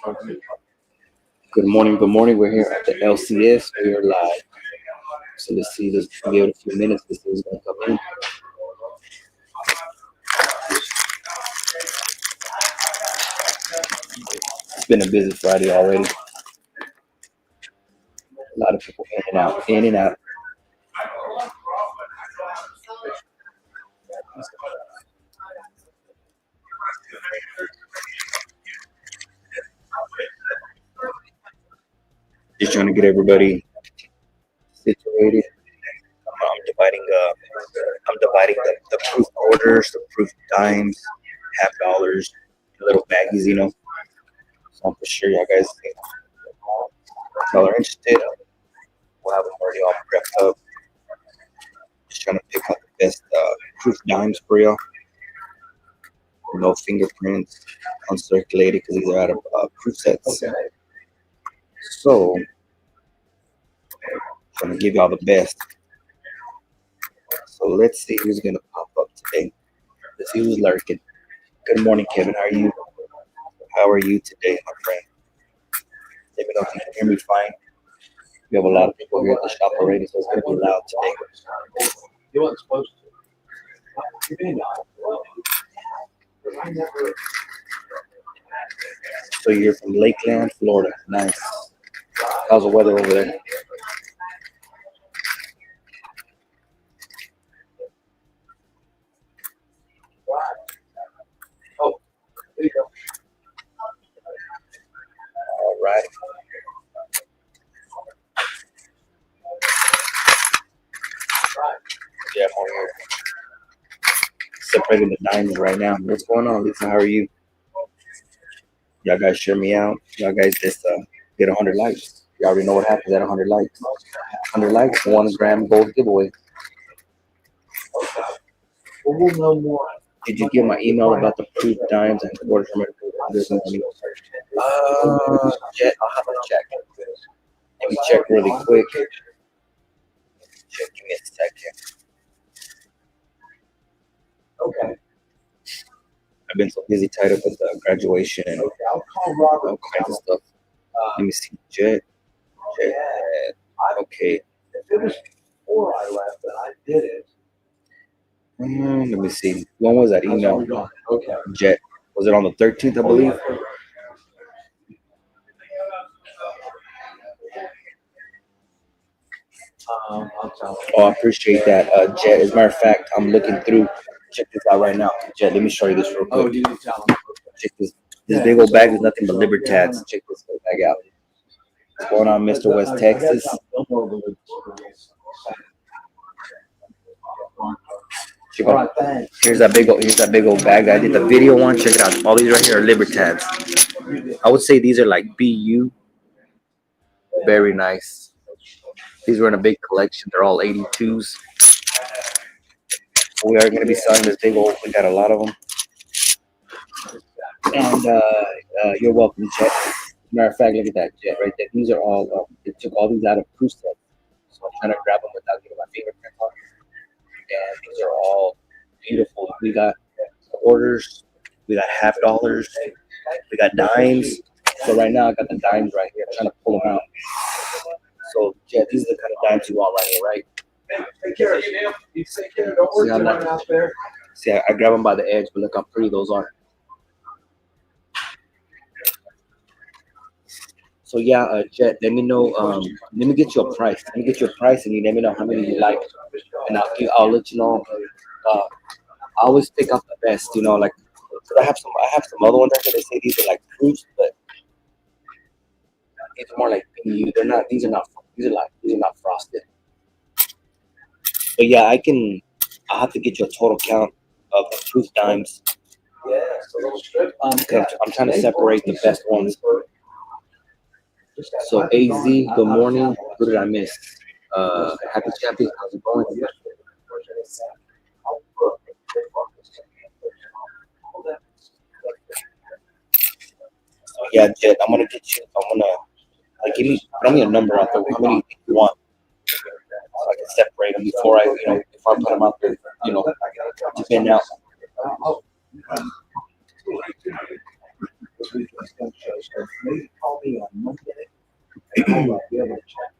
Good morning, good morning. We're here at the L.C.S. We are live. So let's see, let's give it a few minutes. This is going to come in. It's been a busy Friday already. A lot of people in and out, in and out. Just trying to get everybody situated. I'm dividing, the proof orders, the proof dimes, half dollars, little baggies. So I'm for sure y'all guys, if y'all are interested, we'll have them already all prepped up. Just trying to pick out the best proof dimes for y'all. No fingerprints, uncirculated because these are out of proof sets. So, trying to give y'all the best. So let's see who's gonna pop up today. Let's see who's lurking. Good morning, Kevin. How are you? How are you today, my friend? Let me know if you can hear me fine. We have a lot of people here at the shop already, so it's gonna be loud today. You weren't supposed to. So you're from Lakeland, Florida. Nice. How's the weather over there? Oh, there you go. All right. Yeah, I'm over here separating the diamonds right now. What's going on, Lisa? How are you? Y'all guys share me out. Y'all guys just get 100 likes. You already know what happens at 100 likes. 100 likes, 1 gram gold giveaway. Well, we'll know more. Did you get my email about the proof dimes and quarters from this money? Jet, I'll have to check. Let me check really quick. Check, give me a second. Okay. I've been so busy tied up with graduation and Okay. I'll call Robert. all kinds of stuff. Let me see. Jet. Okay. If it was before I left, then I did it. Let me see. When was that email? Okay. Jet. Was it on the 13th, I believe? I'll tell him. Oh, I appreciate that, Jet. As a matter of fact, I'm looking through. Check this out right now. Jet, let me show you this real Oh, quick. did you tell him? Check this. This big old bag is nothing but Libertads. Check this big bag out. What's going on, Mr. West Texas? Check out. Here's that big old bag that I did the video on. Check it out. All these right here are Libertads. I would say these are like BU. Very nice. These were in a big collection. They're all 82s. We are going to be selling this big old. We got a lot of them. And you're welcome, Jet. Matter of fact, look at that, Jet, right there. These are all. They took all these out of proof sets, so I'm trying to grab them without getting my fingerprint on. And these are all beautiful. We got quarters. We got half dollars. We got dimes. So right now I got the dimes right here. I'm trying to pull them out. So Jet, these are the kind of dimes you want right here, right? Take care of you, man. You take care. Don't worry about it out there. See, I grab them by the edge, but look how pretty those are. So yeah, Jet, let me know. Let me get you a price. Let me get you a price, and you let me know how many you like, and I'll let you know. I always pick out the best, like 'cause I have some other ones that they say these are like proofs, but it's more like PU. They're not. These are not frosted. But yeah, I'll have to get you a total count of the proof dimes. Yeah, so little strip. I'm trying to separate the best ones. So AZ, good morning. Who did I miss? Happy Chappy, how's it going? So yeah, Jet, I'm gonna get you. Throw me a number out there. How many you want? So I can separate them before I put them out there. To bin out. Maybe call me on Monday. I'll be able to check.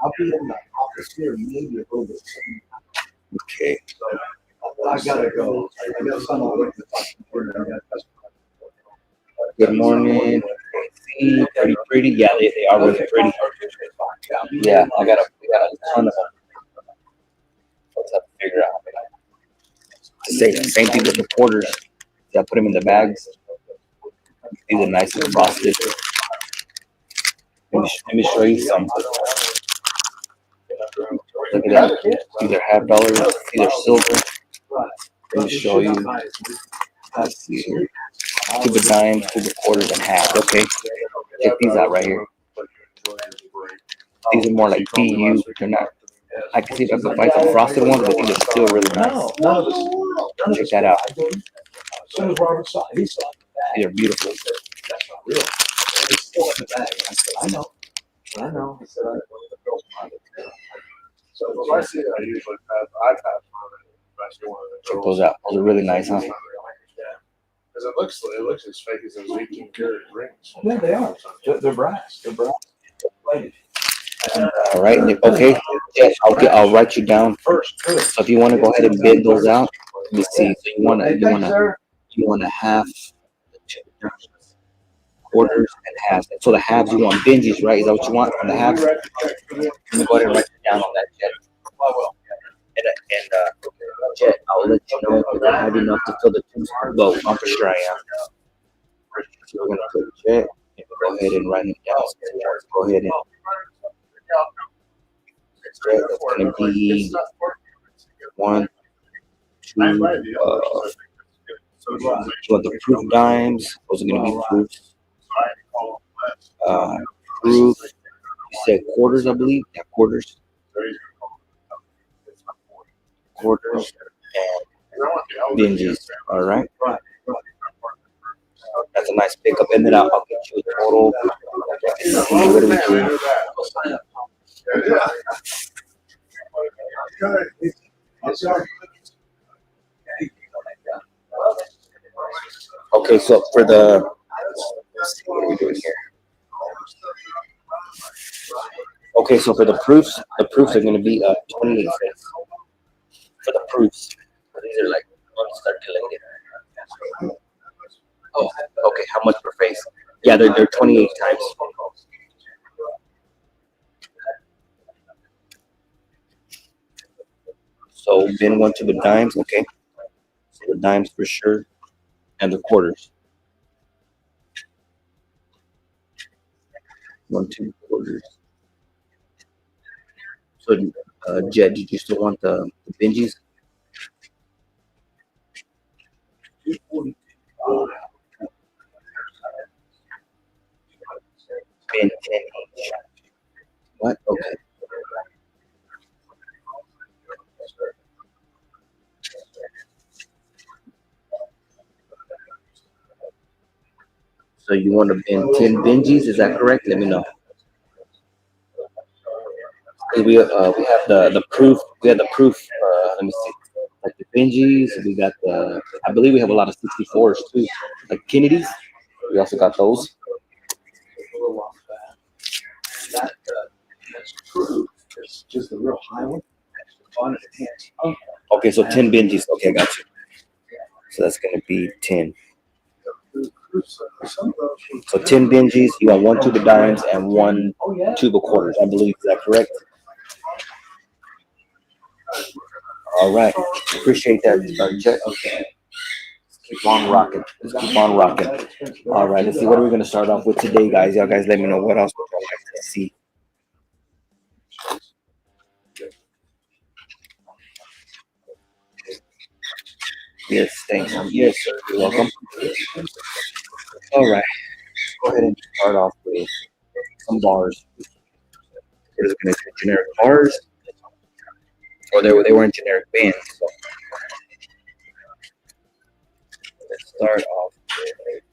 I'll be in the office here, maybe a little bit. Okay. I gotta go. I got some of it. Good morning. See, pretty. Yeah, they are really pretty. Yeah, we got a ton of them. Let's have to figure out. Same thing with the quarters. Yeah, put them in the bags. These are nice and frosted. Let me show you some. Look at that. These are $half. These are silver. Let me show you. Let's see here. Two of dimes, two of quarters, and half. Okay. Check these out right here. These are more like PU. They're not. I can see if I can find some frosted ones, but these are still really nice. Check that out. These are beautiful. I know. So if I see it, I usually pass on it. Check those out. Those are really nice, huh? Because it looks as fake as those 18-karat rings. Yeah, they are. They're brass. They're brass. All right. Okay. Yeah, I'll write you down. So if you want to go ahead and bid those out, let me see. So you want a half, quarters, and halves. So the halves you want binges, right? Is that what you want on the halves? Let me go ahead and write it down on that, Jet. And Jet, I'll let you know if I have enough to fill the two boat. I'm for sure I am. So we're gonna put Jet and go ahead and write it down. Go ahead and Jet, that's gonna be 1, 2. You want the proof dimes? Those are gonna be proofs. Proof. You said quarters, I believe. Yeah, quarters. Quarters and binges. All right. That's a nice pickup. And then I'll get you a total. What do we do? Okay, so for the, let's see, what are we doing here? Okay, so for the proofs are going to be 28 cents for the proofs. These are like, let's start dealing. Oh, okay. How much per face? Yeah, they're 28 times. So bin one to the dimes, okay. So the dimes for sure, and the quarters. 1, 2 quarters. So, Jet, did you still want the binges? Bin 10 each. What? Okay. So you want to bin 10 binges? Is that correct? Let me know. We have the proof. We have the proof. Let me see. Like the binges. We got the. I believe we have a lot of 64s too. Like Kennedys. We also got those. That's true. It's just a real high one. Okay, so 10 binges. Okay, I got you. So that's gonna be 10. So 10 binges. You got 1 tube of dimes and 1 tube of quarters. I believe. Is that correct? All right. Appreciate that, Jet. Okay. Keep on rocking. Let's keep on rocking. All right. Let's see. What are we gonna start off with today, guys? Y'all guys, let me know what else would you like to see. Yes, thanks. Yes, sir. You're welcome. All right. Go ahead and start off with some bars. We're just gonna do generic bars, or they weren't generic bands. So let's start off with.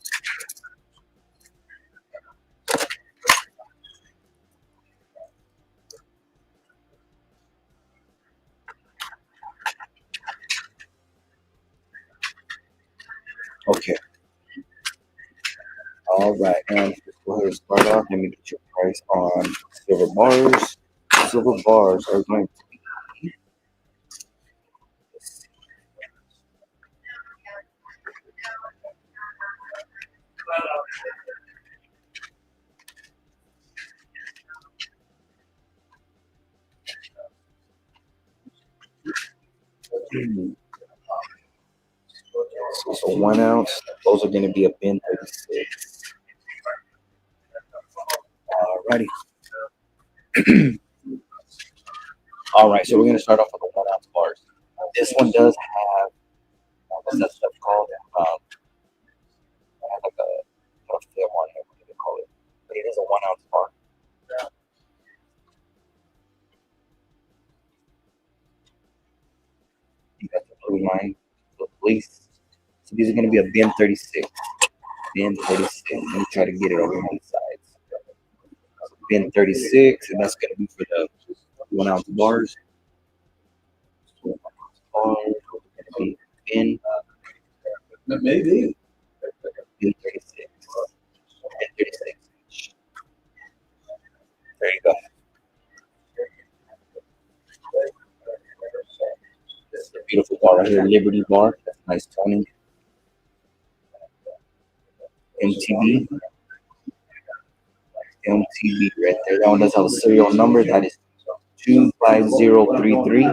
Okay. All right, and let's go ahead and start off. Let me get your price on silver bars. Silver bars are going to be. So 1 ounce, those are going to be a bin 36. Alrighty. All right, so we're going to start off with the 1 ounce bars. This one does have, what's that stuff called? I have like a film on here, what do they call it? But it is a 1 ounce bar. You got the blue line, the police. So these are going to be a bin 36. Bin 36. Let me try to get it over on the sides. Bin 36, and that's going to be for the 1 ounce bars. 1 ounce bars are going to be bin. Maybe. Bin 36. Bin 36. There you go. This is a beautiful bar right here, Liberty Bar. That's a nice toning. MTB. MTB right there. That one does have a serial number. That is 25033.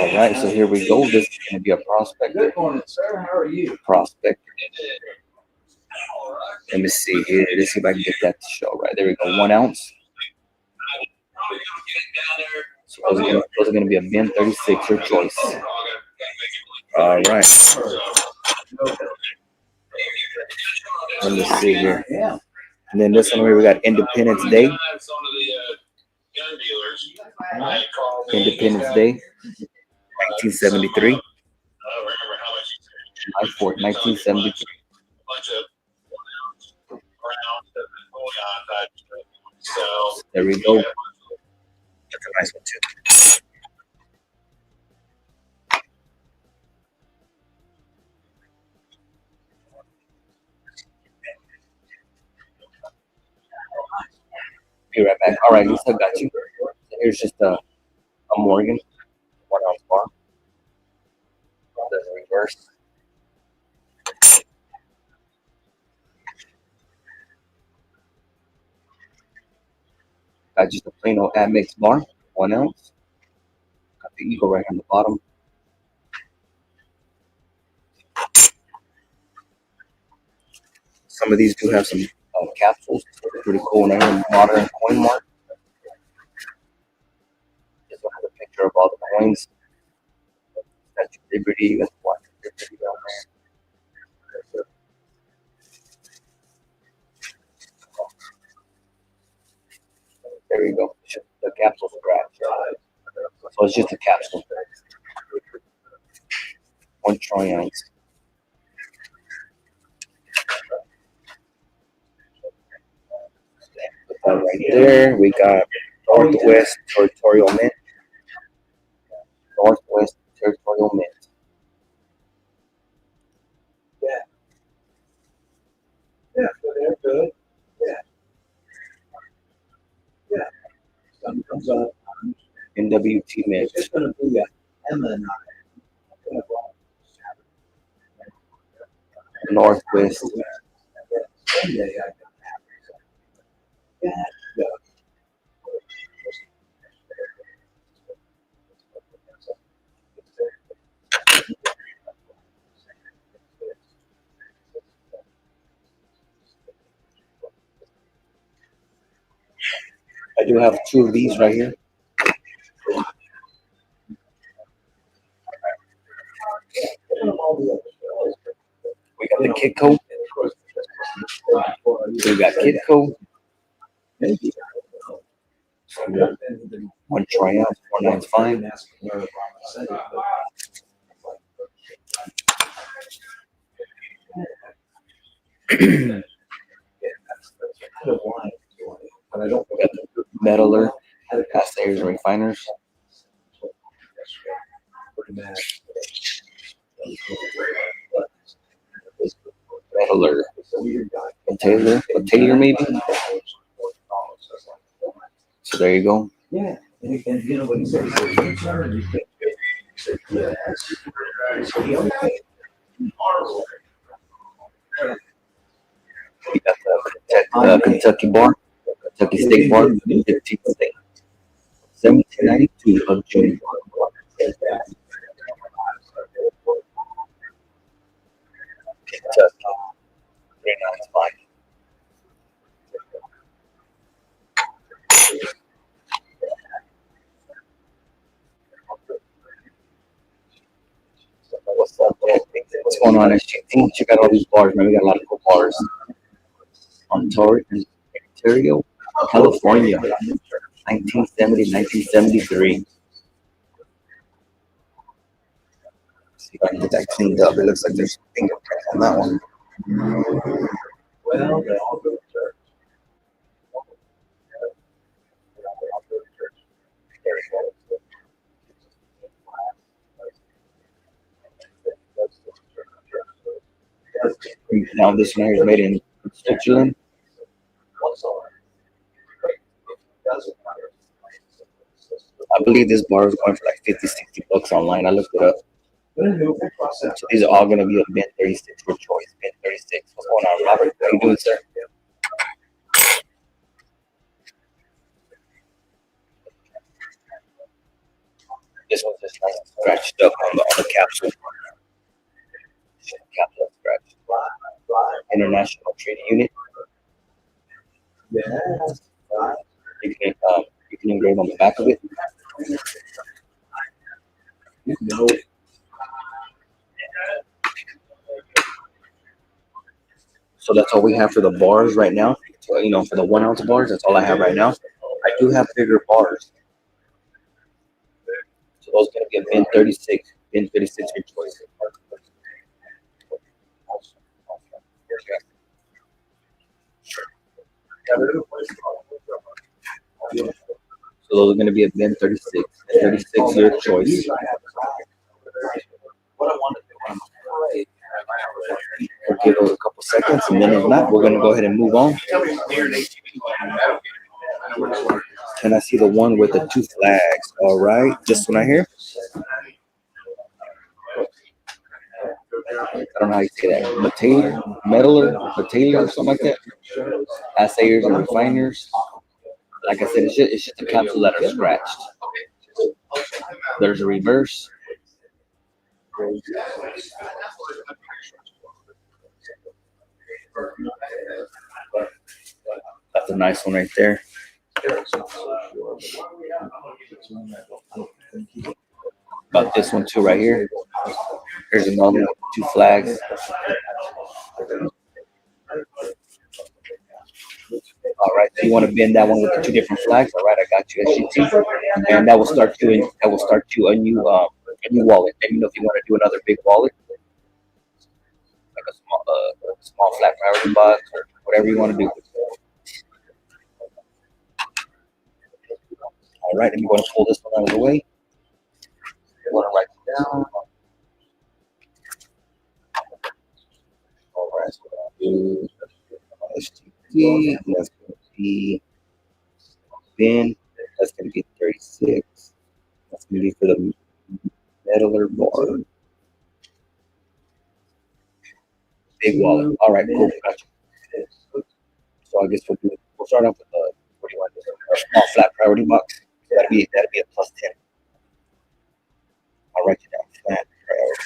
All right, so here we go. This is going to be a prospect. Good morning, sir. How are you? Prospect. Let me see here. Let's see if I can get that to show right. There we go. 1 ounce. So those are going to be a bin 36, your choice. All right. Let me see here. And then this one here, we got Independence Day. Independence Day, 1973. July 4th, 1973. There we go. That's a nice one too. Be right back. All right, Lisa, got you. So here's just a Morgan 1 ounce bar. There's a reverse. Got just a plain old Admix bar, 1 ounce. Got the Eagle right on the bottom. Some of these do have some capsules. Pretty cool name, Modern Coin Mart. This one has a picture of all the coins. Statue of Liberty. That's Black Liberty down there. There we go. The capsule scratch. So it's just a capsule. 1 troy ounce. Put that right there. We got Northwest Territorial Mint. Northwest Territorial Mint. Yeah, they're good. Yeah. Something comes up. NWT Mint. It's going to be a Emma and I. Northwest. I do have 2 of these right here. We got the Kitco. We got Kitco. 1 troy ounce, 495. Metaler. Assayers and refiners. Metaller. A Taylor maybe. So there you go. Yeah. And you know what he said? He said, "You turn, you think." He said, "Yes." So he only We got the Kentucky bar, Kentucky State bar, 15th state, 1792 of June. Kentucky, 395. What's up, man? What's going on, SGT? Check out all these bars, man. We got a lot of cool bars. Ontario, California, 1970, 1973. See if I can get that cleaned up. It looks like there's some fingerprints on that one. well, they all go to church. There we go. Now this one here is made in Switzerland. I believe this bar is going for like 50, 60 bucks online. I looked it up. So these are all going to be a bin 36 for choice. Bin 36. What's going on, Robert? How you doing, sir? This one's just nice and scratched up on the capsule. Capsule scratch. International Treaty Unit. Yeah. You can engrave on the back of it. No. So that's all we have for the bars right now. So, you know, for the 1 ounce bars, that's all I have right now. I do have bigger bars. So those are going to be a bin 36. Bin 36 your choice. So those are going to be a bin 36. Bin 36 your choice. What I want to do, We'll give those a couple seconds, and then if not, we're going to go ahead and move on. Can I see the one with the 2 flags? All right, this one right here. I don't know how you say that. Metaller, something like that. Assayers and refiners. Like I said, it's just a capsule that are scratched. There's a reverse. That's a nice one right there. About this one too, right here. Here's another one with 2 flags. All right, so you want to bend that one with the 2 different flags. All right, I got you, SGT, and that will start you. That will start you a new wallet. Let me know if you want to do another big wallet, like a small flat priority box or whatever you want to do. All right, let me go and pull this one out of the way. I want to write it down. All right, so we're going to do SGT. That's going to be bin. That's going to be 36. That's going to be for the metaller bar. Big wallet. All right, cool. Gotcha. So I guess we'll start off with the, what do you want to do? A small flat priority box. That'd be a plus 10. I'll write you down. Flat priority.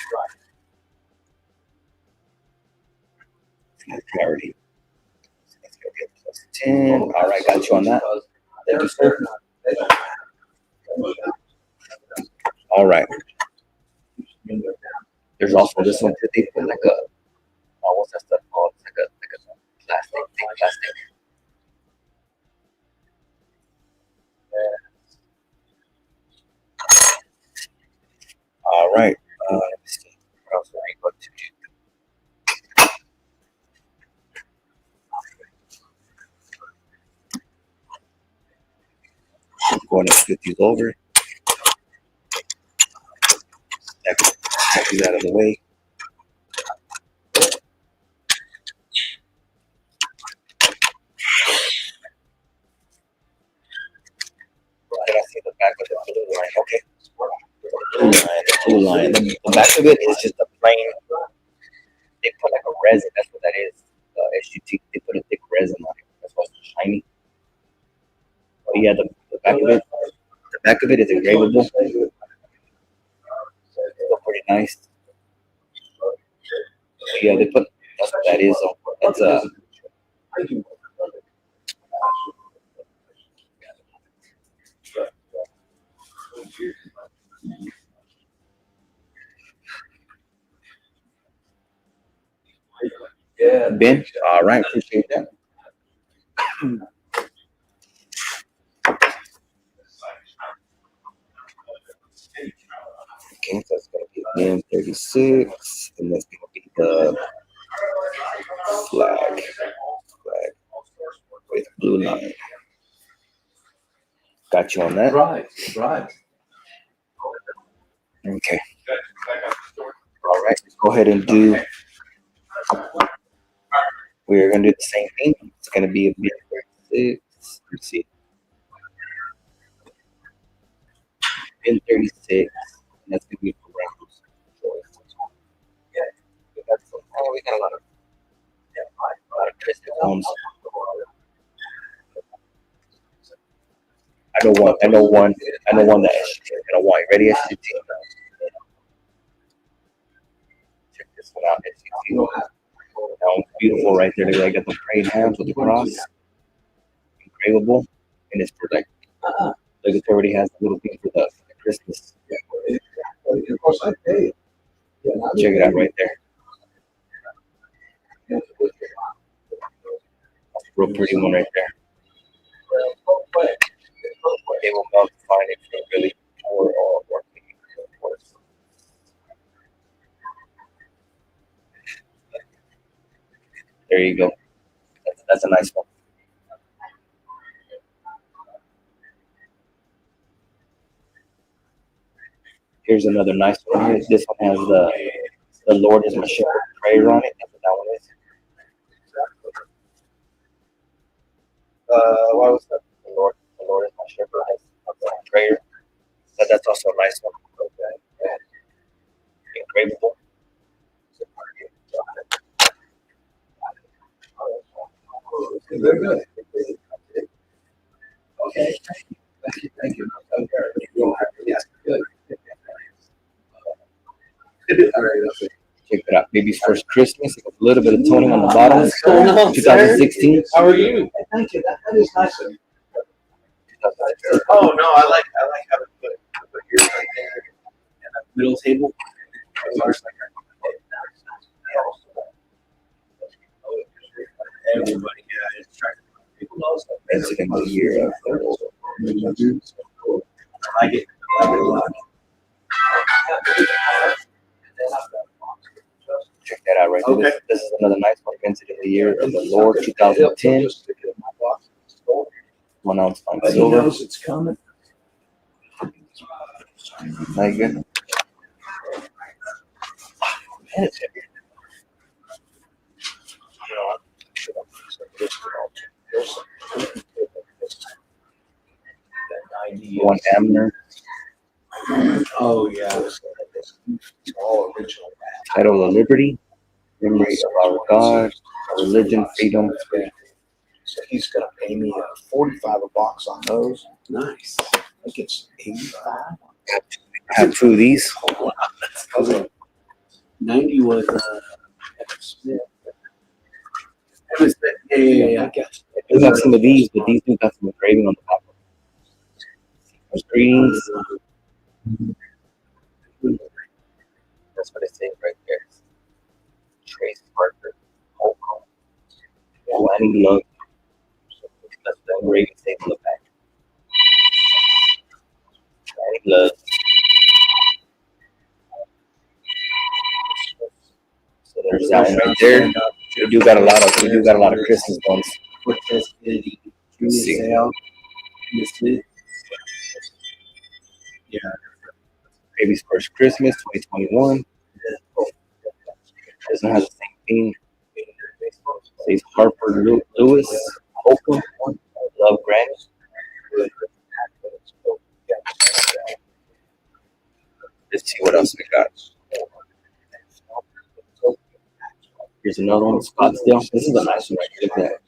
Flat priority. That's gonna be a plus 10. All right, got you on that. Thank you, sir. All right. There's also this one too. They put like a, what's that stuff called? It's like a plastic, thick plastic. All right. Let me see. What else are we going to do? going to scoot these over. Stack these out of the way. Then I see the back of the blue line. Okay. Blue line. The back of it is just a plain. They put like a resin. That's what that is. SUT. They put a thick resin on it. That's why it's shiny. But yeah, the back of it. The back of it is engravable. Still pretty nice. But yeah, they put. That's what that is. That's Ben. All right, appreciate that. Okay, so that's gonna be M36, and that's gonna be the flag with blue line. Got you on that? Right. Okay. All right, let's go ahead and do. We're gonna do the same thing. It's gonna be a M36. Let's see. M36, and that's gonna be for Rams. Yeah, we got a lot of Christmas homes. I know one that SUT is gonna want. You ready, SUT? Check this one out, SUT. That one's beautiful right there. They got the praying hands with the cross, engravable, and it's for like. Look, it already has the little thing for the Christmas. Check it out right there. That's a real pretty one right there. They will not find it for really poor or working. There you go. That's a nice one. Here's another nice one. Here. This one has the Lord is my shepherd prayer on it. That's what that one is. Why was that? The Lord is my shepherd has a prayer. That's also a nice one. Okay. Engravable. Very good. Okay. Thank you. Yes, good. All right, okay. Check it out. Baby's first Christmas. A little bit of toning on the bottom. What's going on, 2016. How are you? Thank you. That is nice of you. Oh no, I like how to put yours right there and a middle table. Everybody, yeah, it's trying to people knows that. That's in the year of I like it. I like it a lot. Check that out right there. Okay. This is another nice one. Invented in the year of the Lord 2010. 1 ounce fine He silver. knows it's coming. Now you good? Man, it's heavy. One Amner. Oh yeah. It's all original. Title of Liberty. Memory of our God. Religion, freedom. So he's gonna pay me $45 a box on those. Nice. I think it's 85. Have two of these. 90 was Smith. Yeah. I got you. We got some of these, but these do got some engraving on the bottom. Greetings. That's what it says right there. Trace Parker. Lining love. That's the engraving thing on the back. Lining love. So there's that one right there. We do got a lot of Christmas ones. Cortez Kennedy, Let's see. Sale, Miss Smith. Baby's First Christmas 2021. This one has the same theme. Says Harper Lewis, Holcomb, Love Grant. Let's see what else we got. Here's another one, Scottsdale. This is a nice one right here. Look at that.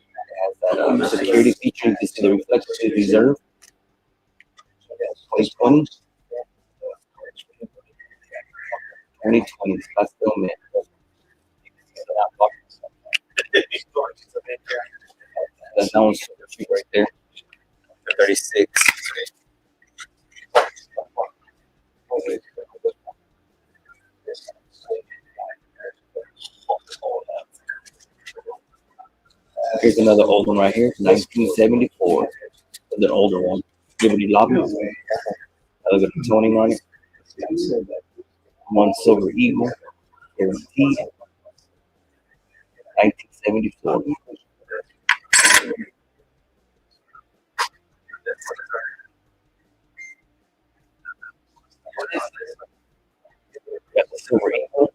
It has that security feature. You can see the reflection you deserve. 2020. 2020 Scottsdale man. That one's super cheap right there. 36. Here's another old one right here, 1974. The older one. Liberty Lobby. Look at the toning on it. One Silver Eagle. Guaranteed. 1974. Got the Silver Eagle.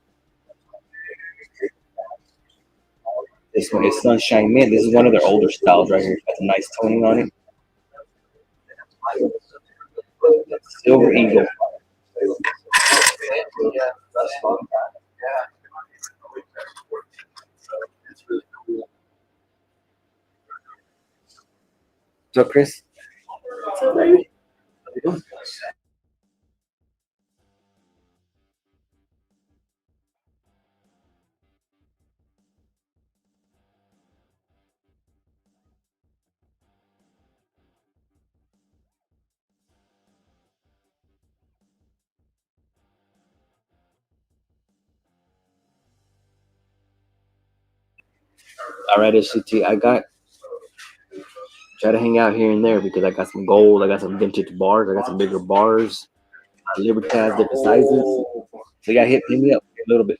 This one is Sunshine Mint. This is one of their older styles right here. Got a nice toning on it. Silver Eagle. So, Chris? All right, SCT. I got try to hang out here and there because I got some gold. I got some vintage bars. I got some bigger bars. Libertad, different sizes. So yeah, hit me up a little bit.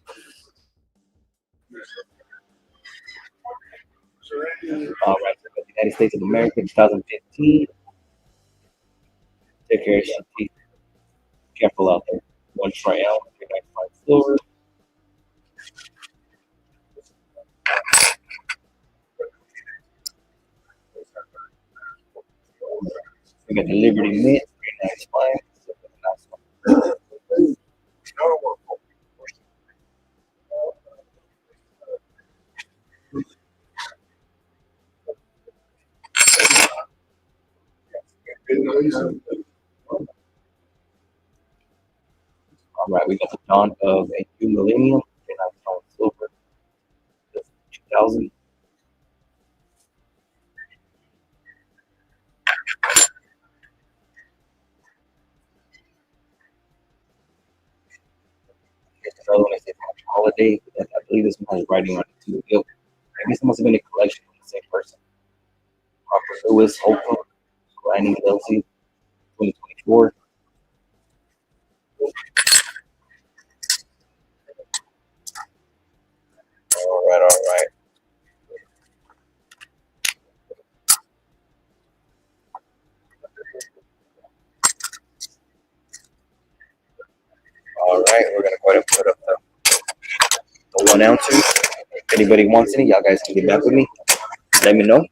All right, United States of America, 2015. Take care, SCT. Careful out there. One trial, silver. We got the Liberty Mint, 395. All right, we got the dawn of a new millennium, 395 silver, 2000. Here's another one that says Happy Holiday. I believe this one has writing on it too. Yep. I guess it must have been a collection from the same person. Harper Lewis, Holcomb, Grinding L.C.S, 2024. All right, all right. All right, we're gonna go ahead and put up the 1 ounce. If anybody wants any, y'all guys can get back with me. Let me know.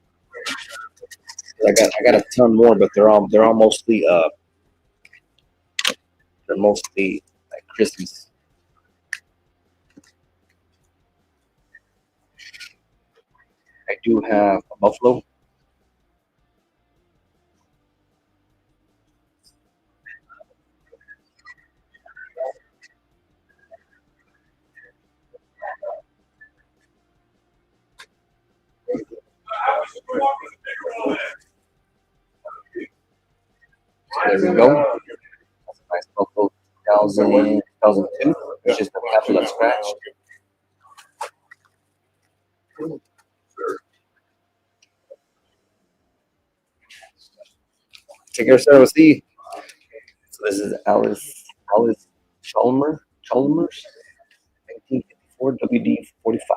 I got a ton more, but they're all mostly like Christmas. I do have a buffalo. There we go. That's a nice buffalo. 2002. It's just a capsule that's scratched. Take care, sir. We'll see you. So this is Alice Chalmers, 1954 WD 45.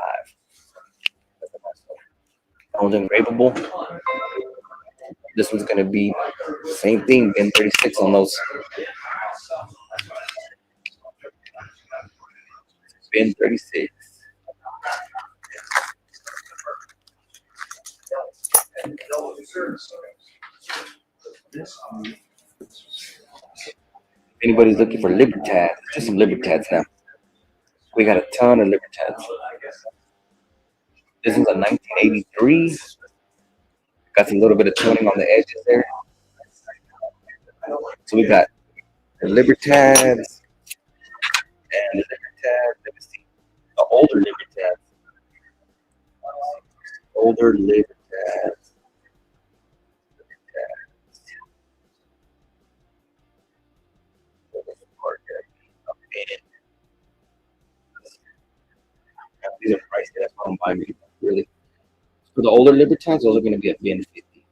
That one's engravable. This one's gonna be same thing, bin 36 on those. Bin 36. If anybody's looking for Libertads, just some Libertads now. We got a ton of Libertads. This is a 1983. Got a little bit of tuning on the edges there. So we got the Libertads and the Libertads. Let me see. The older Libertads. Older Libertads. These are pricey. That's why I'm buying them. Really. For the older Libertines, those are going to be at bin 50.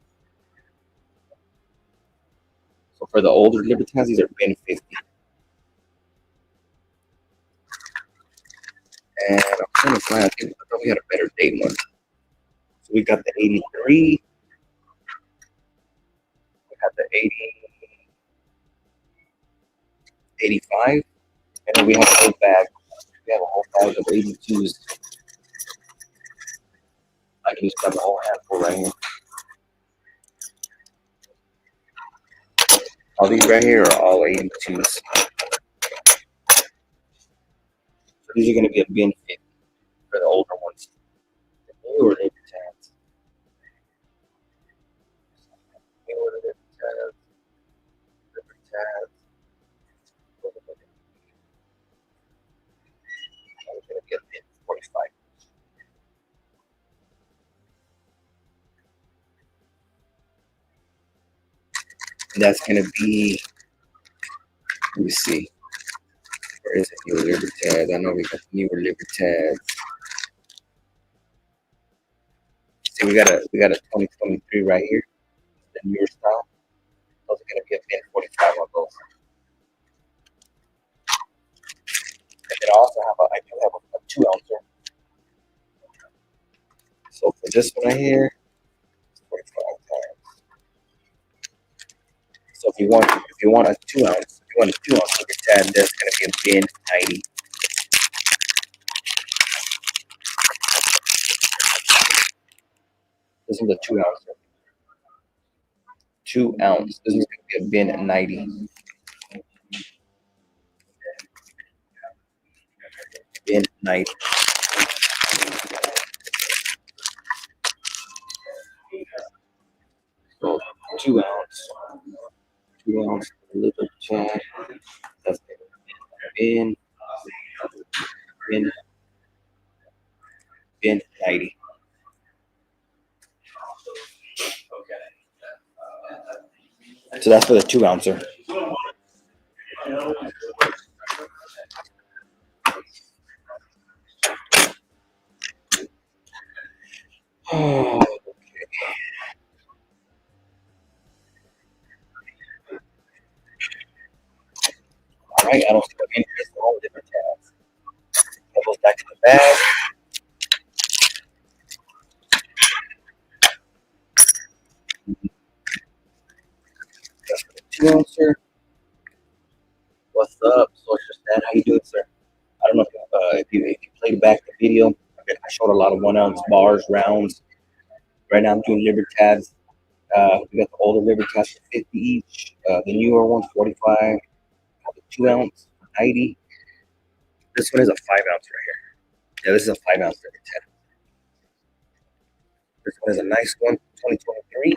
So for the older Libertines, these are bin 50. And I'm trying to find, I thought we had a better date one. So we got the 83. We got the 80, 85. And then we have a whole bag. We have a whole bag of 82s. I can just grab a whole handful right here. All these right here are all 82s. So these are going to be a bin 50 for the older ones. The newer Libertines. Newer Libertines. Libertines. I'm going to get bin 45. And that's going to be, let me see. Where is it? Newer Libertads. I know we got newer Libertads. See, we got a 2023 right here, the newer style. Those are gonna be a bin 45 on those. And then I do have a 2 ouncer. So for this one right here, 45 times. So if you want a 2 ounce, Libertad, that's gonna be a bin 90. This is a 2 ouncer. 2 ounce. This is gonna be a bin 90. Bin 90. So 2 ounce. 2 ounce Libertad. That's bin 90. So that's for the 2 ouncer. Oh, all right, I don't see what interest in all the different tabs. That goes back to the bag. That's for the 2 ouncer. What's up, social stat? How you doing, sir? I don't know if you played back the video. I showed a lot of 1 ounce bars, rounds. Right now I'm doing Libertads. We got the older Libertads for 50 each. The newer ones 45. The 2 ounce 90. This one is a 5 ounce right here. Yeah, this is a 5 ounce Libertad. This one is a nice one, 2023.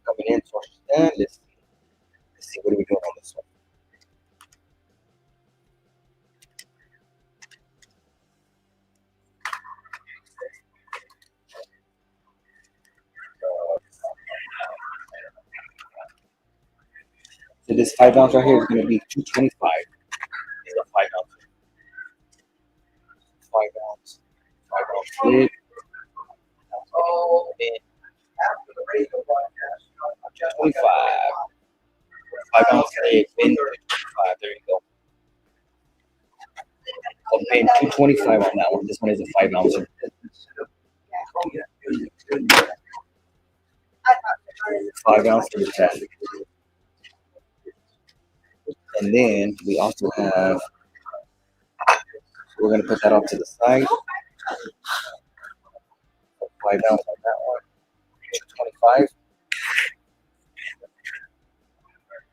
Coming in, social stat. Let's see what are we doing on this one. So this 5 ounce right here is going to be 225. It's a 5 ounce. 5 ounce. 5 ounce lid. Oh, and 225. 5 ounce lid. Bin 225. There you go. I'm paying 225 on that one. This one is a 5 ounce. 5 ounce liver tat. And then we also have, we're going to put that off to the side. 5 ounce on that one. 225.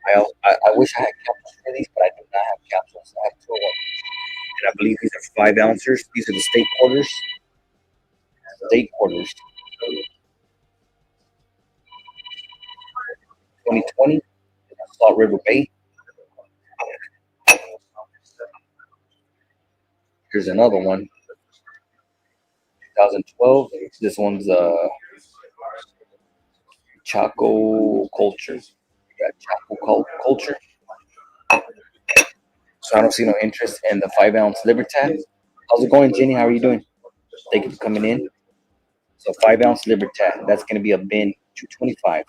I wish I had capsules for these, but I do not have capsules. I have two of them. And I believe these are 5 ounces. These are the steak quarters. Steak quarters. 2020. Salt River Bay. Here's another one. 2012. This one's Chaco Culture. Chaco Culture. So I don't see no interest in the 5 ounce liver tat. How's it going, Jenny? How are you doing? Thank you for coming in. So 5 ounce liver tat. That's going to be a bin 225.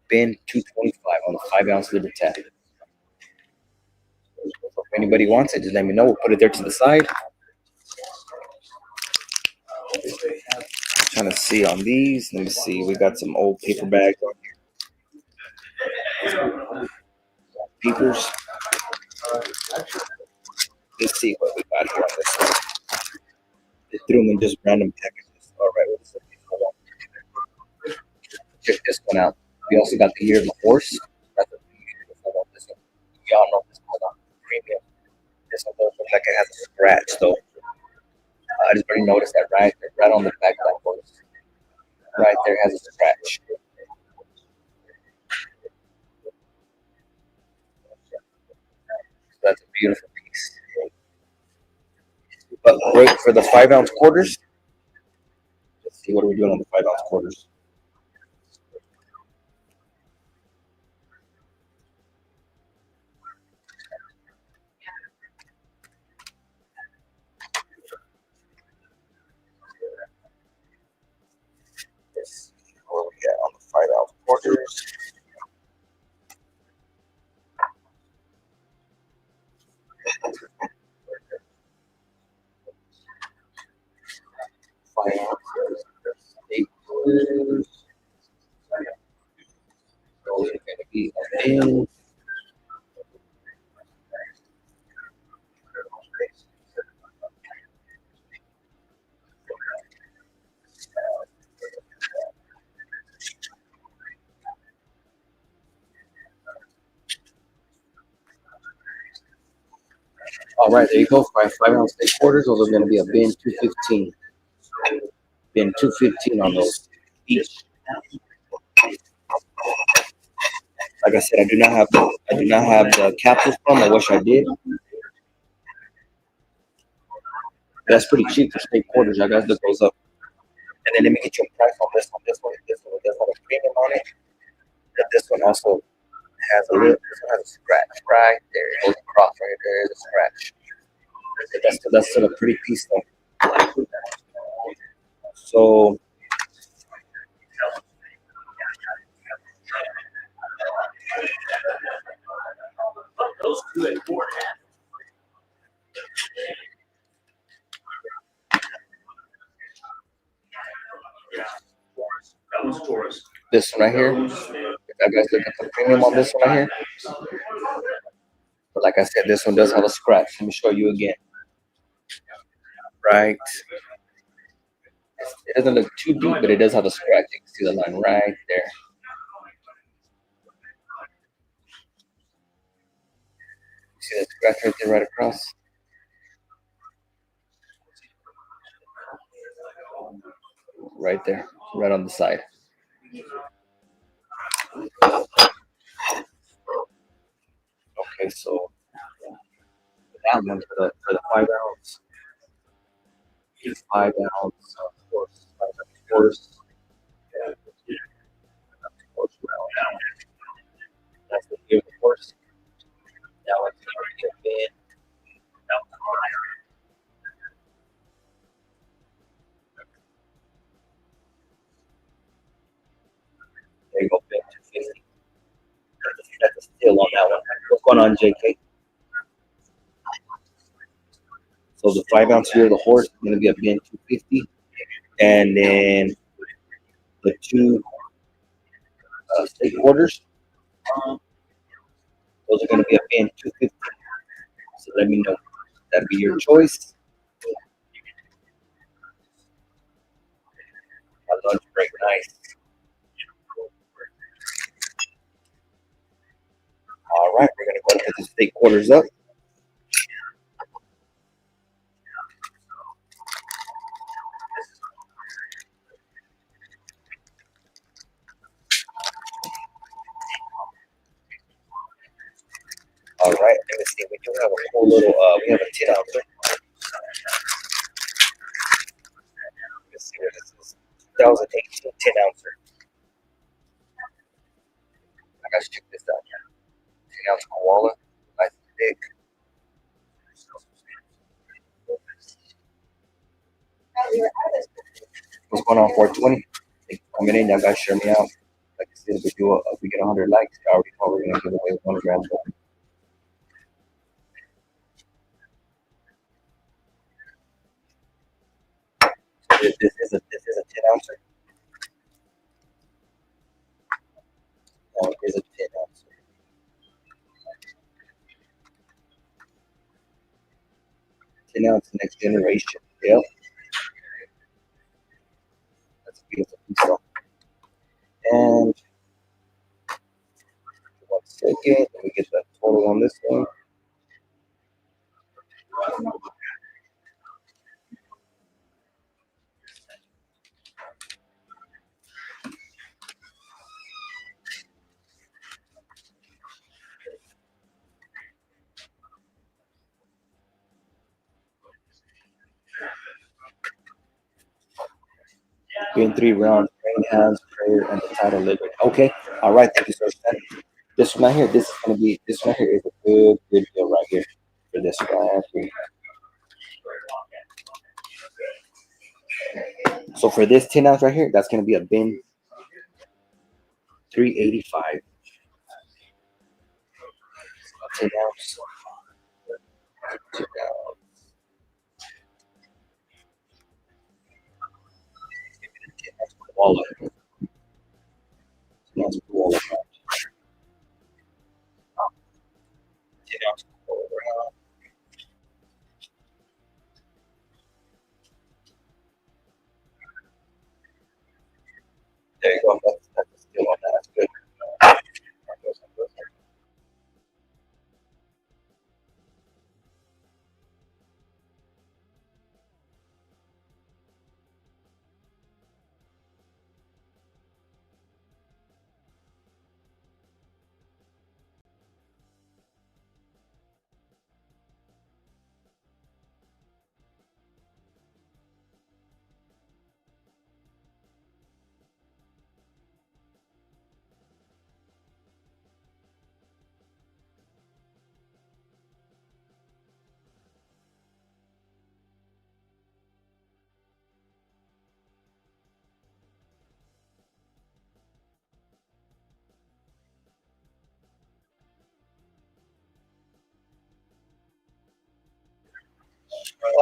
Bin 225 on the 5 ounce liver tat. So if anybody wants it, just let me know. We'll put it there to the side. Trying to see on these. Let me see. We got some old paper bags on here. Papers. Let's see what we got here on this one. They threw them in just random packages. All right, what's this? Hold on. Check this one out. We also got the Year of the Horse. That's a beautiful one. This one. Y'all know this one. Premium. This one does look like it has a scratch though. I just already noticed that right on the back of that horse. Right there has a scratch. So that's a beautiful piece. But wait for the 5 ounce quarters. Let's see what are we doing on the 5 ounce quarters. Let's see where we at on the 5 ounce quarters. Five ounces. 8 quarters. So it's going to be a bin. All right, there you go. 5 ounce 8 quarters. Those are going to be a bin 215. Bin 215 on those each. Like I said, I do not have the capsules from. I wish I did. That's pretty cheap for steak quarters. I guys look those up. And then let me get you a price on this one. This one does have a premium on it. But this one also has a little. This one has a scratch right there. It goes across right there. There's a scratch. That's still a pretty piece though. So Those two at 4.5. That was Taurus. this one right here. If you guys look at the premium on this one right here. But like I said, this one does have a scratch. Let me show you again. Right. It doesn't look too deep, but it does have a scratch. You can see the line right there. See that scratch right there, right across? Right there, right on the side. Okay, so that one for the 5 ounce. 5 ounce, of course. 5 ounce horse. Yeah. Horse round. That's the year of the horse. That one's gonna be a bit. There you go, bit 250. That's a steal on that one. What's going on, JK? So the 5 ounce year of the horse is gonna be a bin 250. And then the two steak quarters, those are going to be a bin 250. So let me know. That'd be your choice. My lunch break, nice. All right, we're going to go and put the steak quarters up. All right, let me see. We do have a cool little, we have a 10 ouncer. Let's see what this is. 2018 10 ouncer. I gotta check this out. 10 ounce koala. Nice and big. What's going on, 420? Thanks for coming in. Y'all guys share me out. Like I said, if we get 100 likes, I already know we're gonna give away 1 gram. This is a 10 ouncer. Is a 10 ounce. 10 ounce next generation. Yep. That's a beautiful piece. And 1 second, let me get that total on this one. Been 3 rounds, praying hands, prayer, and the title living. Okay. All right. Thank you so much. This one right here, this one here is a good deal right here for this right here. So for this 10 ounce right here, that's gonna be a bin 385. 10 ounce. 10 ounce. 10 ounce koala. 10 ounce koala. 10 ounce koala. There you go. That's a deal on that. That's good.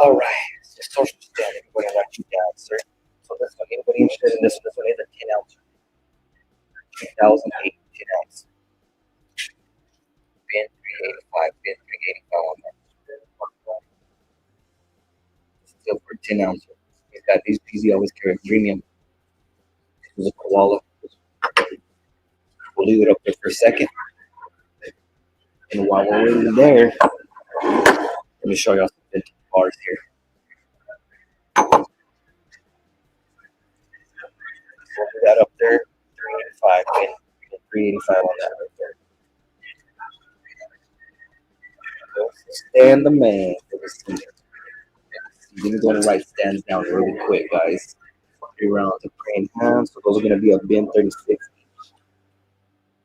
All right. So social standing. We're gonna write you down, sir. So this one, anybody interested in this one? This one is a 10 ounce. 2008 10 ounce. Bin 385. Bin 385 on that. Still for 10 ounce. He's got these PZ always carry premium. This is a koala. We'll leave it up there for a second. And while we're waiting there, let me show y'all some vintage bars here. So we got up there 385 bin 385 on that right there. Stand the man. Let me go and write stands down really quick, guys. 3 rounds of praying hands. So those are going to be a bin 36.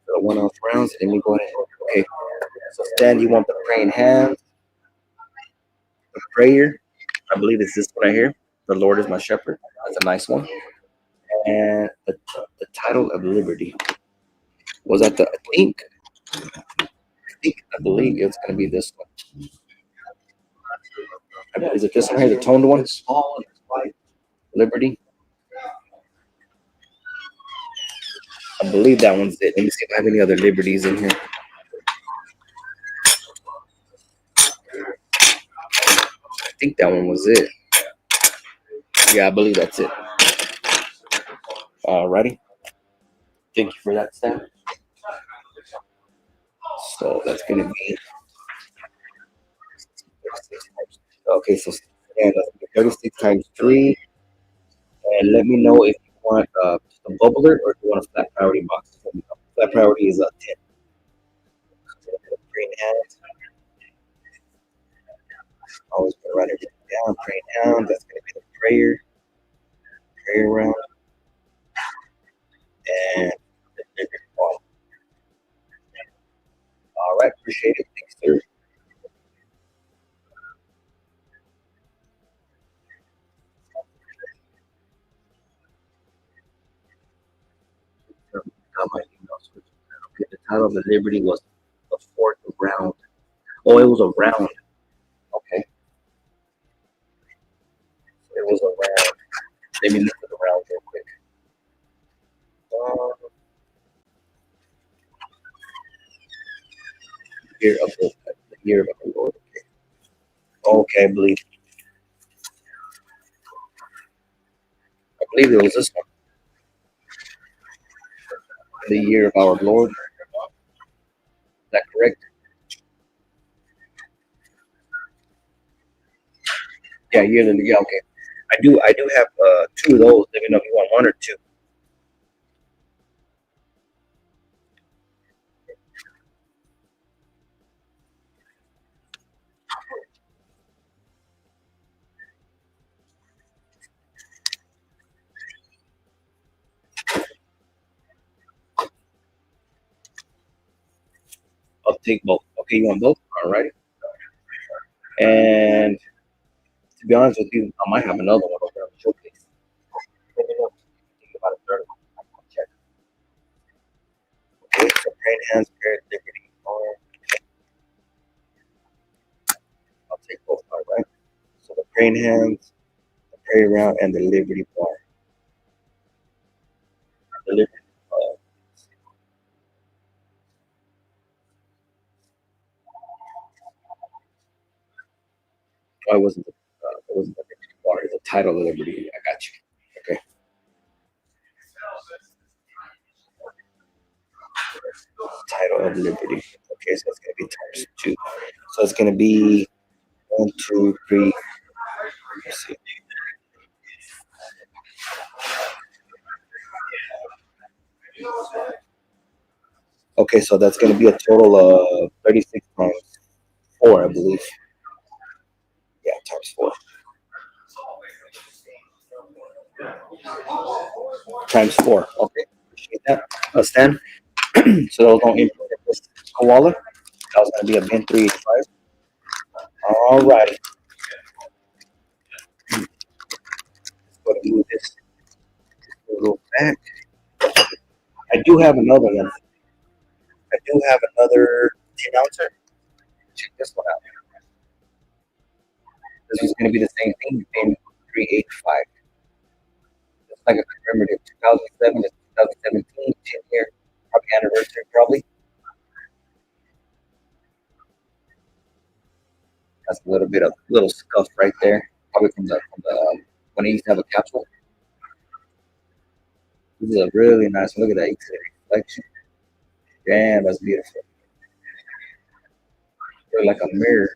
So 1 ounce rounds. Let me go ahead. Okay. So stand, you want the praying hands, the prayer. I believe it's this one right here. The Lord is my shepherd. That's a nice one. And the title of liberty. Was that the? I believe it's going to be this one. Is it this one here, the toned one? It's small and it's white. Liberty. I believe that one's it. Let me see if I have any other liberties in here. I think that one was it. Yeah, I believe that's it. Alrighty. Thank you for that, Stan. So that's gonna be okay. So yeah, that's gonna be 36 times 3. And let me know if you want just a bubbler or if you want a flat priority box. Let me know. Flat priority is a 10. So praying hands. Always gonna write everything down. Praying hands. That's gonna be the prayer round, and the living ball. All right, appreciate it. Thanks, sir. Got my email switched. Okay, the title of the Liberty was the fourth round. Oh, it was a round. Okay, it was a round. Let me look at the round real quick. Year of the year of the Lord. Okay, I believe it was this one. The year of our Lord. Is that correct? Yeah, yearly. Yeah, okay. I do have two of those. Let me know if you want one or two. I'll take both. Okay, you want both? All right. And to be honest with you, I might have another one over there on the showcase. Let me know if you think about a third one. I'll check. Okay, so praying hands, prayer, liberty. I'll take both. All right. So the praying hands, the prayer round, and the liberty bar. The liberty. Uh, oh, it wasn't the liberty bar. It's the title of liberty. I got you. Okay. Title of liberty. Okay, so it's gonna be times two. So it's gonna be one, two, three. Let's see. Okay, so that's gonna be a total of 36 times four, I believe. Yeah, times four. Times four. Okay, appreciate that. Stan. So that was on input of this koala. That was gonna be a bin 385. All righty. Go to move this a little back. I do have another one. I do have another 10 ouncer. Check this one out. This is gonna be the same thing, bin 385. It's like a commemorative 2007 to 2017, 10-year probably anniversary, probably. That's a little bit of little scuff right there. Probably from the when I used to have a capsule. This is a really nice one. Look at that. You see the reflection. Damn, that's beautiful. They're like a mirror.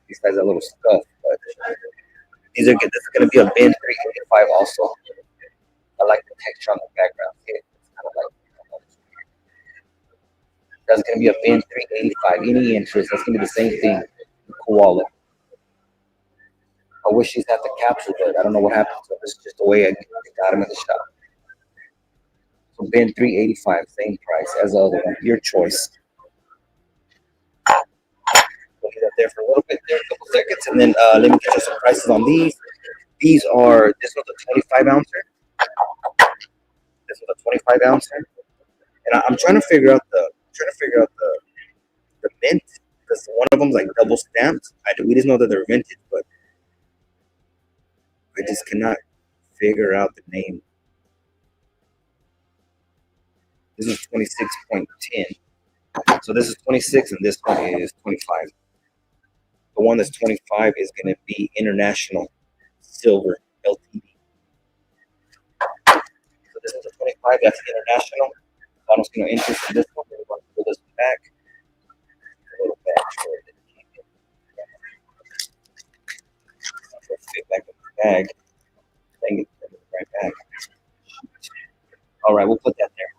Besides that little scuff. But these are good. This is gonna be a bin 385 also. I like the texture on the background. See it? It's kind of like that's gonna be a bin 385. Any interest? That's gonna be the same thing. The koala. I wish he's had the capsule, but I don't know what happened to him. This is just the way I got him in the shop. So bin 385, same price as the other one. Your choice. We'll leave that there for a little bit, there, a couple seconds, and then let me get you some prices on these. These are this was a 25 ouncer. This was a 25 ouncer, and I'm trying to figure out the mint because one of them's like double stamped. We just know that they're vintage, but I just cannot figure out the name. This is 26.10. So this is 26 and this one is 25. The one that's 25 is going to be International Silver LTD. So this is a 25, that's International. I'm just going to interest in this one. We're going to pull this back. A little back. Let's get back in the bag. Dang it, right back. All right, we'll put that there.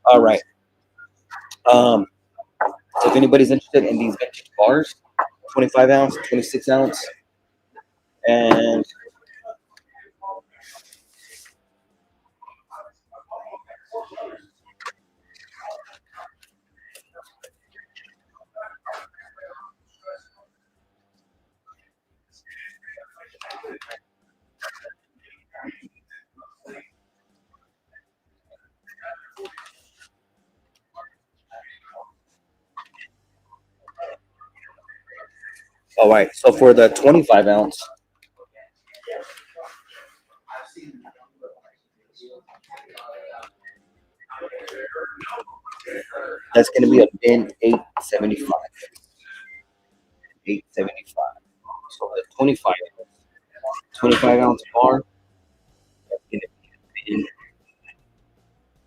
All right. So if anybody's interested in these vintage bars, 25 ounce, 26 ounce, and all right. So for the 25 ounce, that's going to be a bin 875. 875. So the 25 ounce bar, that's going to be a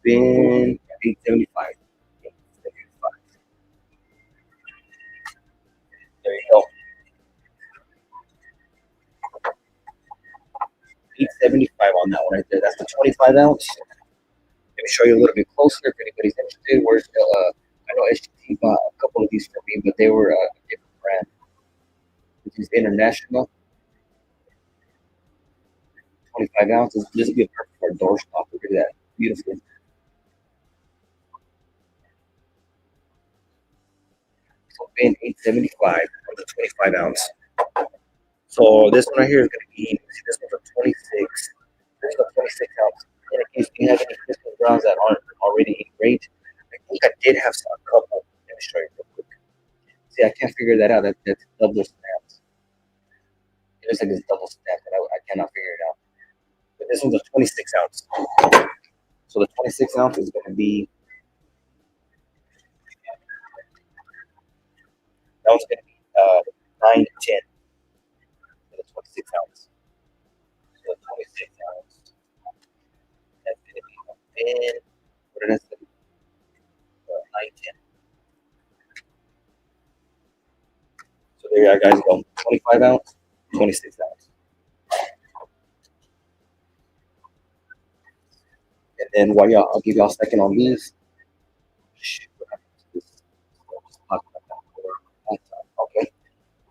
bin 875. 875. There you go. 875 on that one right there. That's the 25 ounce. Let me show you a little bit closer if anybody's interested. Where's I know HT bought a couple of these for me, but they were a different brand. This is International. 25 ounces. This would be a perfect for a doorstop. Look at that. Beautiful. So bin 875 for the 25 ounce. So this one right here is going to be, see, this one's a 26. This is a 26 ounce. And in case you have any Christmas browns that aren't already engraved, I think I did have a couple. Let me show you real quick. See, I can't figure that out. That's double stamped. It looks like it's double stamped, and I cannot figure it out. But this one's a 26 ounce. So the 26 ounce is going to be, that one's going to be 9 to 10 for the 26 ounce. So the 26 ounce, that's going to be a bin. What did I say? 9, 10. So there you guys go. 25 ounce, 26 ounce. And then while y'all, I'll give y'all a second on these. Shoot, what happened to this? Okay.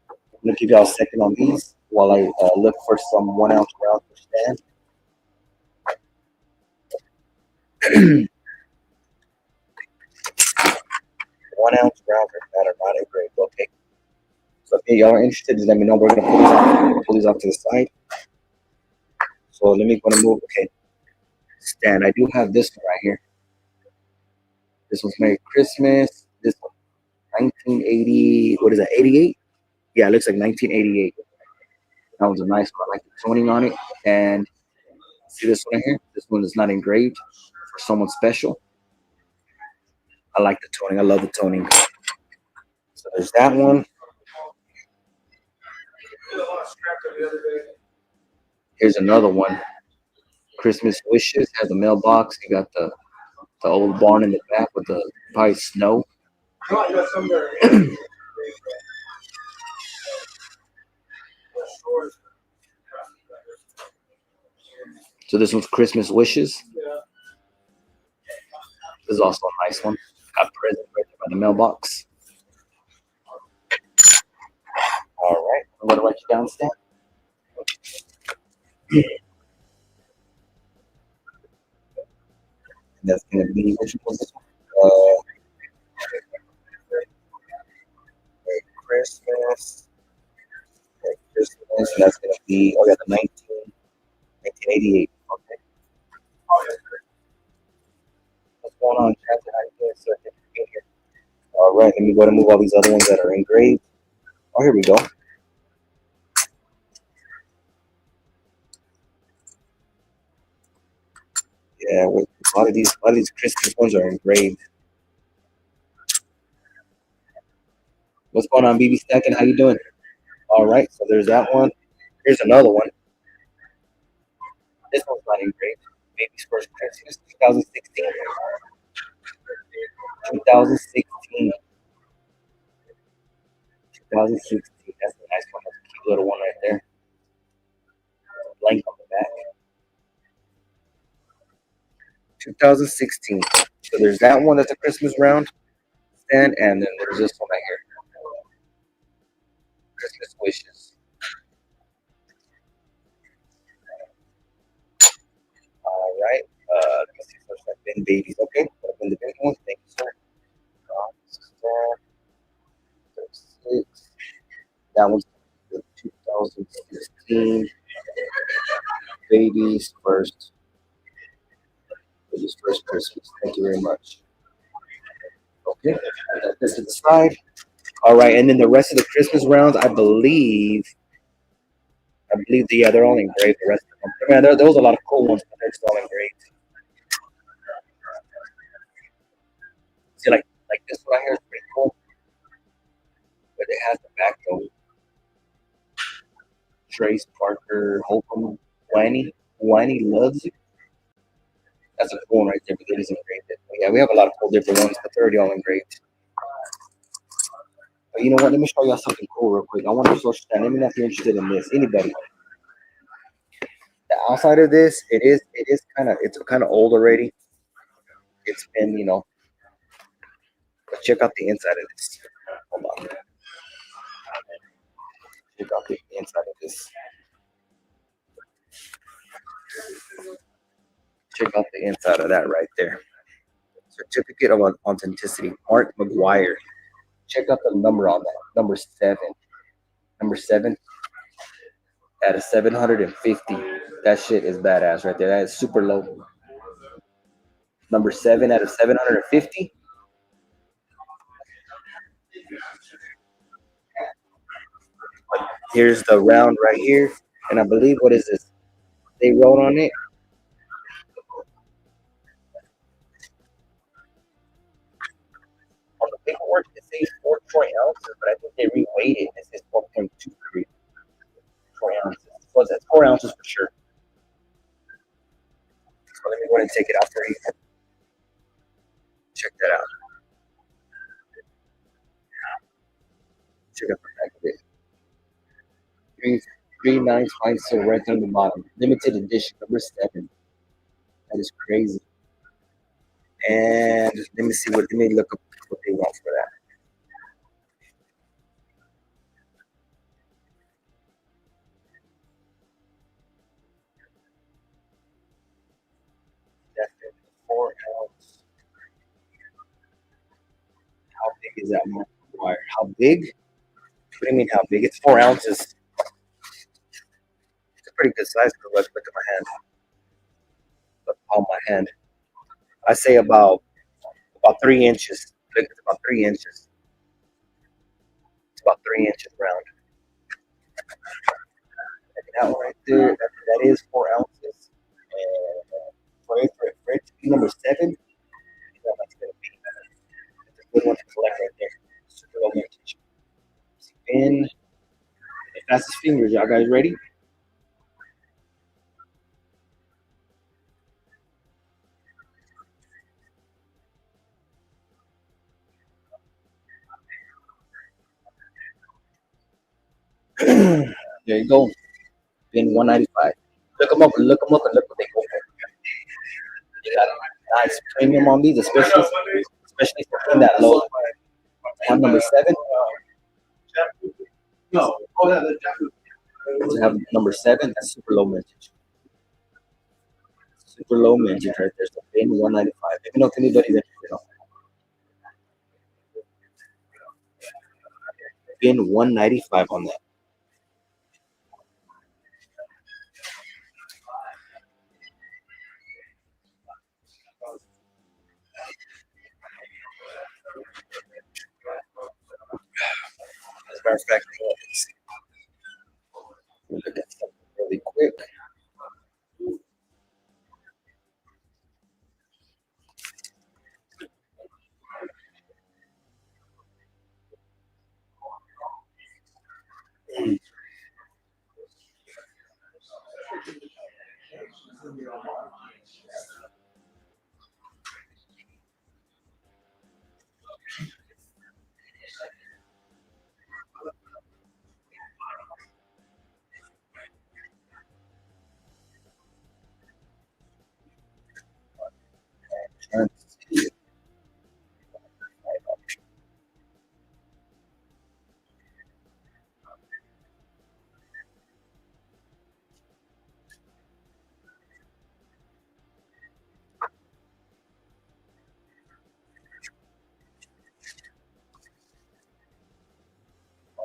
I'm gonna give y'all a second on these while I look for some 1 ounce rounds for stand. 1 ounce rounds that are not engraved. Okay. So if y'all are interested, just let me know. We're gonna pull these off to the side. So let me move. Okay. Stand. I do have this one right here. This one's Merry Christmas. This one, 1980. What is that? 88? Yeah, it looks like 1988. That one's a nice one. I like the toning on it. And see this one here? This one is not engraved for someone special. I like the toning. I love the toning. So there's that one. Here's another one. Christmas wishes. Has a mailbox. You got the old barn in the back with the probably snow. So this one's Christmas wishes. This is also a nice one. Got present right there by the mailbox. All right, I'm gonna write you down, Stan. That's gonna be which one was this one? Merry Christmas. Merry Christmas. And that's gonna be the 1988. Okay. What's going on, Captain? How you doing, sir? Thank you for being here. All right, let me go to move all these other ones that are engraved. Oh, here we go. Yeah, A lot of these Christmas ones are engraved. What's going on, BB Stacking? How you doing? All right, so there's that one. Here's another one. This one's not engraved. Baby's first Christmas, 2016. 2016. 2016. That's a nice one. That's a cute little one right there. Blank on the back. 2016. So there's that one that's a Christmas round stand, and then there's this one right here. Christmas wishes. All right. Let's see. First, I've been babies. Okay. I've been the big ones. Thank you, sir. Six. That one's 2016. Babies first. Babies first Christmas. Thank you very much. Okay. Put this to the side. All right. And then the rest of the Christmas rounds, I believe, yeah, they're all engraved. The rest of them. Man, there was a lot of cool ones, but they're still engraved. See, like this one right here is pretty cool, but it has the back though. Trace Parker, Holcomb, Whiny loves it. That's a cool one right there, but it is engraved. But yeah, we have a lot of cool different ones, but they're already all engraved. But you know what? Let me show y'all something cool real quick. I want to social stand. Let me know if you're interested in this. Anybody? The outside of this, it's kind of old already. It's been, but check out the inside of this. Hold on. Check out the inside of this. Check out the inside of that right there. Certificate of Authenticity, Mark McGuire. Check out the number on that. Number 7. Number 7 out of 750. That shit is badass right there. That is super low. Number 7 out of 750. Here's the round right here. And I believe, what is this? They wrote on it. On the paperwork, it says 4 troy ounces, but I think they reweighed it. It says 4.23 troy ounces. So that's 4 ounces for sure. So let me go ahead and take it out for you. Check that out. Check out the back of it. Three nice fine silver right there on the bottom. Limited edition, number 7. That is crazy. And let me see let me look up what they want for that. That's it. 4 ounce. How big is that mark wire? How big? What do you mean how big? It's 4 ounces. It's a pretty good size. Look at my hand. Look on my hand. I say about 3 inches. Look, it's about 3 inches. It's about 3 inches round. That one right there, that is 4 ounces. And for it to be number 7, you know that's gonna be it's a good one to collect right there. Super low vintage. Spin. The fastest fingers, y'all guys ready? There you go. Pin 195. Look them up and look them up and look what they go for. They got a nice premium on these, especially for pin that low. On number 7, No. Oh, yeah, to have number 7, that's super low vintage. Super low vintage right there. So pin 195. Let me know if anybody's interested on pin 195 on that. As a matter of fact, let me look at something really quick.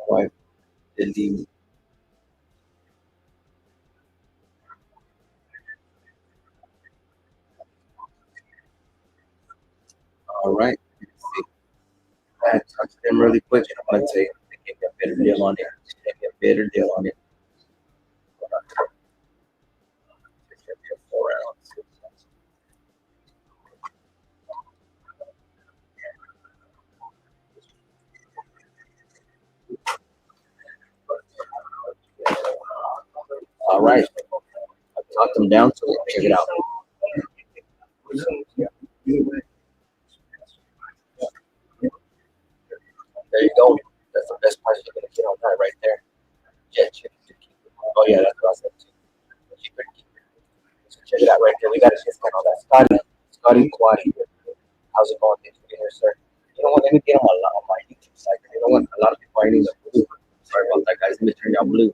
Wife, delete. All right. I talked to them really quick, and I'm gonna say they gave me a better deal on it. They gave me a better deal on it. They gave me a 4 ounce. All right. I talked them down to it. Check it out. There you go. That's the best price you're gonna get on that right there. Yeah, check it. Oh yeah, that's what I said too. Keep it, keep it. So check it out right there. We got a discount on that. Scotty Quaddy. How's it going? Thanks for being here, sir. You know what? Let me get on my YouTube site. You know what? A lot of people are using blue. Sorry about that, guys. Let me turn y'all blue.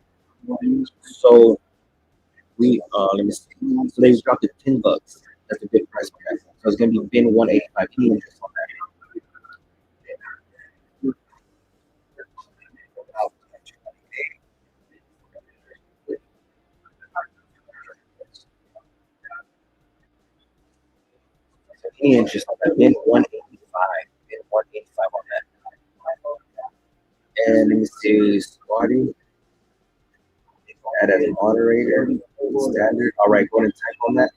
So let me see. So they dropped it $10. That's a good price for that. So it's gonna be bin 185. Can you interest on that? So any interest on that? Bin 185. Bin 185 on that. And let me see. Squatty. Add as a moderator. Standard. All right, go ahead and type on that.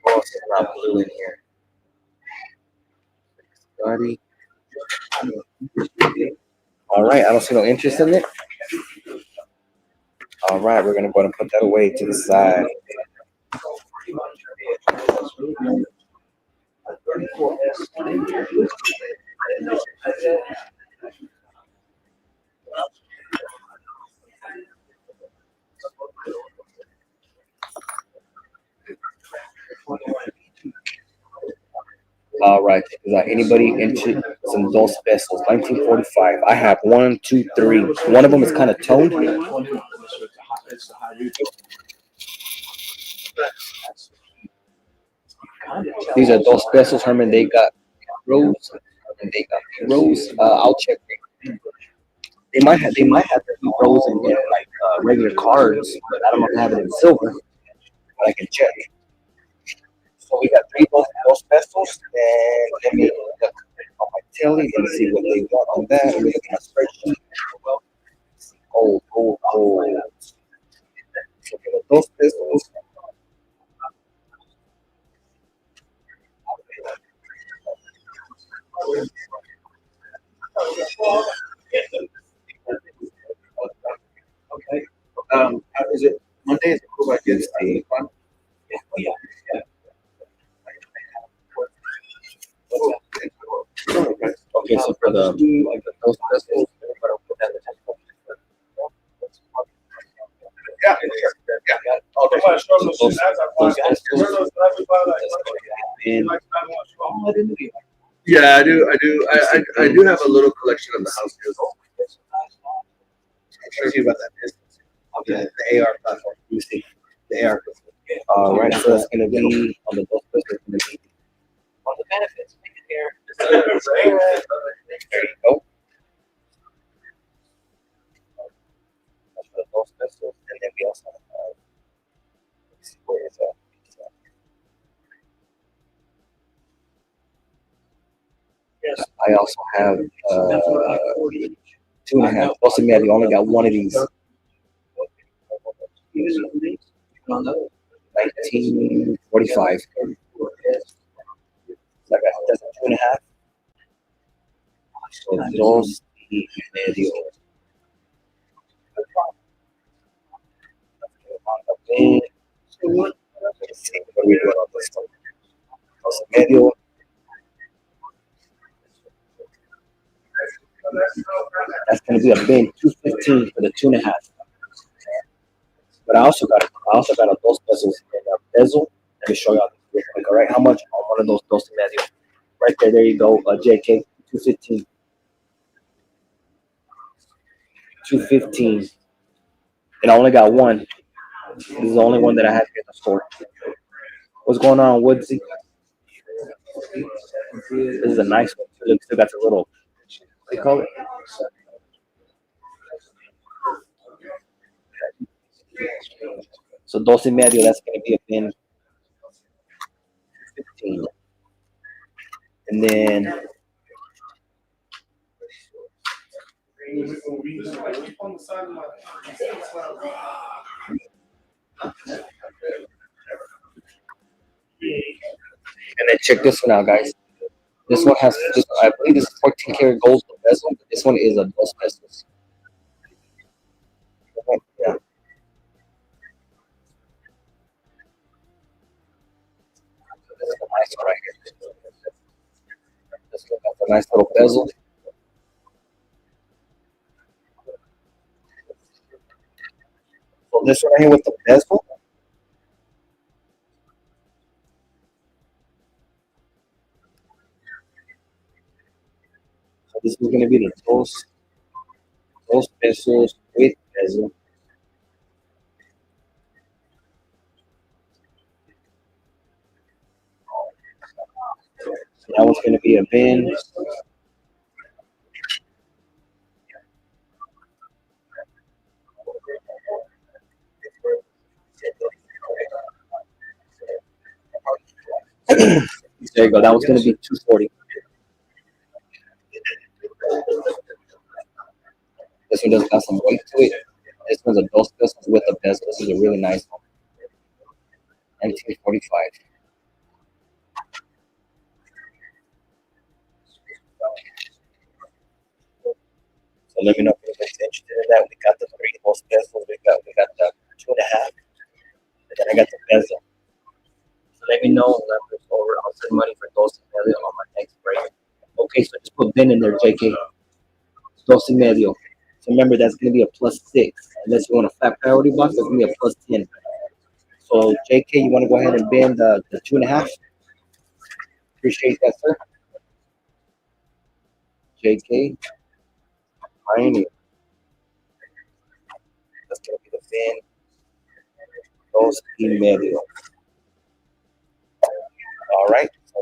Oh, it's not blue in here. Scotty. All right, I don't see no interest in it. All right, we're gonna go ahead and put that away to the side. All right, is there anybody into some Dos Pesos? 1945. I have one, two, three. One of them is kind of toned. These are Dos Pesos, Herman. They got rose, and they got rose. I'll check. They might have the rose in there like regular cards, but I don't know if they have it in silver. But I can check. So we got three Dos Pesos, and let me look on my telly and see what they want on that. Let me look at my spreadsheet. Oh. So for the Dos Pesos, okay. Is it Monday? Is it cool? I guess the one. Okay, so for the Dos Pesos, and Yeah, I do. I do. I do have a little collection of the house deals. I'll show you about that business. The AR platform. You see the AR. all right, so that's gonna be on the Dos Pesos. It's gonna be on the benefits. Make it here. There you go. That's for the Dos Pesos, and then we also have. Let's see, where is that? I also have 2.5. Also, man, we only got one of these. 1945. So I got that's 2.5. So dos y medio. bin. Let's see what we're doing on this one. Dos y medio. That's going to be a bin 215 for the 2.5. But I also got a dos pesos in a bezel. Let me show y'all this real quick. All right, how much on one of those dos y medio? Right there, there you go. JK 215, 215, and I only got one. This is the only one that I have here at the store. What's going on, Woodsy? This is a nice one. Look, still got the little. What do you call it? So dos y medio. That's going to be a bin 15, and then check this one out, guys. This one has this. I believe this is 14 karat gold bezel. This one is a dos pesos. Yeah, this is a nice one right here. Let's look at the nice little bezel. So this one right here with the bezel. So this is going to be the dos pesos with bezel. So that one's going to be a bin. There you go. That one's going to be 240. This one does got some weight to it. This one's a dos pesos with a bezel. This is a really nice one. 1945. So let me know if anybody's interested in that. We got the three dos pesos. We got the 2.5. And then I got the bezel. So let me know. I'll send money for dos y medio on my next break. Okay, so just put bin in there, JK. Dos y medio. So remember, that's going to be a +6. Unless you want a flat priority box, that's going to be a +10. So JK, you want to go ahead and bin the 2.5? Appreciate that, sir. JK, Pioneer. That's going to be the bin. Dos y medio. All right. So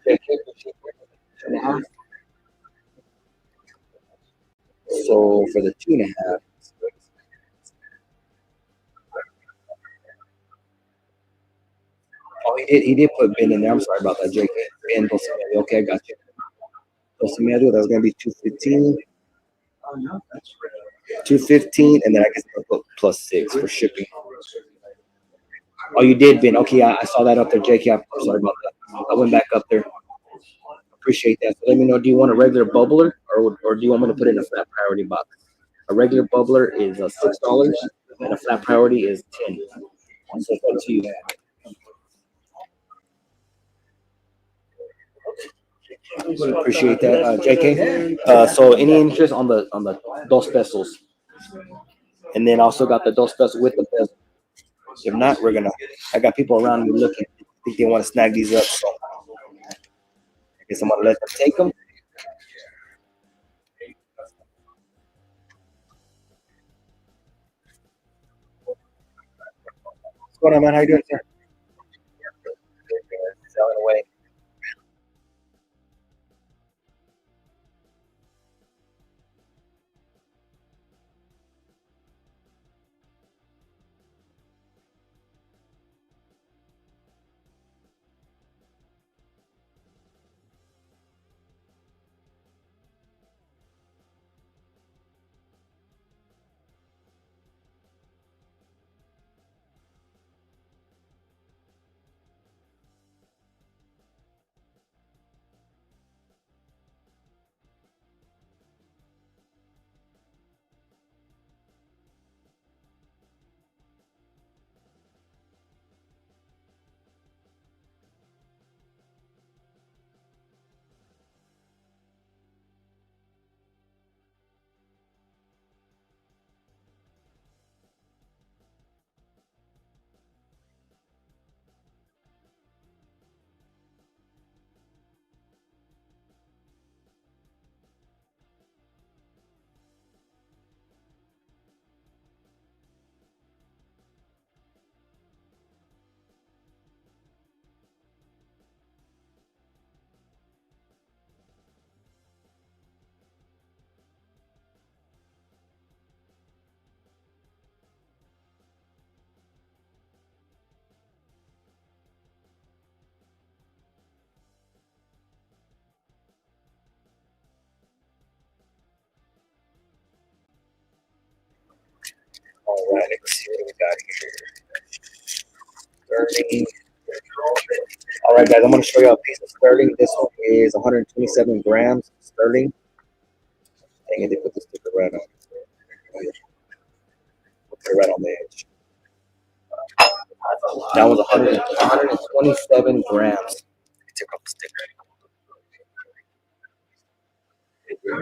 JK, appreciate it. 2.5. So for the 2.5, oh, he did put bin in there. I'm sorry about that, JK. Bin dos y medio. Okay, I got you. Dos y medio. That's gonna be 215. 215, and then I guess I'll put +6 for shipping. Oh, you did bin. Okay, I saw that up there, JK. I'm sorry about that. I went back up there. Appreciate that. So let me know. Do you want a regular bubbler, or do you want me to put in a flat priority box? A regular bubbler is $6, and a flat priority is 10. So it's up to you. Appreciate that, JK. So any interest on the dos pesos, and then also got the dos pesos with the bezel. If not, I got people around me looking. I think they want to snag these up. So I guess I'm gonna let them take them. What's going on, man? How you doing, sir? Selling away. All right, let's see what we got here. Sterling. All right, guys, I'm going to show you a piece of sterling. This one is 127 grams sterling. Dang it, they put the sticker right on. Put it right on the edge. That was 127 grams. I took off the sticker.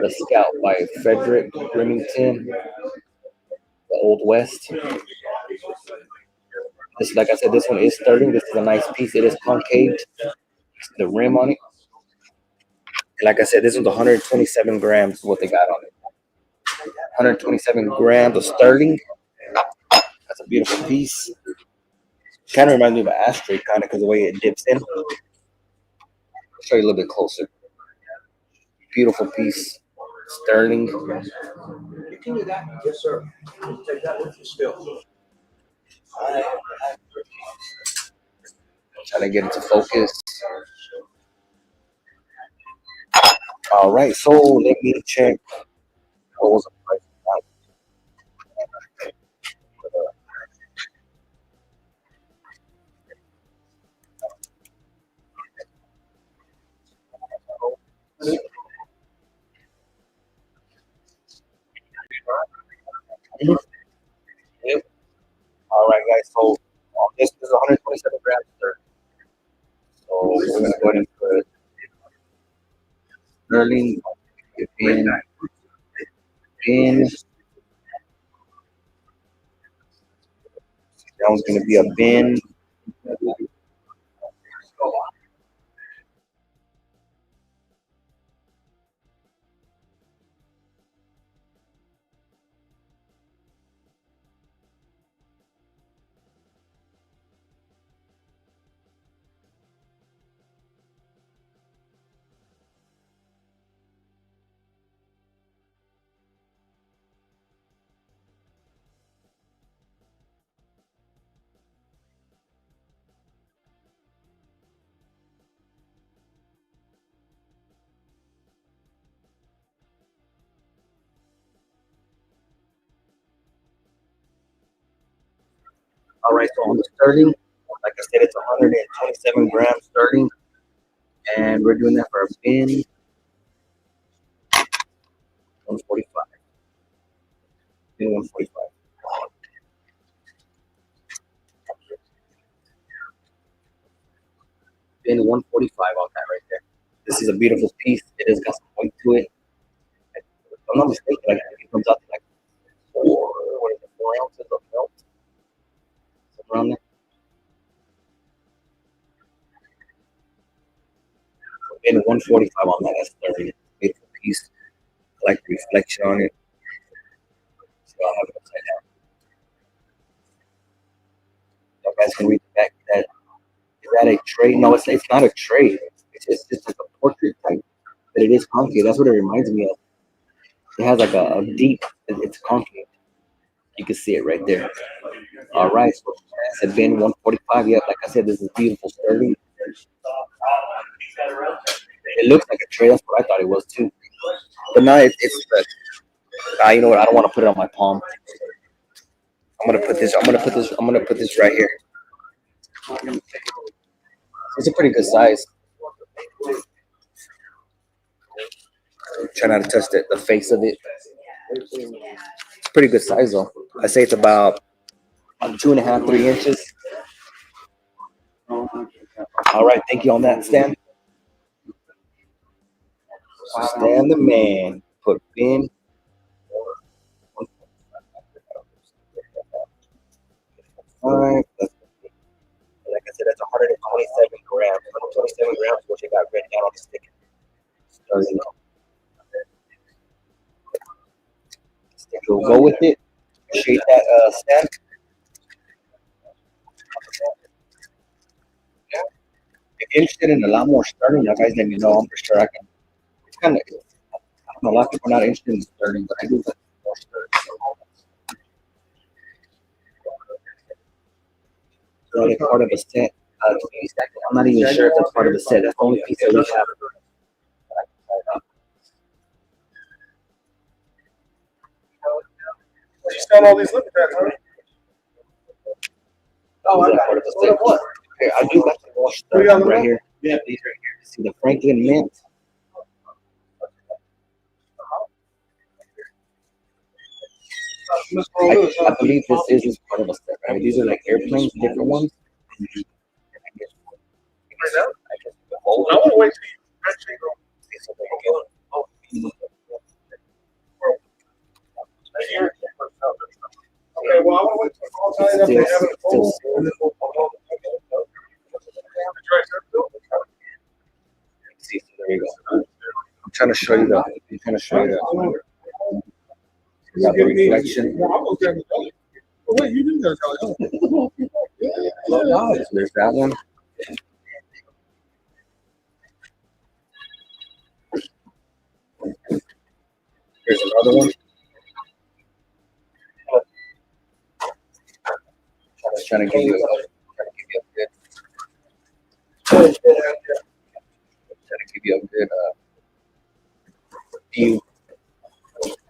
The Scout by Frederick Remington, the Old West. This, like I said, this one is sterling. This is a nice piece. It is concave. The rim on it. And like I said, this one's 127 grams. What they got on it. 127 grams of sterling. That's a beautiful piece. Kind of reminds me of an ashtray, kind of, because the way it dips in. I'll show you a little bit closer. Beautiful piece. Sterling. You can do that. Yes, sir. Take that with you still. Trying to get it to focus. All right, so let me check. What was the price? Yep. All right, guys. So this is 127 grams, sir. So we're gonna go ahead and put sterling in. That one's gonna be a bin. All right, so on the sterling, like I said, it's 127 grams sterling, and we're doing that for a bin 145. Bin 145. Bin 145 on that right there. This is a beautiful piece. It has got some weight to it. If I'm not mistaken, I think it comes out to like what is it, 4 ounces of milk, somewhere around there. Bin 145 on that. That's 30. Beautiful piece. I like the reflection on it. So I'll have it upside down. You guys can read the back. That is that a tray? No, it's not a tray. It's just like a portrait type. But it is concave. That's what it reminds me of. It has like a deep. It's concave. You can see it right there. All right. So I said bin 145. Yeah, like I said, this is beautiful sterling. It looks like a tray. That's what I thought it was too. But now it's the. You know what? I don't want to put it on my palm. I'm gonna put this. I'm gonna put this right here. It's a pretty good size. Try not to touch the face of it. It's pretty good size though. I say it's about 2.5, 3 inches. All right, thank you on that, Stan. So Stan the man put bin. All right, like I said, that's 127 grams. 127 grams, what you got written down on the sticker. Sticker will go with it. Appreciate that, Stan. If you're interested in a lot more sterling, you guys let me know. I'm for sure I can. It's kind of, I don't know, a lot of people are not interested in sterling, but I do like more sterling. So it's part of a set. I'm not even sure if that's part of the set. That's the only piece that we have. You got all these lip pads, huh? Oh, I These are got part it. of the What set. up, what? Here, I do got the wash What you got, stuff right bro? here. Yeah. These are here. See the Franklin mint. I believe this is part of a set. Right? These are like airplanes, different ones. I guess the whole. I want to wait. Okay, well, I want to wait till all time up and have it full. See, so there you go. I'm trying to show you the. I'm trying to show you the. You got the reflection. Wait, you didn't go. So there's that one. Here's another one. Trying to give you a good. Trying to give you a good view.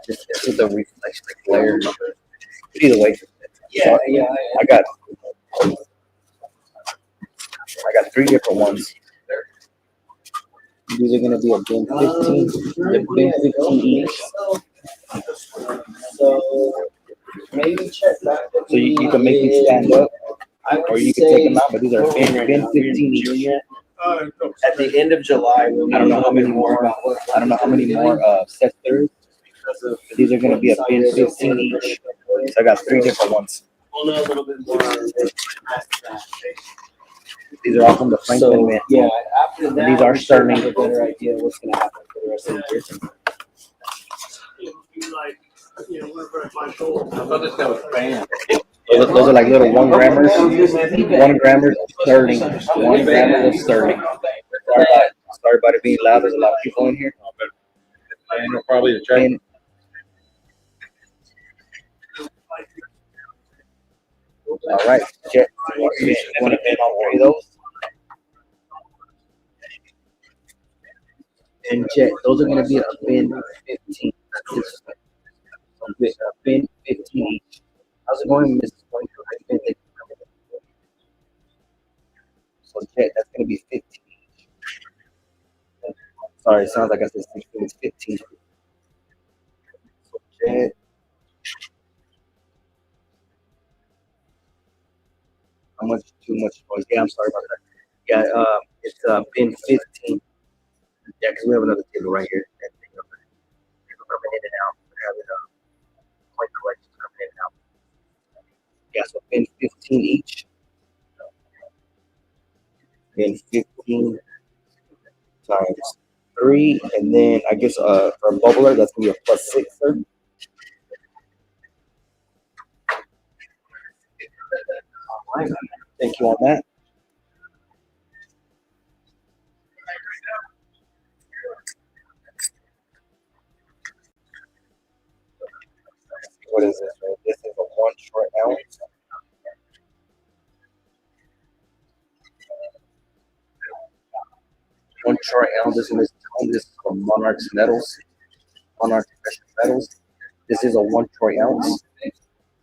This is the reflection glare. Either way. Yeah. I got three different ones. These are gonna be a bin 15. The bin 15 each. So maybe check back. So you can make them stand up, or you can take them out. But these are bin 15 each. At the end of July, I don't know how many more. I don't know how many more sets there is. But these are gonna be a bin 15 each. So I got three different ones. We'll know a little bit more. These are all from the Franklin So, mint. yeah, after that, These are we should have sterling. a better idea what's gonna happen for the rest of the year. Those are like little 1 grammers. 1 grammers of sterling. 1 grammer of sterling. Sorry about it being loud. There's a lot of people in here. Probably the check. And all right, Jet. You want to bid on 3 of those? And Jet, those are going to be a bin 15. A bin 15 each. How's it going, Mrs. Point? So Jet, that's going to be 15 each. Sorry, it sounds like I said 16. It's 15. So Jet. How much? Too much noise. Yeah, I'm sorry about that. Yeah, it's bin 15. Yeah, because we have another table right here. People coming in and out. We're having point collections coming in and out. Yeah, so bin 15 each. Bin 15 times 3, and then I guess for a bubbler that's gonna be a +6, sir. Thank you on that. What is this? Right? This is a 1 short ounce. One short ounce. This is from Monarch's Metals. Monarch Precious Metals. This is a 1 short ounce.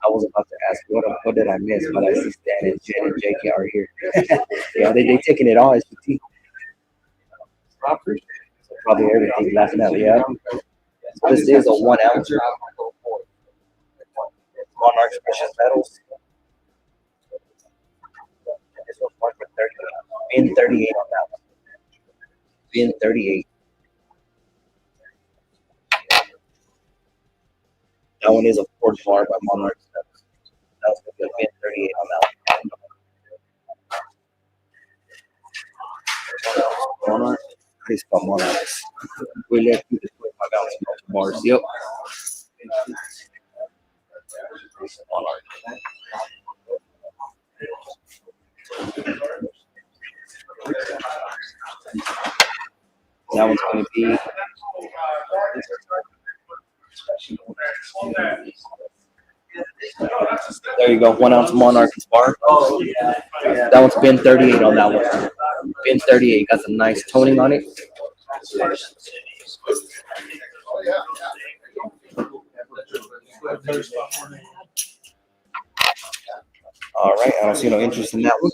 I was about to ask what did I miss, but I see Stan and Jen and JK are here. Yeah, they taking it all as you see. Probably everything last night. Yeah. This is a 1 ounce. Monarch's Precious Metals. This one's marked for 30. Bin 38 on that one. Bin 38. That one is a fourth bar by Monarch's Metals. That was gonna be a bin 38 on that one. Monarch. How do you spell Monarchs? We left you this way, my balance bars. Yep. Monarch. That one's going to be. There you go, 1 ounce Monarch bar. That one's bin 38 on that one. Bin 38 got some nice toning on it. All right, I don't see no interest in that one.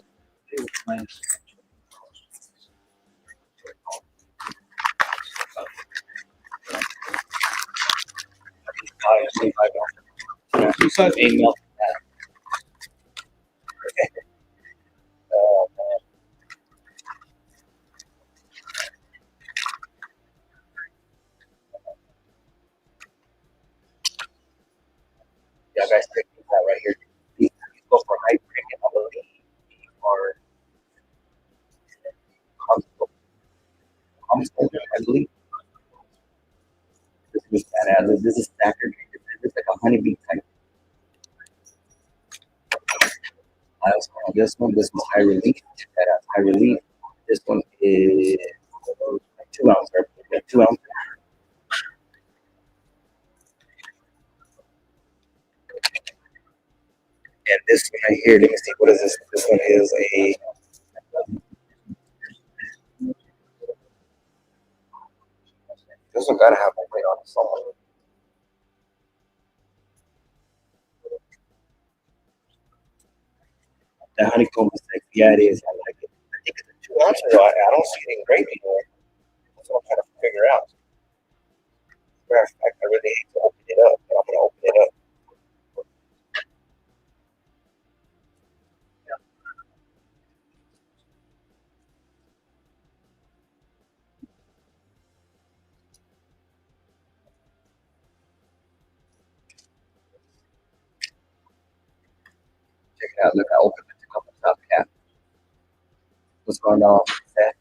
Two sides. Email. Oh, man. Yeah, guys, check these out right here. These go for high premium, I believe, or console, I believe. This is badass. This is stacker. This is like a honeybee type. This one. This one's high relief. Badass high relief. This one is 2 ounce. Right? Yeah, 2 ounce. And this one right here, let me see, what is this? This one is a this one gotta have a weight on it somewhere. The honeycomb is like, yeah, it is. I like it. I think it's a 2 ounce, though. I don't see it engraved anymore. That's what I'm trying to figure out. Matter of fact, I really hate to open it up, but I'm gonna open it up. Check it out. Look, I opened it to come on top cap. What's going on? That?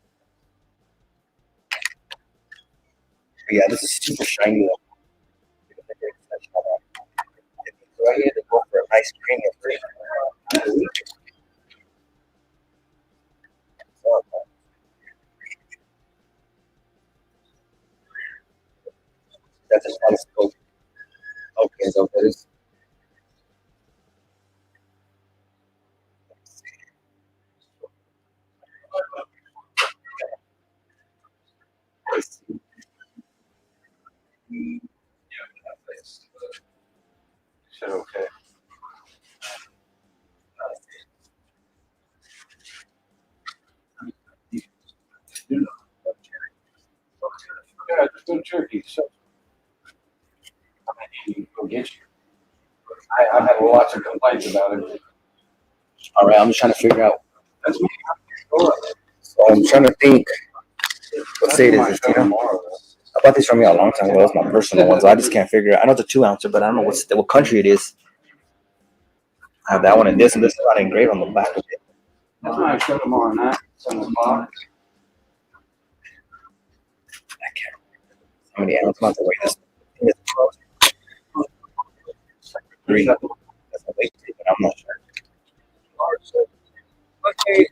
But yeah, this is super shiny though. Right here, they go for a nice premium free. That's a telescope. Okay, so there's Shit, okay. Yeah, just go to Turkey. So, go get you. I've had lots of complaints about it. all right. I'm just trying to figure out. That's me. So I'm trying to think. What state is this? Do you know? I bought these from you a long time ago. That's my personal one, so I just can't figure it. I know it's a 2 ouncer, but I don't know what country it is. I have that one and this is not engraved on the back of it. That's why I showed tomorrow night. 7 o'clock. I can't remember how many ounces. I'm about to weigh this. It's like 3. That's a weight tape, but I'm not sure. Okay.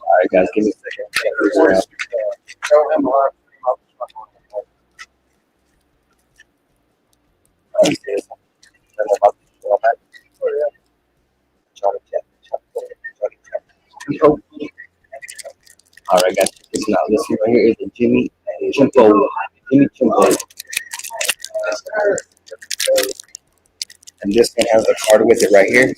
All right, guys, give me a second. All right, guys, listen out. This one right here is a Jimmy Chimpo. Jimmy Chimpo. And this one has the card with it right here.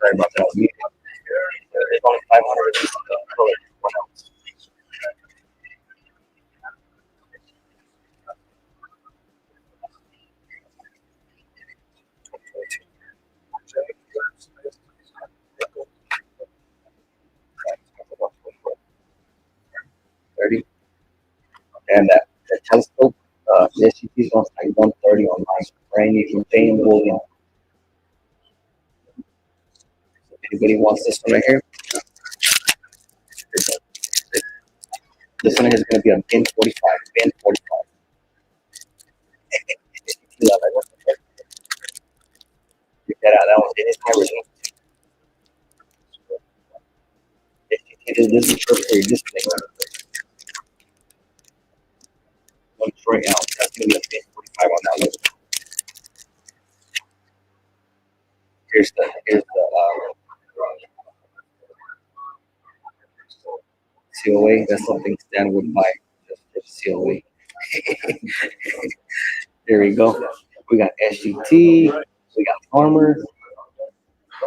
Sorry about that. There's only 500 of these colors. 1 ounce. $30. And that telescope, the SCP is on like 130 on my brand new contained William. Anybody wants this one right here? This one is going to be a bin 45. Bin 45. Your that one it is never seen. This is for your display. One Troy ounce. That's gonna be a pin 45 on that one. Here's the COA. That's something Stan would buy just for COA. There we go. We got SGT. We got Farmer.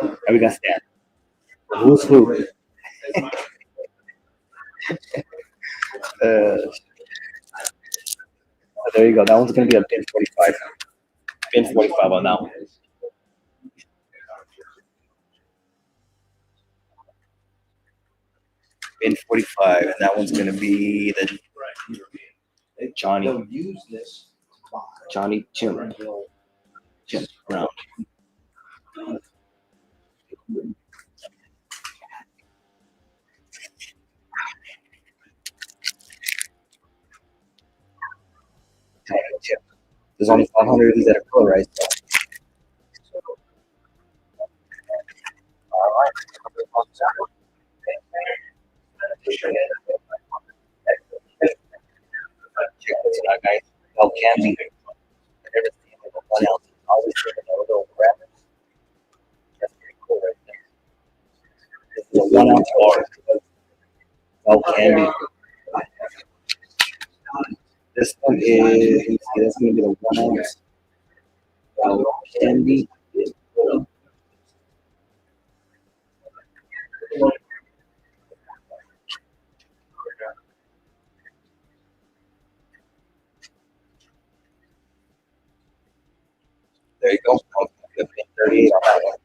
And we got Stan. Who's who? There you go. That one's gonna be a pin 45. Pin 45 on that one. Pin 45, and that one's gonna be the Johnny They'll use this to buy. Johnny Chimp Brown. Johnny Chimp. There's only 500 of these that are colorized. Check this out, guys. L.C.S. I've never seen like a 1 ounce. Always seen a little wrap. That's pretty cool right there. This is a 1 ounce bar. L.C.S. This one is, let me see, that's going to be the 1 ounce candy. There you go. The pin 38 on that one.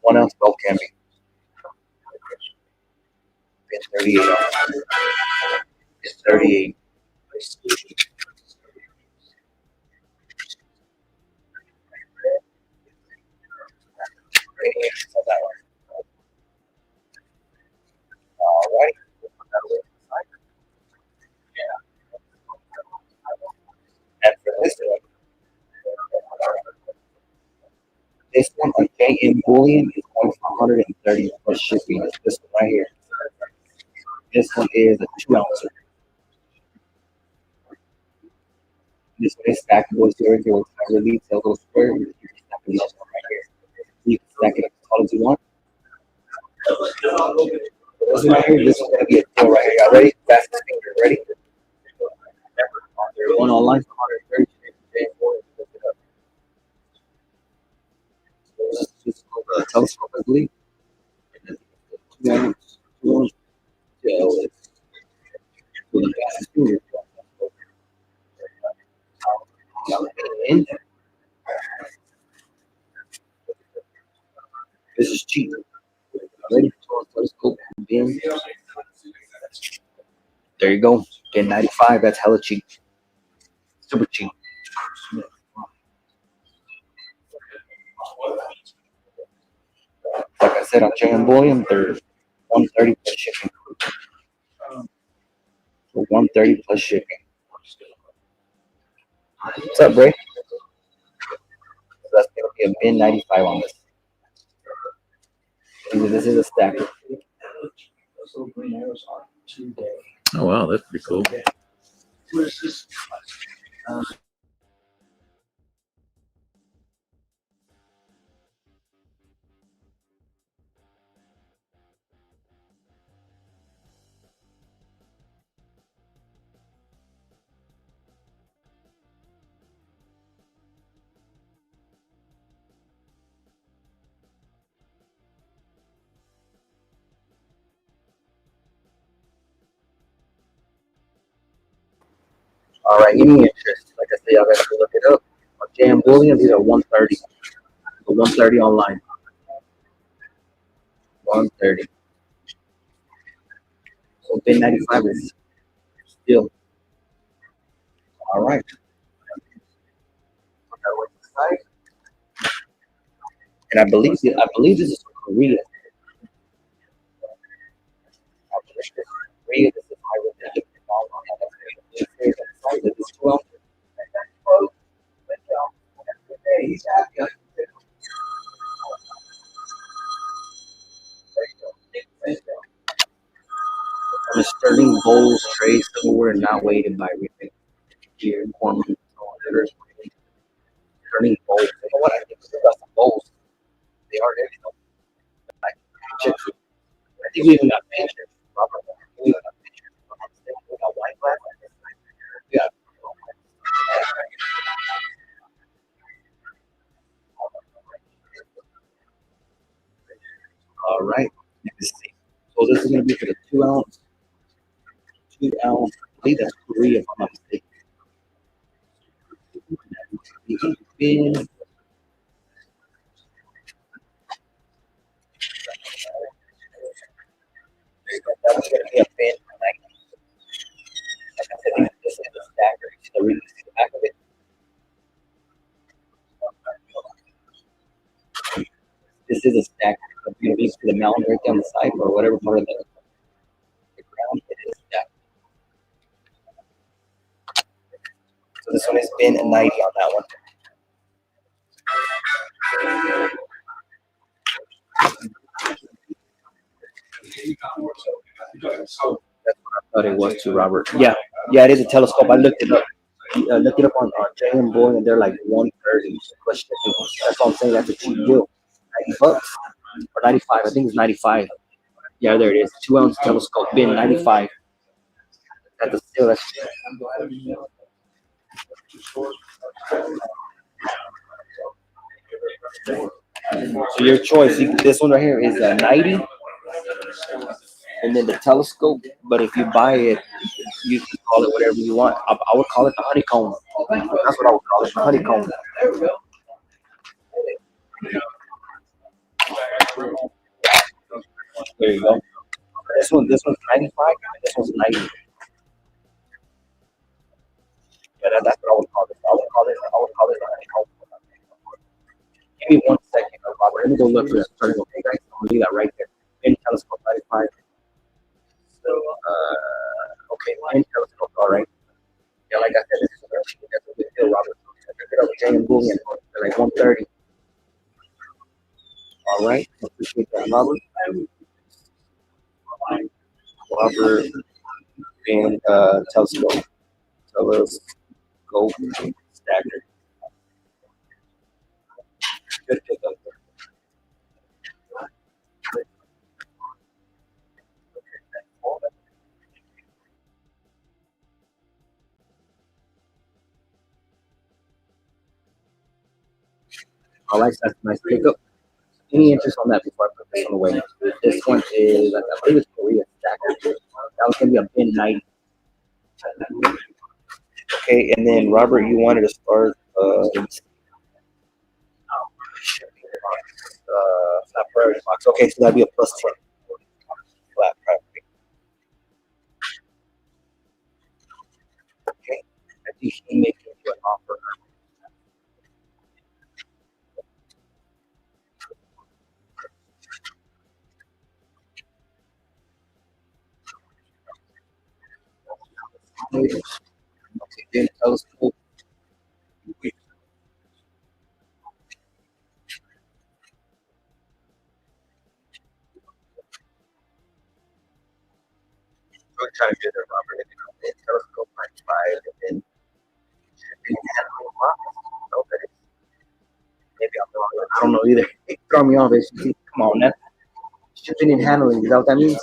1 ounce milk candy. Pin 38 on that one. Pin 38. On that one. All right. And for this one on JM Bullion is going for 130 plus shipping. This one right here. This one is a 2 ounce. This one is stackable. It's right here with Tiger Leads, a little square. You can stack it up right here. You can stack it up as tall as you want. This one right here, this is going to be a deal right here. Y'all ready? Fastest finger. Ready? They're going online for 130. This is called a telescope, I believe. Yeah. This is cheap. Ready? Telescope. There you go. Get 95. That's hella cheap. Super cheap. Like I said on JM Bullion, they're 130 plus shipping. So 130 plus shipping. What's up, Bray? So that's gonna be a bin 95 on this. This is a stack. Those little green arrows are today. Oh wow, that's pretty cool. All right, any interest? Like I said, y'all gotta look it up. On JM Bullion, these are 130. So 130 online. 130. So bin 95 is still all right. And I believe this is Korea. Korea, this is high redemption. This is 2 ounces. On a Sterling Bowls tray, silverware not weighted by Rick. Here, Corman, Sterling Bowls. You know what? I think we got some bowls. They are there, you know. Like pictures. I think we even got pictures. Robert. We even got pictures. We got wine glasses. Yeah. All right. Let's see. So this is gonna be for the 2 ounce, 2 ounce. I believe that's three if I'm not mistaken. Bin. That was gonna be a bin. Like I said, this is the stacker. See the back of it. This is a stack. You know, these for the mountain right down the side or whatever part of the ground it is. Yeah. So this one has been a 90 on that one. That's what I thought it was too, Robert. Yeah, yeah, it is a telescope. I looked it up. Looked it up on JM Boy, and they're like 130 plus shipping. That's what I'm saying. That's a cheap deal. $90 or 95. I think it's 95. Yeah, there it is. 2 ounce telescope bin 95. That's a still. That's so your choice. This one right here is a 90, and then the telescope. But if you buy it, you can call it whatever you want. I would call it the honeycomb. That's what I would call it, the honeycomb. There you go. This one's 95, and this one's 90. Yeah, that's what I would call this. I would call this the honeycomb. Give me 1 second, Robert. Let me go look for this. Okay, guys, I'm gonna leave that right there. In telescope 95. So, okay, in telescope, all right. Yeah, like I said, this is that's a good deal, Robert. Pick it up with Jane Bullion. They're like 130. All right, appreciate that, Robert. Robert and telescope, telescope stacker. Good pickup. All right, that's a nice pickup. Any interest on that before I put this one away? This one is, I believe it's Korea stacker. That was gonna be a bin 90. Okay, and then Robert, you wanted to start flat priority box. Okay, so that'd be a plus 10. Flat priority. Okay, I think he may give you an offer. Okay, then telescope. We're trying to get there, Robert. Then telescope 95, and then shipping and handling box. Okay, maybe I'm wrong. I don't know either. It throw me off. Come on, now. Shipping and handling. Is that what that means?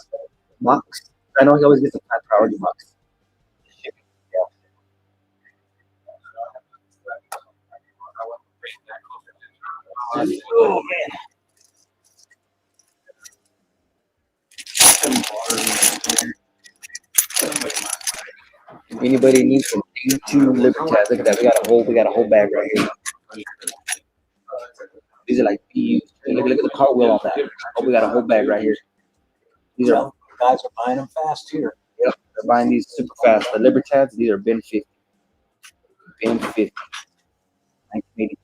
Box. I know he always gets a flat priority box. Shipping. Yeah. Oh man. Anybody needs some D2 Libertas? Look at that. We got a whole bag right here. These are like PUs. Look at the cartwheel on that. Oh, we got a whole bag right here. These are Guys are buying them fast here. yep. They're buying these super fast. The Libertads. These are bin 50. Bin 50. 1980.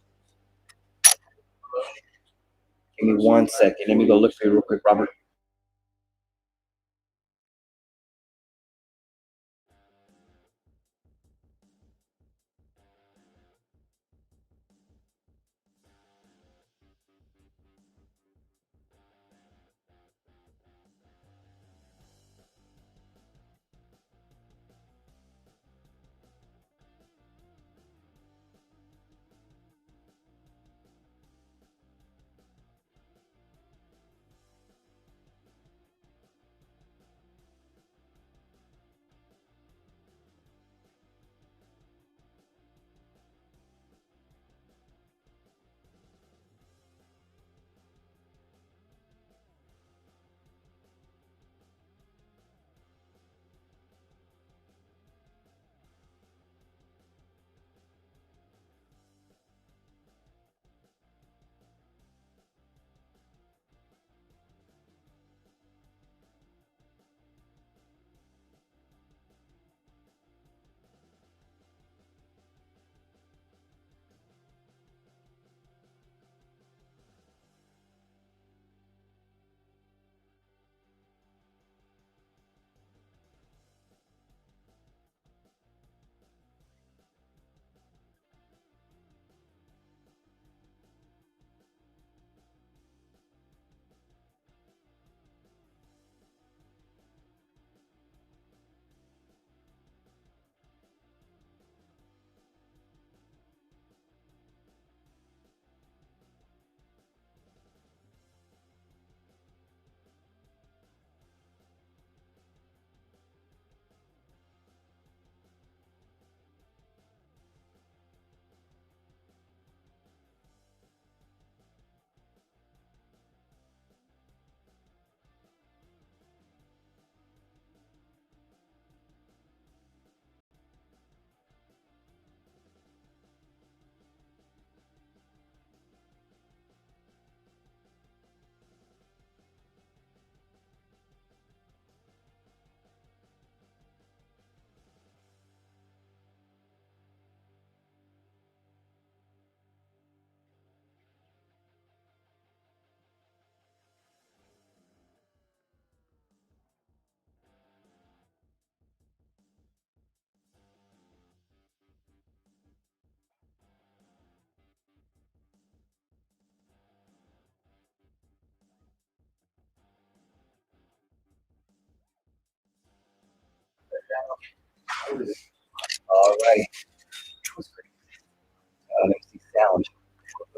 Give me 1 second. Let me go look for you real quick, Robert. All right. Let me see sound.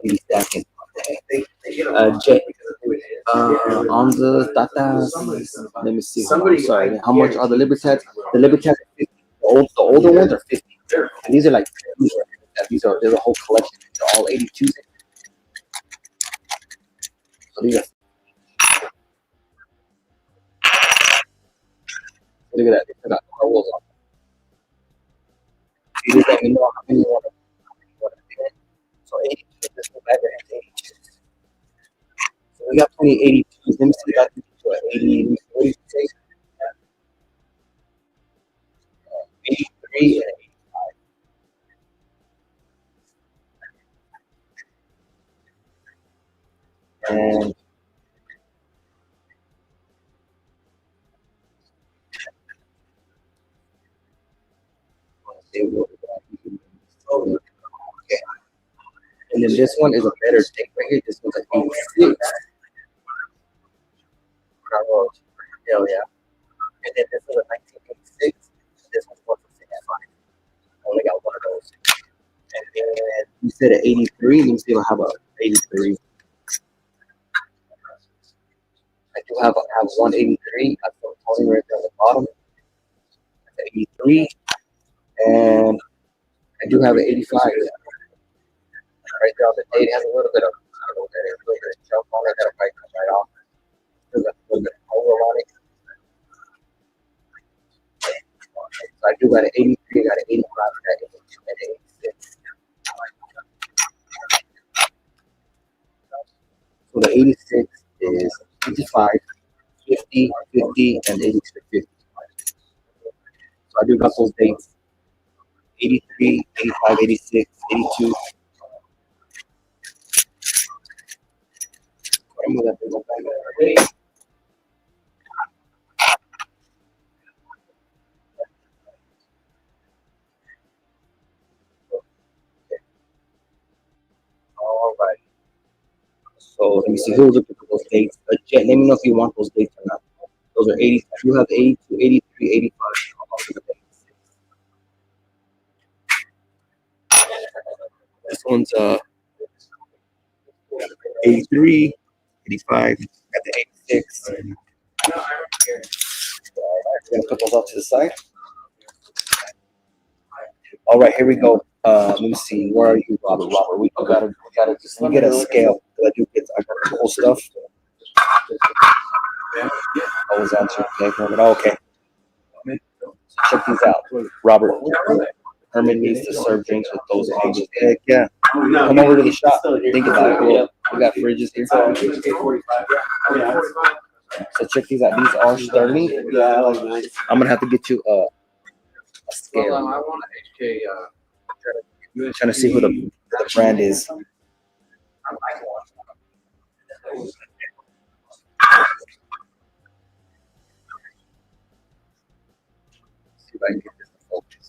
80 seconds. Jet, on the Tatas, let me see. I'm sorry. How much are the Libertats? The Libertats are 50. The older ones are 50. And these are like, there's a whole collection. They're all 82. So these are, look at that. They got Car Wheels on. You just let me know how many you want to fit. So 82, let's go back there to 82. So we got plenty of 82s. Let me see if I can get to an 80. What do you say? 83 and 85. And let's see what we got. Oh, okay. And then this one is a better take right here. This one's like 86. Carlos. Hell yeah. And then this is a 1986. This one's worth 65. I only got one of those. And then you said an 83. Let me see if I have a 83. I do have one 83. I put Tony right there on the bottom. That's an 83. And I do have an 85. Right there on the date. It has a little bit of, I don't know what that is, a little bit of jump on it. That'll probably come right off. There's a little bit of color on it. So I do got an 83, got an 85, got an 82, and an 86. So the 86 is 55, 50, 50, and 86, 50. So I do got those dates. 83, 85, 86, 82. I'm gonna have to go back there. All right. So let me see who's looking for those dates. Jet, let me know if you want those dates or not. Those are 80. You have 82, 83, 85. This one's 83, 85, got the 86. We're gonna put those off to the side. All right, here we go. Let me see. Where are you, Robert? Robert, we gotta just get a scale. I do get I got the whole stuff. I was answering. Okay. Check these out, Robert. Herman needs to serve drinks with those ages. Heck yeah. Come over to the shop. Think about it. We got fridges here. So check these out. These are Sterling. Yeah, I'm gonna have to get you a scale. I want trying to see who the brand is. See if I can get this to focus.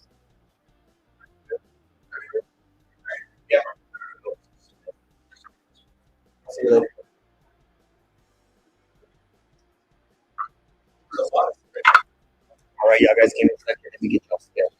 Yeah. See you later. All right, y'all guys, give me a second. Let me get y'all scale.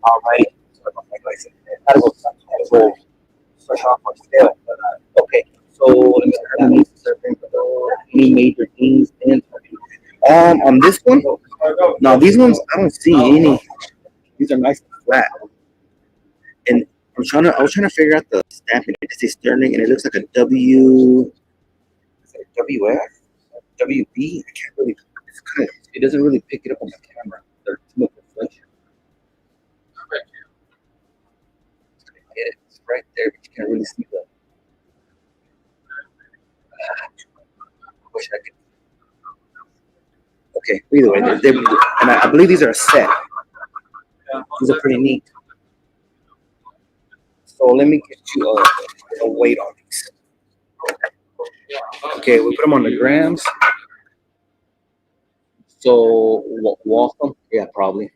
All right. Gotta go fresh off our scale. Okay. So let me turn these any major things in. On this one, now these ones I don't see any. These are nice and flat. And I was trying to figure out the stamping. It says Sterling, and it looks like a W. Is it a WF? WB? I can't really. It doesn't really pick it up on the camera. There's too much reflection. It's right there, but you can't really see the. I wish I could. Okay, either way, and I believe these are a set. These are pretty neat. So let me get you a weight on these. Okay, we put them on the grams. So walk them? Yeah, probably.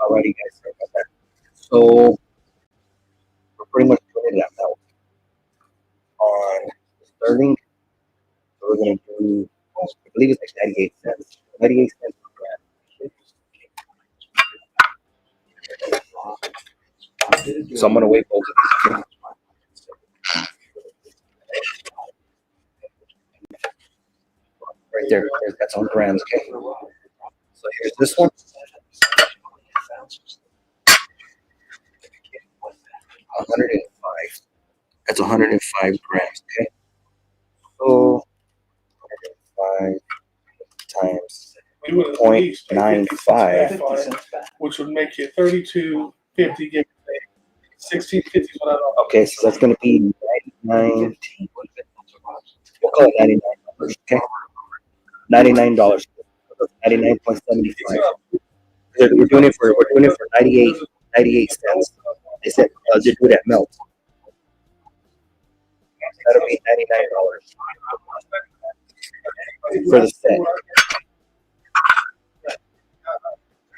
Alrighty, guys, sorry about that. So we're pretty much putting that now on Sterling. So we're gonna do, I believe it's like 98 cents. 98 cents per gram. So I'm gonna weigh both of these. Right there. That's on grams, okay? So here's this one. 105. That's 105 grams, okay? So 105 times We would have 0.95. which would make it 32.50, give or take. 16.50 is what I know. Okay, so that's gonna be 99. We'll call it $99, okay? $99. 99.75. We're doing it for 98 cents. They said just do that melt. That'll be $99 for the set.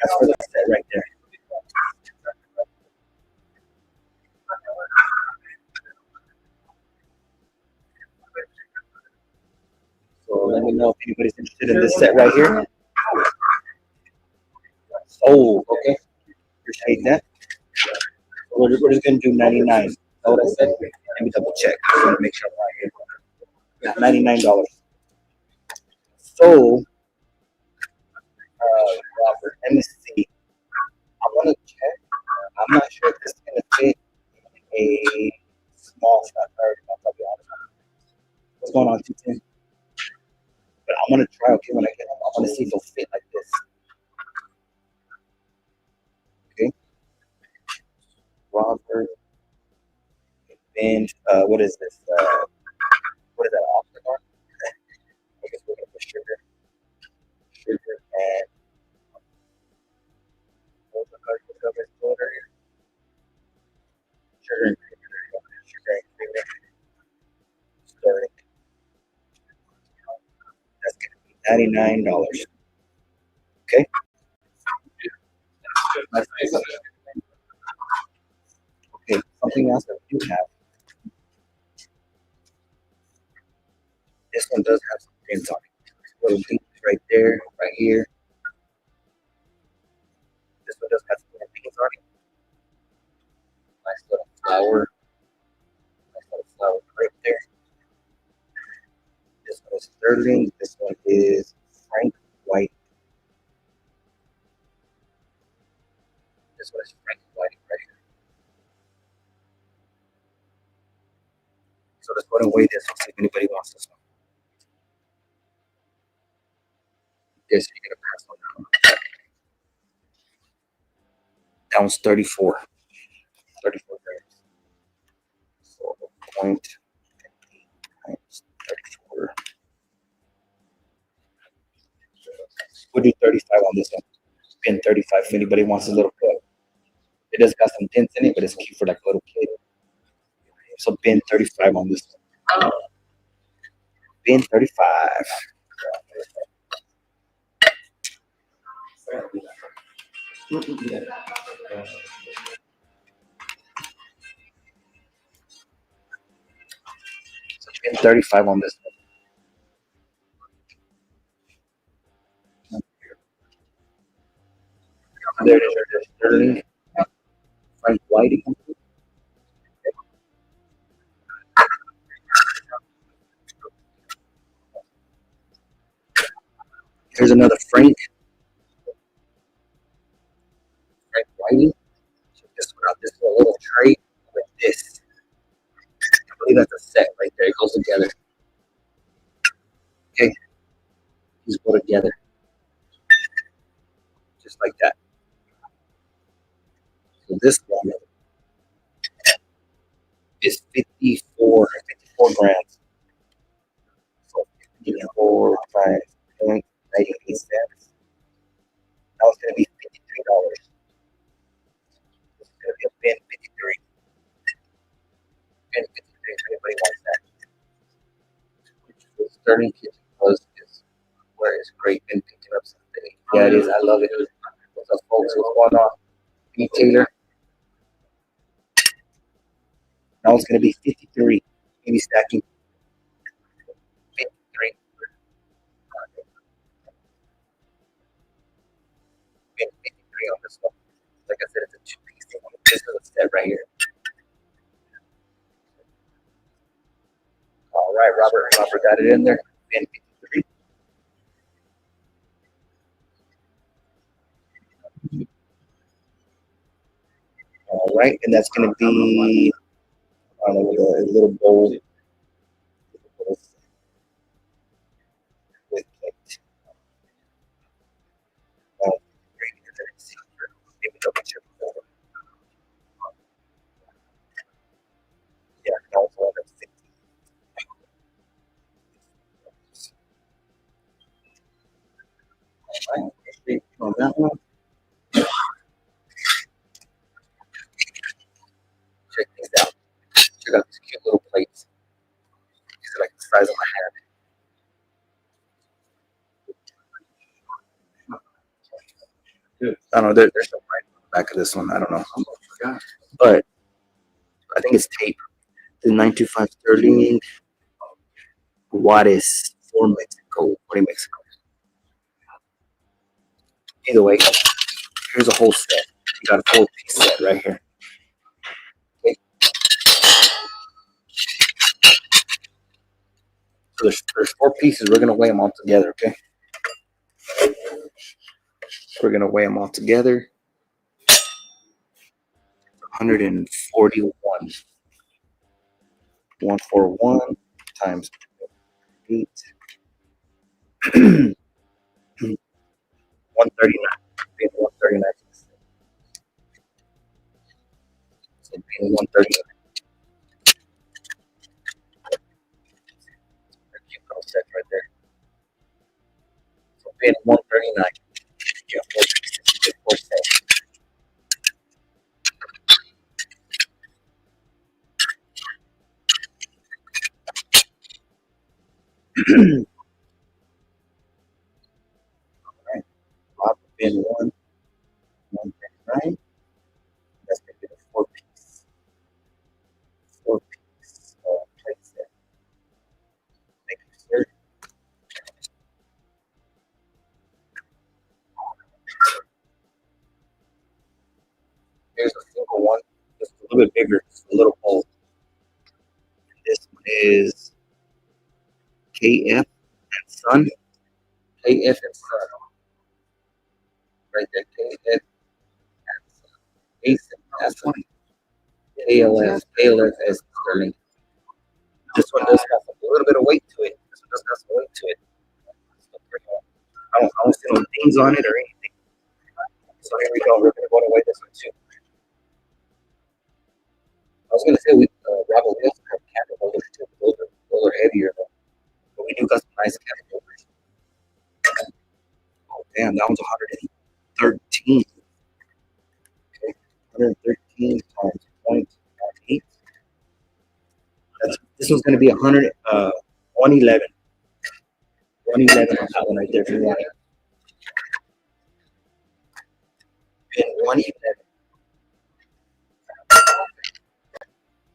That's for the set right there. So let me know if anybody's interested in this set right here. Oh, okay. Appreciate that. So we're just gonna do 99. Is that what I said? Let me double check. I want to make sure I'm right here. Yeah, $99. So, Robert, let me see. I want to check. I'm not sure if this is gonna fit a small shot. I'll be honest. What's going on, T10? But I want to try. Okay, when I get home, I want to see if it'll fit like this. Okay, Robert, and what is this? What is that? Octagon? I guess we're gonna put sugar, and what's the color of this border here? Sugar and creamer. Sugar and creamer. Sterling. That's gonna be $99. Okay. Okay. Something else that we do have. This one does have some pins on it. Little pins right there, right here. This one does have some little pins on it. Nice little flower. Nice little flower right there. This one is Sterling. This one is Frank White. This one is Frank White right here. So let's go ahead and weigh this and see if anybody wants this one. Yes, you're gonna pass on that one. That one's 34. 34 grams. So 0.8 times 34. We'll do 35 on this one. Pin 35 if anybody wants a little cut. It does got some dents in it, but it's cute for like a little kid. So pin 35 on this one. Pin 35. So pin 35 on this one. There it is. Right there. Sterling. Frank White. Here's another Frank Whitey. So this one out this little tray with this. I believe that's a set right there. It goes together. Okay. These go together. Just like that. So this one is 54 grams. So 54 times 0.98 cents. That was going to be $53. This is going to be a bin 53. Bin 53 if anybody wants that. The Sterling Kitchen Plus is where it's great in picking up something. Yeah, it is. I love it. What's up, folks? What's going on? B. Taylor. Now it's going to be 53. Maybe stacking 53. Bin 53 on this one. Like I said, it's a two-piece thing. This is a set right here. All right, Robert. Robert got it in there. Bin 53. All right, and that's going to be a little bowl with plate. Maybe double check. Yeah, that was 150. All right, on that one. Check these out. Check out these cute little plates. These are like the size of my hand. I don't know. There's some right on the back of this one. I don't know. But I think it's tape. The 925 Sterling Juarez for Mexico. Mexico. Either way, here's a whole set. You got a 4-piece set right here. Okay. So there's 4 pieces. We're gonna weigh them all together. Okay. We're gonna weigh them all together. 141. 141 times 8. 139. 139. So 139. Cute little set right there. So paying 139. You have 4 pieces. You get 4 sets. Alright. Pop in 139. That's gonna be the 4-piece. 4-piece plate set. Thank you, sir. Here's a single one, just a little bit bigger, just a little bold. This one is KF and Son. KF and Son. Right there. KF and Son. Ace and Son. KLS Sterling. This one does have a little bit of weight to it. This one does have some weight to it. I don't see no dings on it or anything. So here we go. We're going to go to weigh this one too. I was going to say Robert, we also have candle holders too. Those are heavier though. But we do got some nice candle holders. Oh damn, that one's 113. Okay, 113 times 0.8. This one's going to be 111. 111 on that one right there if you want it. And 111.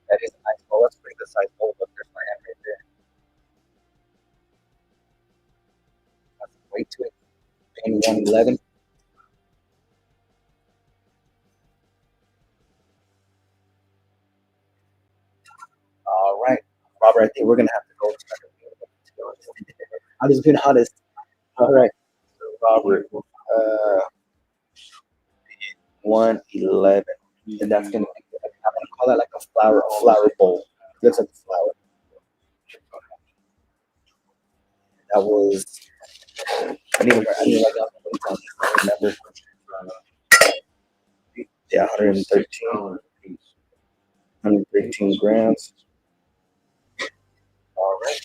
That is a nice bowl. That's a pretty good size bowl. Look, there's my hand right there. That's some weight to it. And 111. All right, Robert, I think we're gonna have to go. I'm just being honest. All right, so Robert, 111, and that's gonna be. I'm gonna call that like a flower bowl. It looks like a flower. That was. I need to write down the weight on this. I remember. Yeah, 113 grams. All right.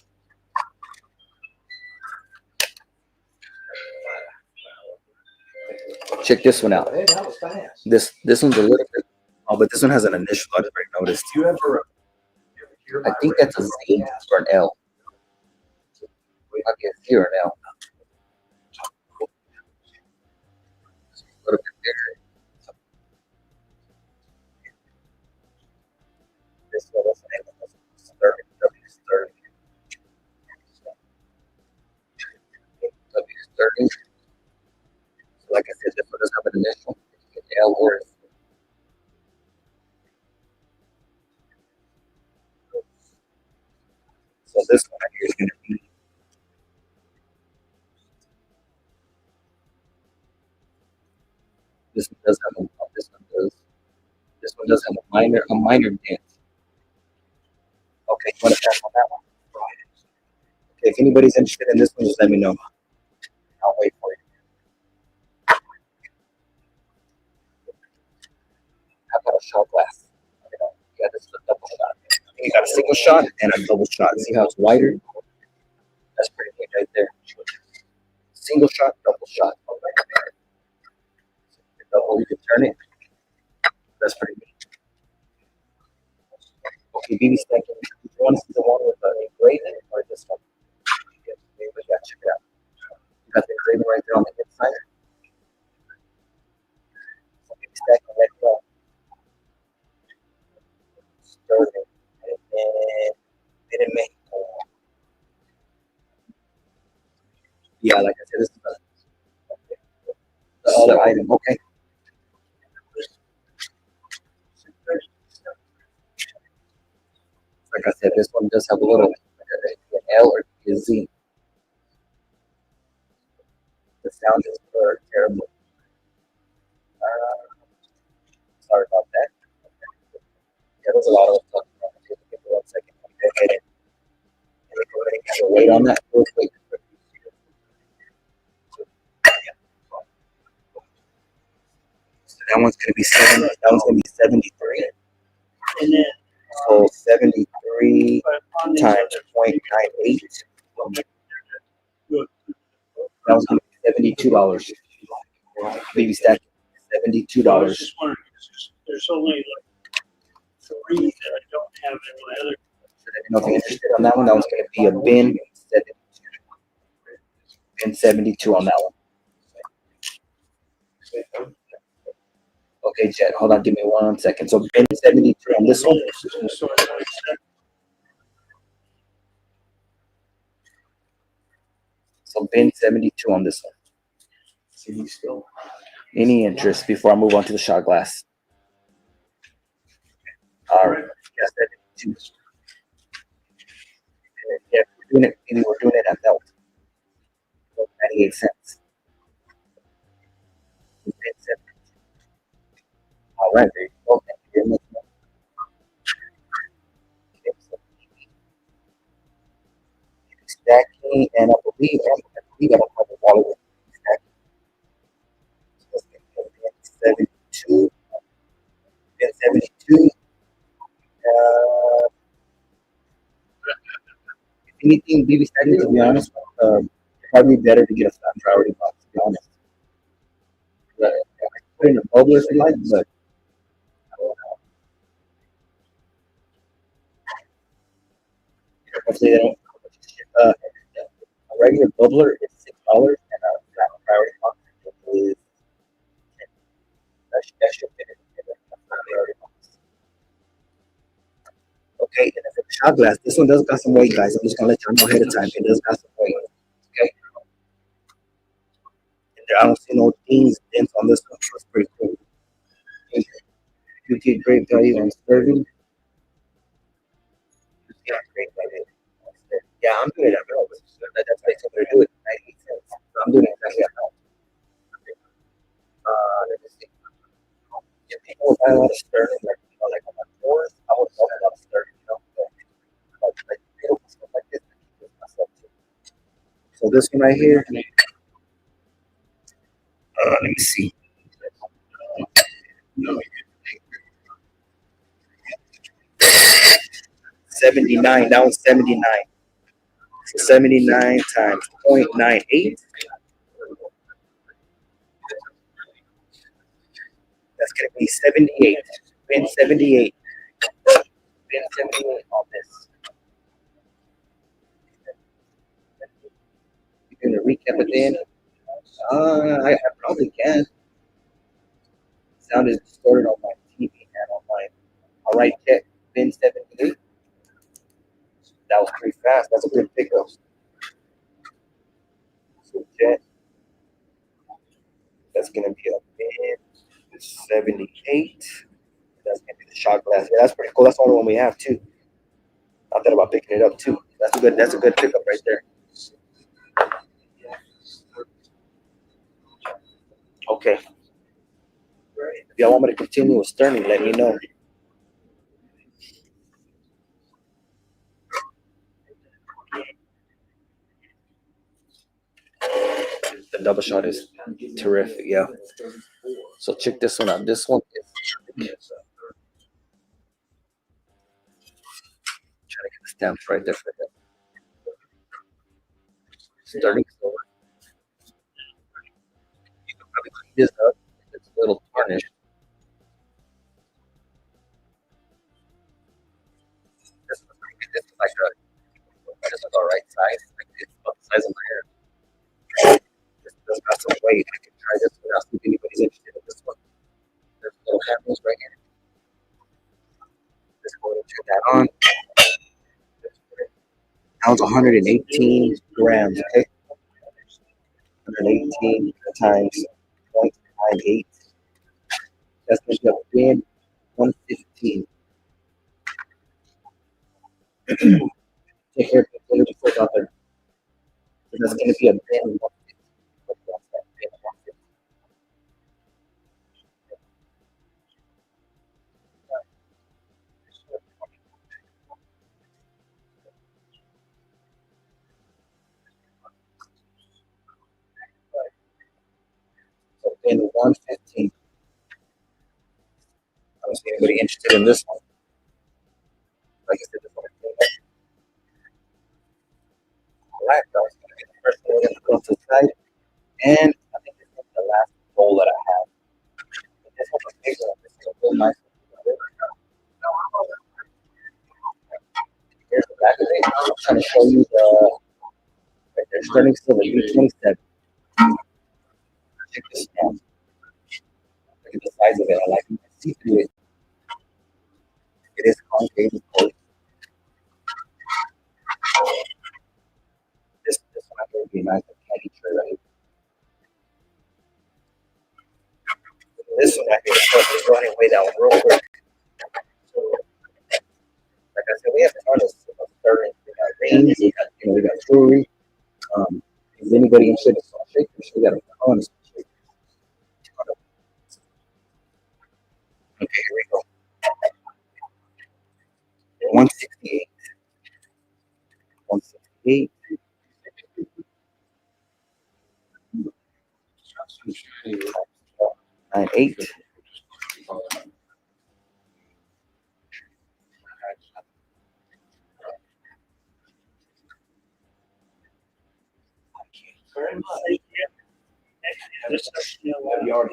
Check this one out. Hey, that was fast. This one's a little bit. Oh, but this one has an initial. I just already noticed. You ever hear I think that's a Z or an L. Might be a Z or an L. A little bit bigger. This one was an Sterling. W Sterling. W Sterling. So like I said, this one does have an initial. It's an L or a Z. So this one right here is going to be. This one does have a. This one does have a minor dent. Okay, you want to pass on that one? Okay, if anybody's interested in this one, just let me know. I'll wait for you. How about a shot glass? Yeah, this is a double shot. You got a single shot and a double shot. See how it's wider? That's pretty neat right there. Single shot, double shot. Double, you can turn it. That's pretty neat. Okay, BB Stack, do you want to see the one with the engraving or this one? Yeah, check it out. You got the engraving right there on the inside. stack and let go. Sterling. And then in Mexico. Yeah, like I said, this is the other item. Okay. Like I said, this one does have a little an L or a Z. The sound is terrible. Sorry about that. Yeah, there's a lot of stuff. Give me 1 second. Go ahead and wait on that real quick. So that one's gonna be 73. And then So 73 times 0.98. That was gonna be $72. Baby stack, $72. I was just wondering, 'cause there's only like three that I don't have in my other. You know, if you're interested on that one, that one's gonna be a bin 72 on that one. Okay, Jet, hold on, give me 1 second. So bin 73 on this one. So bin 72 on this one. See, still. Any interest before I move on to the shot glass? All right, yeah, 72. Yeah, we're doing it at melt. 98 cents. Bin 72. All right, there you go. Thank you very much. Okay, so stacking, and I believe I don't have a wallet with stacking. So let's get bin 72. Bin 72. If anything, BB stacking, to be honest, probably better to get a flat priority box, to be honest. But I can put in a bubble if you like, but I don't know. Hopefully they don't. A regular bubbler is $6, and a flat priority box is that should fit in a flat priority box. Okay, and then for the shot glass, this one does got some weight, guys. I'm just gonna let you know ahead of time. It does got some weight. Okay. And there, I don't see no dents on this one. That's pretty cool. You get great value on sterling. Yeah, great value. Yeah, I'm doing it at Mel's. That's basically what I do it. 98 cents. So I'm doing it exactly at Mel's. Let me see. If people buy a lot of sterling, like like on my floors, I would love a lot of sterling, But like stuff like this, I keep this myself too. So this one right here. Let me see. 79. That was 79. So 79 times 0.98. That's gonna be 78. Bin 78. Bin 78 on this. You gonna recap it then? I probably can. Sound is distorted on my TV and on my. All right, check. Bin 78. That was pretty fast. That's a good pickup. So jet. That's gonna be a bin 78. That's gonna be the shot glass. Yeah, that's pretty cool. That's the only one we have too. I thought about picking it up too. That's a good pickup right there. Okay. If y'all want me to continue with sterling, let me know. The double shot is terrific, yeah. So check this one out. This one is trying to get the stamps right there for that. Sterling silver. You can probably clean this up. It's a little tarnished. This is like this is the right size. Like it's about the size of my hair. This got some weight. I can try this one. I'll see if anybody's interested in this one. samples right here. Let's go ahead and check that on. That was 118 grams, okay? 118 times 0.98. That's going to be a bin 115. Take care of the before out there. So that's going to be a bin 115. So bin 115. I don't see anybody interested in this one. Like I said, this one. Alright, that was going to be the first one we're going to go to the side. And I think this is the last bowl that I have. This one's a big one. This is a real nice one. Here's the back of it. I'm trying to show you the right there, starting silver, B27. Check this out. Look at the size of it. I like it. See through it. It is concave, of course. This one I think would be a nice candy tray right here. This one right here, let's go ahead and weigh that one real quick. So, like I said, we have tons of stirring. We got rings, we got jewelry. Is anybody interested in salt shakers? We got a ton of salt shakers. Okay, here we go. 168. 168. 98.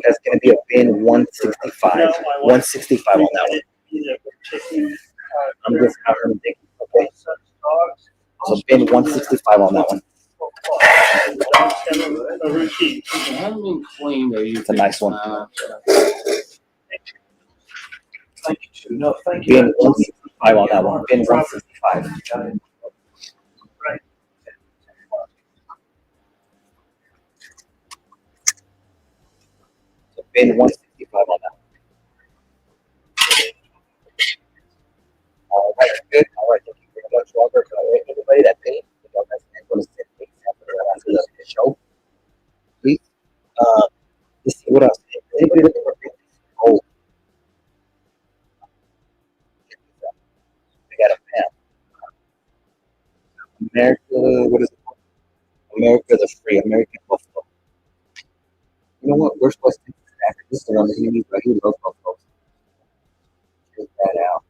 That's going to be a bin 165. 165 on that one. I'm just out here thinking. Okay. So bin 165 on that one. It hasn't been cleaned. It's a nice one. Thank you. No, thank you. Bin 165 on that one. Bin 165. So bin 165 on that one. All right, good. All right, thank you very much, Robert. Everybody that paid, you know, that's going to send me after the show. Please. Let's see what else. Anybody looking for gold? I got a pen. America, what is it called? America the Free, American Buffalo. You know what? We're supposed to take this back. This is the one that he needs, but he loves buffalo. Take that out.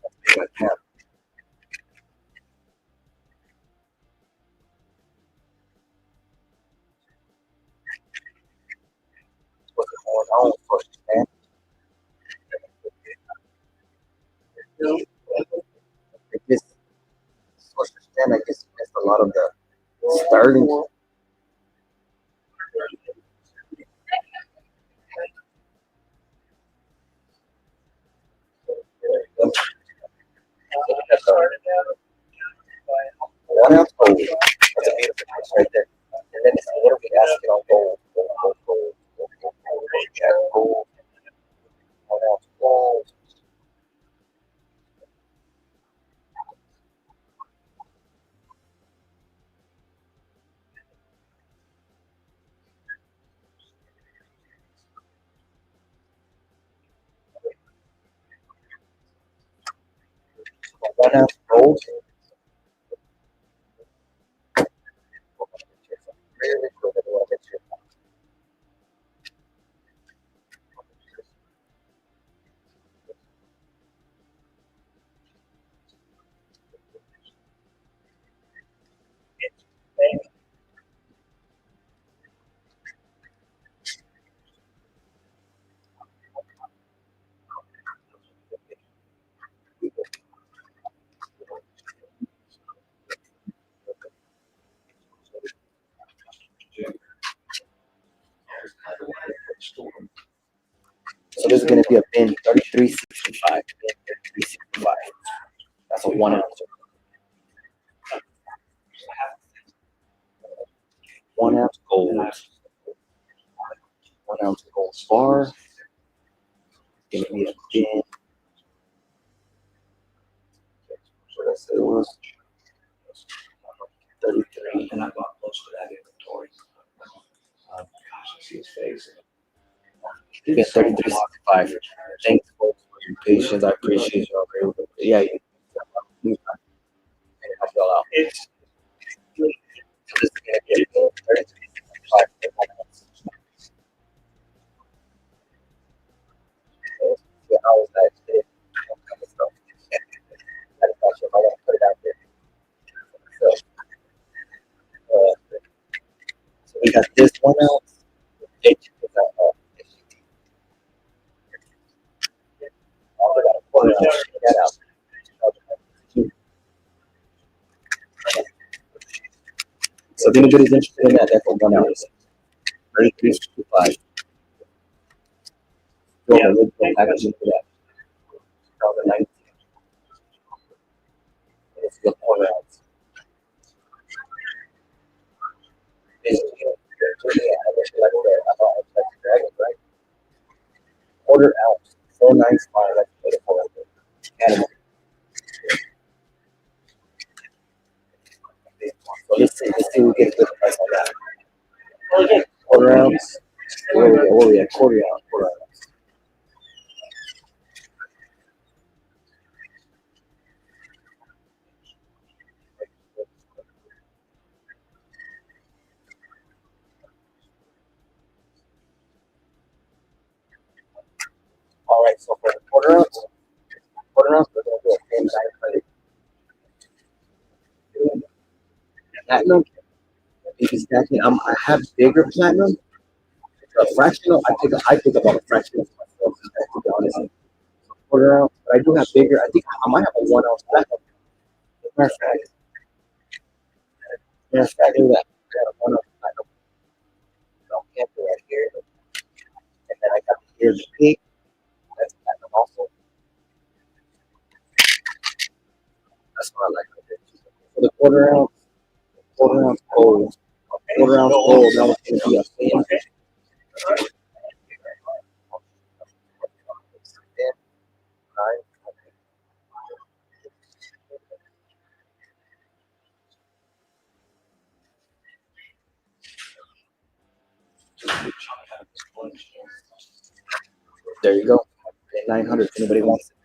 That's a good pen. What's going on first, man? This social stand, I guess, missed a lot of the starting. That's all right. 1 ounce gold. That's a beautiful piece right there. And then it's a little bit asking on gold. Check gold. 1 ounce gold. So 1 ounce gold. Really quick, I want to get you. So this is going to be a bin 3365. 3365. That's a 1 ounce. 1 ounce gold. 1 ounce gold bar. It's going to be a bin. What I said it was 33. And I got close to that inventory. Gosh, I see his face. Yeah, 3365. Thanks folks for your patience. I appreciate y'all. Yeah, you help y'all out. It's, So this is gonna be a bin 3365. Yeah, how was that today? I just thought if I want to put it out there. So we got this 1 ounce. Also got a quarter ounce. Check that out. So if anybody's interested in that, that's a 1 ounce. 3365. Throw the original packaging for that. 2019. It's the quarter ounce. Basically, I wish like I thought it was like Dragon, right? Quarter ounce, 495. That's what it was. And so let's see who gets the price on that. Quarter ounce. Where we at? Quarter ounce. Quarter ounce. All right. So for the quarter ounce, we're gonna do a 900. Platinum. Because I have bigger platinum. A fractional, I think about a fractional myself, to be honest. Quarter ounce, but I do have bigger. I think I might have a 1 ounce platinum. Matter of fact, look at that. I got a 1 ounce platinum. Cancer right here, and then I got here's the pig. That's platinum also. That's what I like. For the quarter ounce gold. Quarter ounce gold. That was going to be a thin. There you go. 900 if anybody wants it.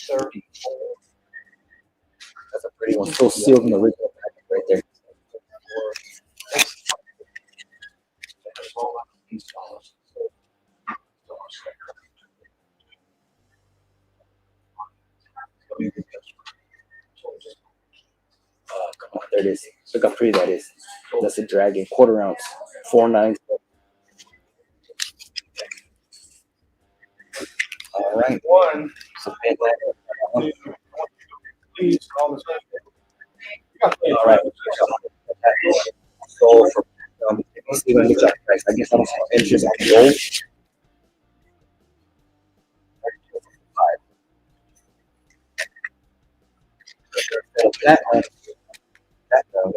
30. That's a pretty one. Still sealed in the original package right there. Come on, there it is. Look how pretty that is. That's a dragon. Quarter ounce. 4.9. All right. One. So pay that. Please call us. All right. So for let's see when we get that price. I guess I'm interest on gold. That one. That one.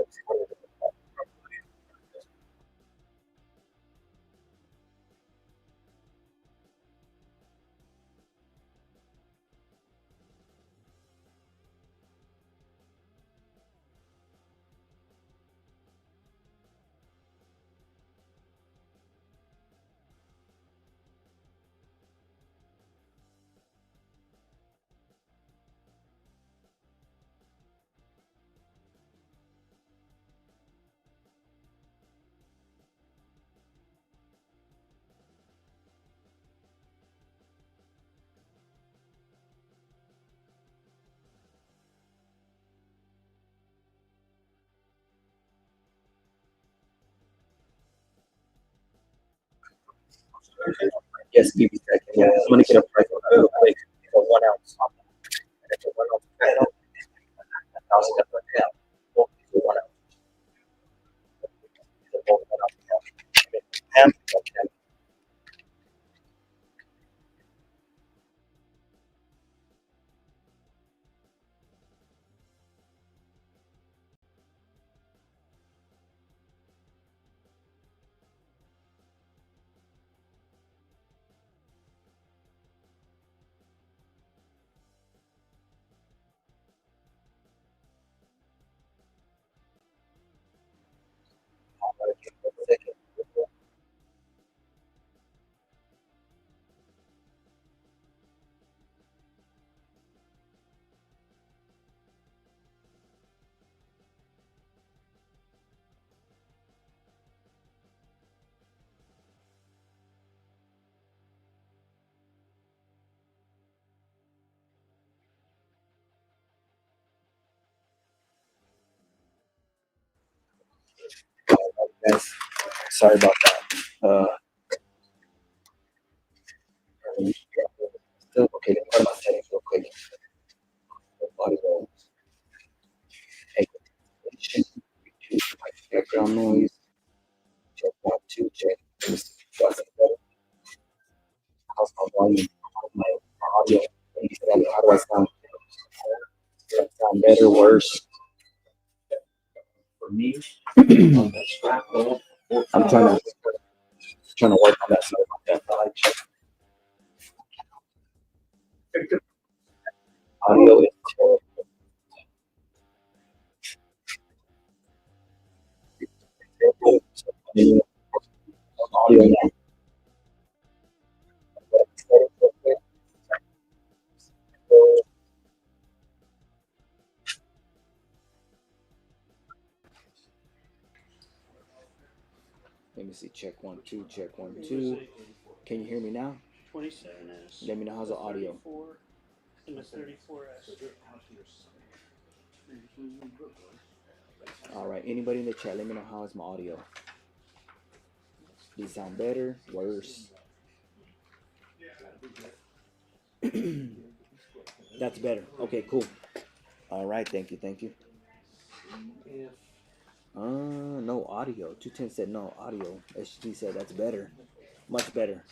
Yes, give me a second. Yeah, I'm gonna get a price on that real quick. For 1 ounce. And it's a 1 ounce. $1,000 per pound. Both for 1 ounce. They're both 1 ounce. Guys, sorry about that. Still okay. Let me go to my settings real quick. Audio, expectation, reduce my background noise. Check 1, 2, check. How's my volume? How's my audio? How do I sound? Does that sound better, worse? For me, I'm trying to work on that. Sorry about that. Audio is terrible. Audio now. Let me see. Check 1, 2. Check 1, 2. Can you hear me now? 27S. Let me know how's the audio. 34 and the 34S. All right. Anybody in the chat? Let me know how is my audio. Does it sound better? Worse? That's better. Okay. Cool. All right. Thank you. Thank you. No audio. 210 said no audio. HD said that's better. Much better.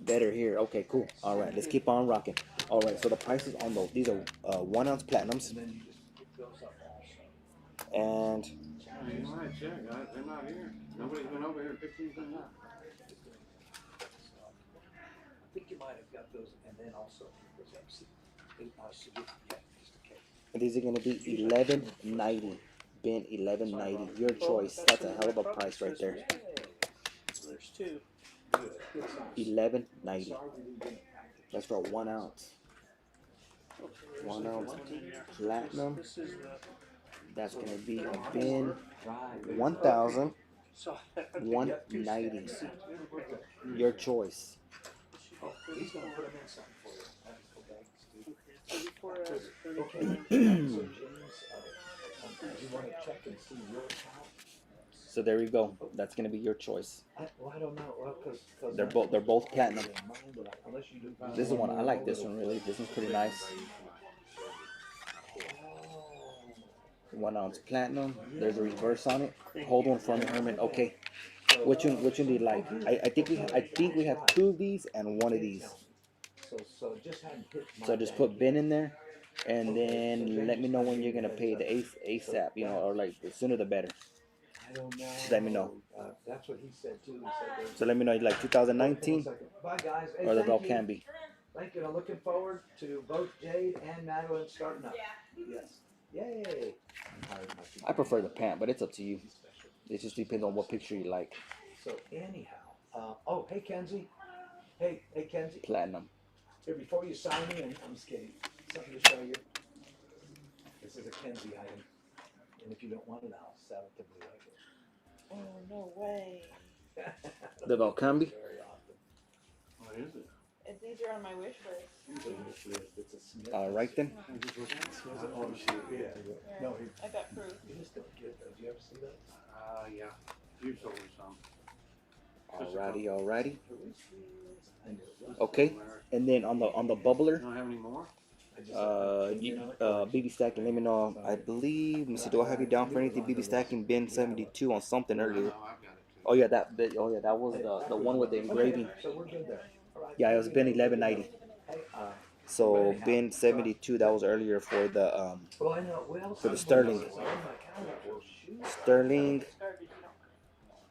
Better here. Okay, cool. All right, let's keep on rocking. All right, so the prices on those, these are 1 ounce platinums. And You might check, guys. They're not here. Nobody's been over here in 15 minutes. I think you might have got those, and then also those MC. Yeah, just in case. these are going to be $11.90. Bin $11.90. Your choice. That's a hell of a price right there. There's two. $11.90. That's for 1 ounce. Okay, there's 1 ounce there. platinum. This is the. That's going to be a bin 1,000. So 190. Your choice. He's gonna put them in something for you. Okay, 34S, 34. So James, you want to check and see your account? So there you go. That's going to be your choice. I don't know. Well, because They're both platinum. unless you do. This is one I like. This one really. This one's pretty nice. 1 ounce platinum. There's a reverse on it. Hold one for me, Herman. Okay. Which one do you like? I think we have 2 of these and 1 of these. So just put bin in there, and then let me know when you're gonna pay the ASAP. You know, or like the sooner the better. I don't know. Just let me know. That's what he said too. So let me know, like 2019 Bye guys. Hey, or the thank you. Valcambi. Thank you. I'm looking forward to both Jade and Madeline starting up. Yes. Yay. I prefer the pant, but it's up to you. It just depends on what picture you like. So anyhow, oh hey Kenzie, hey Kenzie. Platinum. Here before you sign me, and I'm just kidding. Something to show you. This is a Kenzie item, and if you don't want it, I'll sell it to Blue Label. Oh, no way. The Valcambi. Very often. What is it? These are on my wish list. It's a Smith. All right then. Oh shit, yeah. No, I got proof. you just don't get those. You ever see those? Yeah. You told me some. Alrighty. Okay. And then on the You bubbler, don't have any more? BB stacking. Let me know. I believe. Let me see. Do I have you down for anything? BB stacking bin 72 on something earlier. No, I've got it too. Oh yeah, that was the one with the engraving. So we're good there. All right. Yeah, it was bin 1190. Hey, So bin 72 that was earlier for the well, I know. Well, for the Sterling. Sterling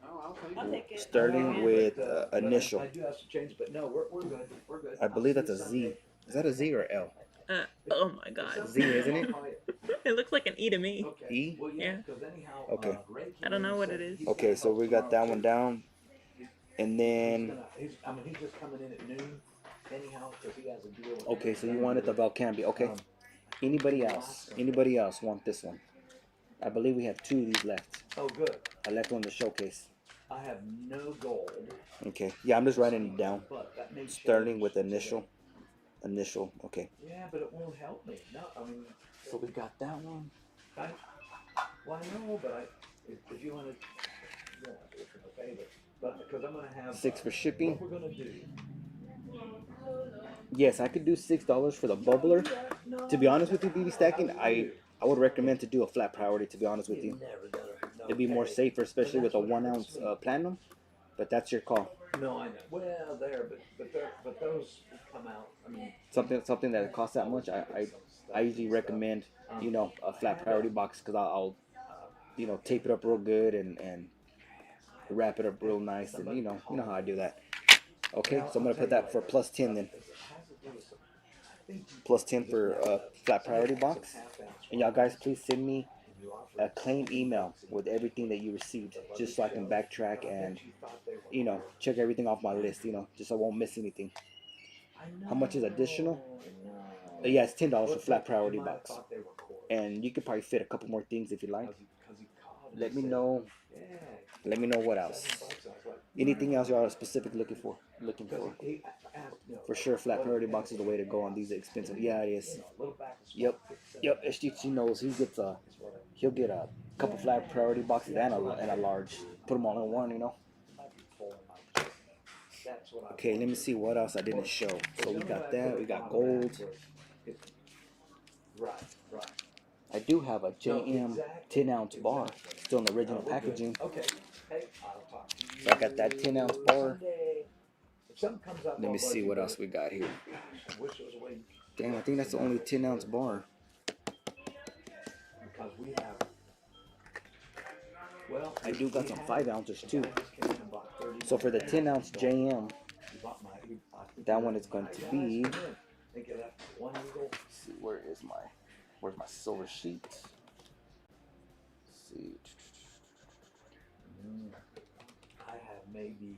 Oh, I'll take I'll it. take it. Sterling with initial. I do have to change, but no, we're good. We're good. I believe that's a Z. Is that a Z or L? Oh my god. Z, isn't it? It looks like an E to me. E? Yeah. Okay. I don't know what it is. Okay, so we got that one down. And then He's just coming in at noon, anyhow, because he has a deal. okay, so you wanted the Valcambi. Okay. Anybody else? Anybody else want this one? I believe we have 2 of these left. Oh, good. I left one in the showcase. I have no gold. Okay. Yeah, I'm just writing it down. But that may Sterling change with today. initial. Initial. Okay. Yeah, but it won't help me. No, I mean. So we got that one. I, Well, I know, but if you want to, you don't have to return the favor. But because I'm gonna have 6 for shipping. what we're gonna do. Yes, I could do $6 for the bubbler. To be honest with you, BB stacking, I would recommend to do a flat priority. To be honest with you, it'd be more safer, especially with a 1 ounce platinum. But that's your call. No, I know. Well, but those come out. I mean, Something that costs that much. I usually recommend a flat priority box because I'll tape it up real good and wrap it up real nice, and you know how I do that. Okay, so I'm gonna put that for plus 10 then. Plus 10 for flat priority box. And y'all guys, please send me a claim email with everything that you received, just so I can backtrack and check everything off my list. Just so I won't miss anything. How much is additional? Yeah, it's $10 for flat priority box, and you could probably fit a couple more things if you like. Let me know. Let me know what else. Anything else y'all are specific looking for? For sure, flat priority box is the way to go on these expensive. Yeah, it is. Yep. SGT knows he'll get a couple flat priority boxes and a large. Put them all in one. Okay, let me see what else I didn't show. So we got that. We got gold. I do have a JM 10-ounce bar still in the original packaging. So I got that 10-ounce bar. Let me see what else we got here. Damn, I think that's the only 10-ounce bar. I do got some 5 ounces too. So for the 10-ounce JM, that one is going to be. Let's see, where's my silver sheet? Let's see. I have maybe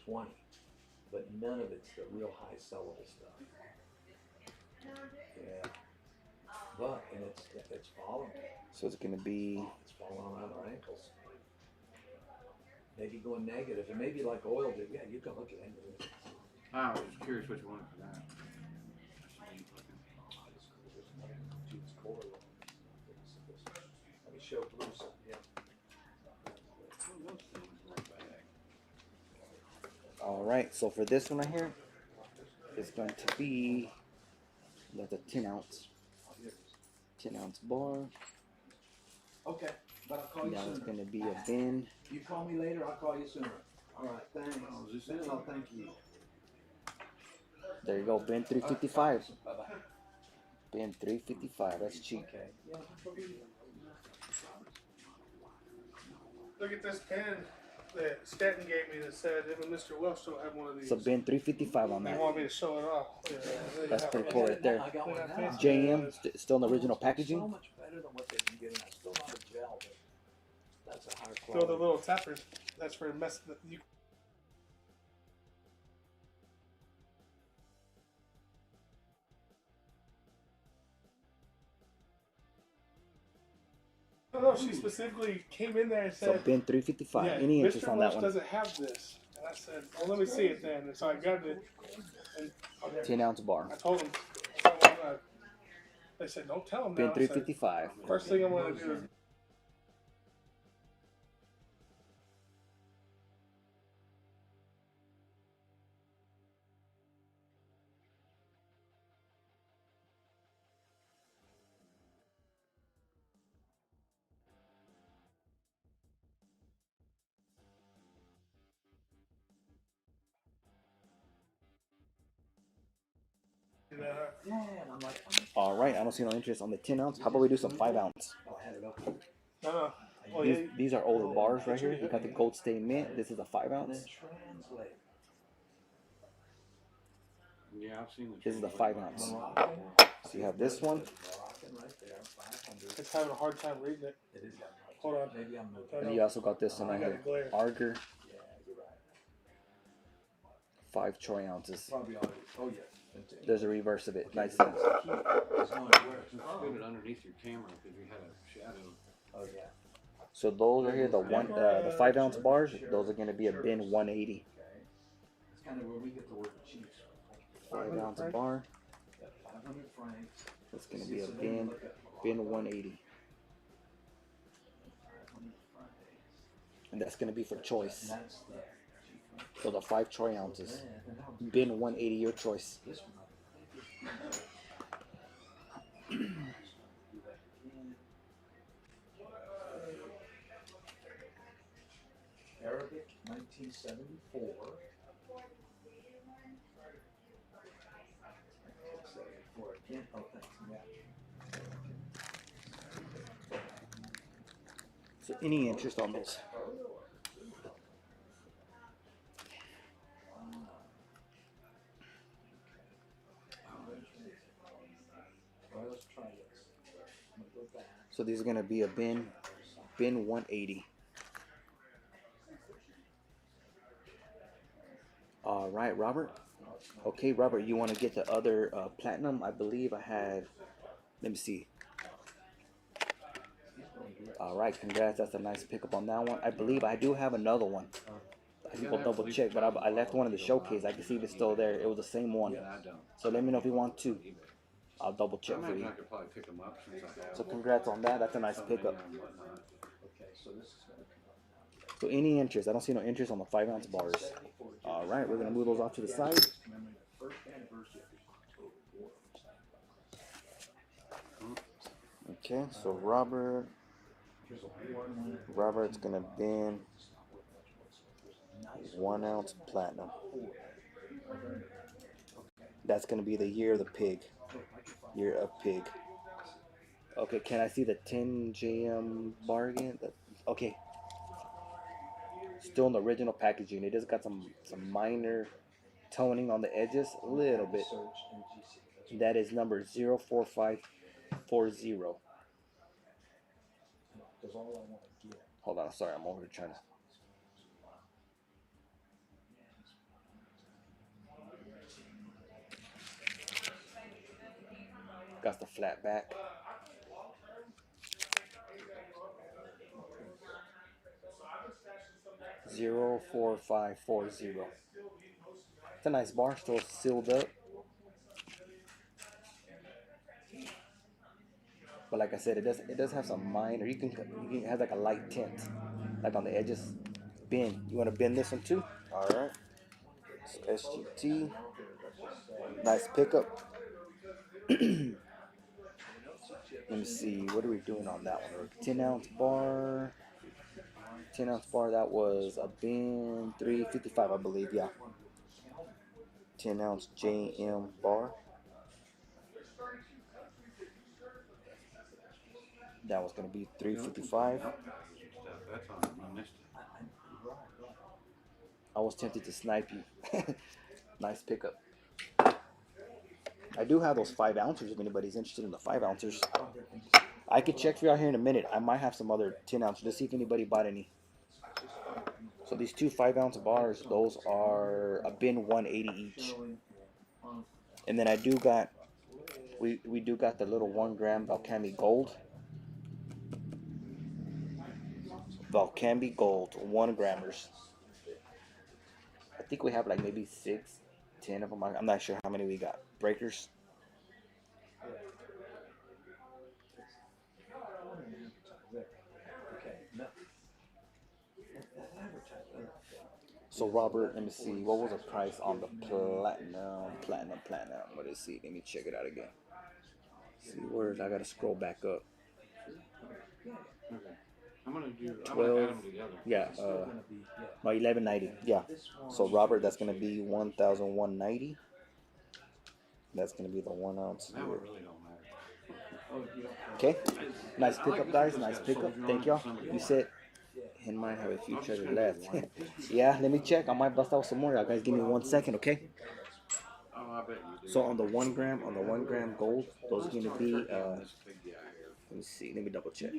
20, but none of it's the real high sellable stuff. Yeah. But it's falling. So it's gonna be. It's falling around our ankles. Maybe going negative, and maybe like oil did. Yeah, you can look at it. I was curious what you wanted for that. Let me show Blue some. Yeah. All right, so for this one right here, it's going to be that's a 10-ounce bar. Okay, but I'll call you Now sooner. it's going to be a bin. You call me later, I'll call you sooner. All right, thanks. No, thank you. There you go, bin 355. Bye-bye. Bin 355. That's cheap. Okay. Yeah. Look at this pen that Stanton gave me that said him and Mr. Welch don't have one of these. So bin 355 on They that. want me to show it off. Yeah, That's pretty cool right there. I got one now. JM still in the original So packaging. much better than what they've been getting. It's still not a gel, but that's a higher Throw quality. the little tappers. That's for mess. You I don't know. She specifically came in there and So said, bin 355. "Yeah, Any interest Mr. on Welch that one? doesn't have this." And I said, "Well, let me see it then." And so I grabbed it, and 10-ounce bar. I told him. So I'm gonna, they said, "Don't tell him Bin now." I said, 355. first thing I'm gonna do is. Yeah, and I'm like, All right, I don't see no interest on the 10-ounce. How about we do some 5-ounce? I'll hand it over. No. Oh, These, yeah. these are older bars right here. You got the gold stain mint. This is a 5-ounce. Translate. Yeah, I've seen the. This is a 5-ounce. Moroccan. So you have this one. Moroccan right there, 500. It's having a hard time reading it. It is that much. Hold on. Maybe I'm moving. And you also got this one right here. Arger, Yeah, you're right. 5 troy ounces. Probably already. Oh, yeah. There's a reverse of it. Nice. It's not where it's Just put it underneath your camera because we had a shadow. Oh, yeah. So those are here, the 5-ounce bars. Those are going to be a bin 180. Okay. It's kind of where we get the word cheap. 5-ounce bar. 500 francs. That's going to be a bin 180. and that's gonna be for choice. That's the So the 5 troy ounces. Bin 180, your choice. this one. Do that again. Arabic 1974. 1974 again. Oh, thanks. Yeah. So any interest on those? All right, let's try this. I'm gonna go back. So these are gonna be a bin 180. All right, Robert. Okay, Robert, you want to get the other platinum? I believe I had. Let me see. All right, congrats. That's a nice pickup on that one. I believe I do have another one. I think we'll double check, but I left one in the showcase. I can see if it's still there. It was the same one. So let me know if you want to. I'll double check for you. So congrats on that. That's a nice pickup. Okay, so this is gonna come up now. So any interest? I don't see no interest on the 5-ounce bars. All right, we're gonna move those off to the side. Remembering the first anniversary of the October War. Okay, so Robert's gonna bin 1-ounce platinum. That's gonna be the year of the pig. Year of pig. Okay, can I see the 10 JM bargain? Okay. Still in the original packaging. It just got some minor toning on the edges, a little bit. That is number 04540. Hold on, sorry, I'm over here trying to. Got the flat back. Zero 4540. It's a nice bar, still sealed up. But like I said, it does have some minor. You can it has like a light tint, like on the edges. Bin, you want to bend this one too? All right. So SGT, nice pickup. Let me see, what are we doing on that one? 10-ounce bar. 10-ounce bar. That was a bin 355, I believe. Yeah. 10-ounce JM bar. That was gonna be 355. I was tempted to snipe you. Nice pickup. I do have those 5-ounces if anybody's interested in the 5-ounces. I could check for y'all here in a minute. I might have some other 10-ounces. Let's see if anybody bought any. So these two 5-ounce bars, those are a bin 180 each. And then I do got, we do got the little 1-gram Valcambi Gold. Valcambi Gold, 1-grammers. I think we have like maybe 6, 10 of them. I'm not sure how many we got. Breakers. So Robert, let me see, what was the price on the platinum? What is it? Let me check it out again. See, where's I gotta scroll back up. I'm gonna do 12. add them together. Yeah, no, 1190. Yeah. So Robert, that's gonna be 1,190. That's gonna be the 1-ounce That here. one really don't matter. Okay. Nice pickup, guys. Nice pickup. Thank y'all. You said he might have a few treasures left. Yeah, let me check. I might bust out some more. Y'all guys give me 1 second, okay? Oh, I bet you do. So on the 1-gram gold, those are gonna be let me see, let me double check.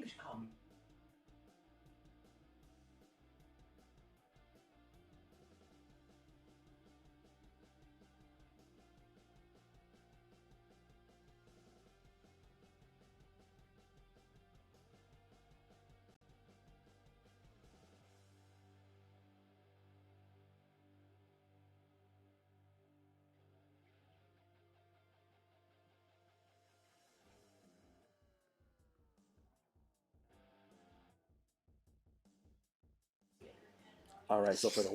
All right, so for the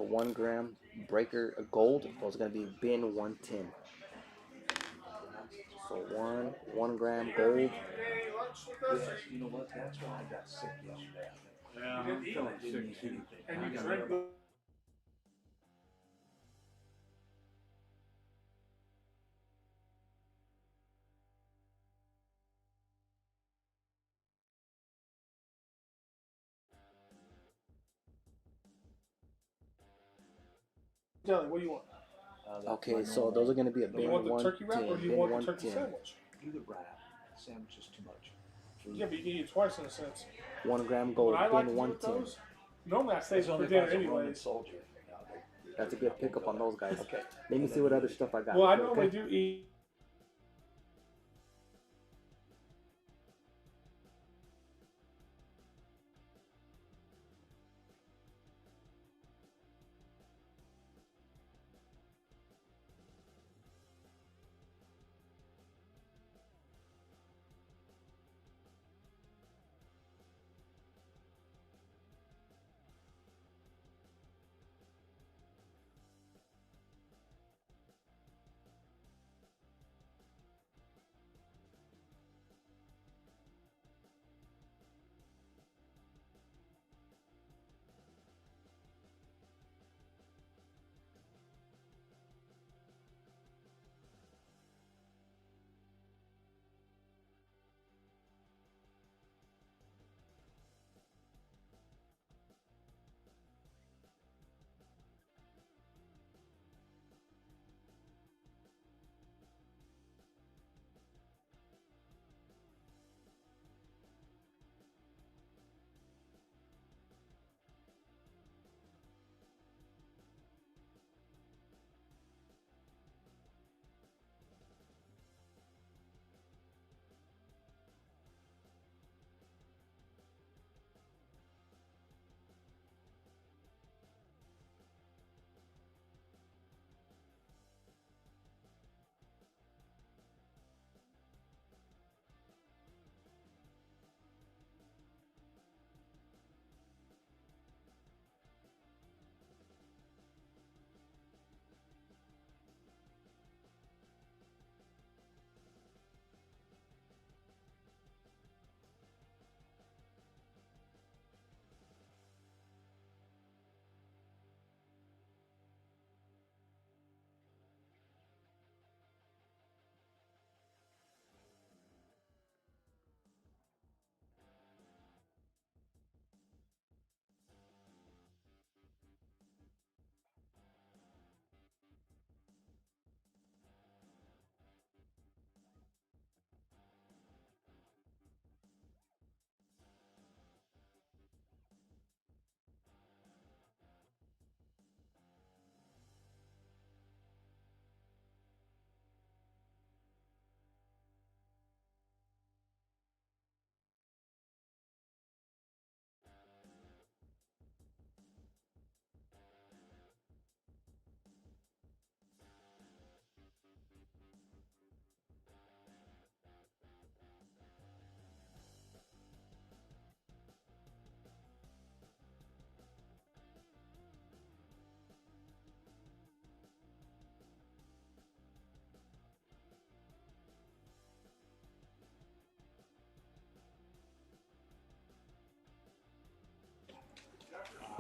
1 gram breaker gold, those are gonna be bin 110. So 1 gram gold. Any lunch with us? Yes, you know what? That's why I got sick yesterday. I think. Yeah, I'm feeling Didn't eat sick too. anything. And I you got drank rid the of Jelly, what do you want? Okay, so those are gonna be a Do you bin want the turkey wrap or 110. do you Bin want the turkey 110. sandwich? do the wrap. Sandwich is too much. Yeah, but you can eat it twice in a sense. 1 gram gold. What I like Bin to do with 110. those, normally I save It's it for only if I dinner was a Roman anyways. soldier. That's a good pickup on those guys. Okay. Let me see what other stuff I got. Well, I Okay, normally okay? do eat.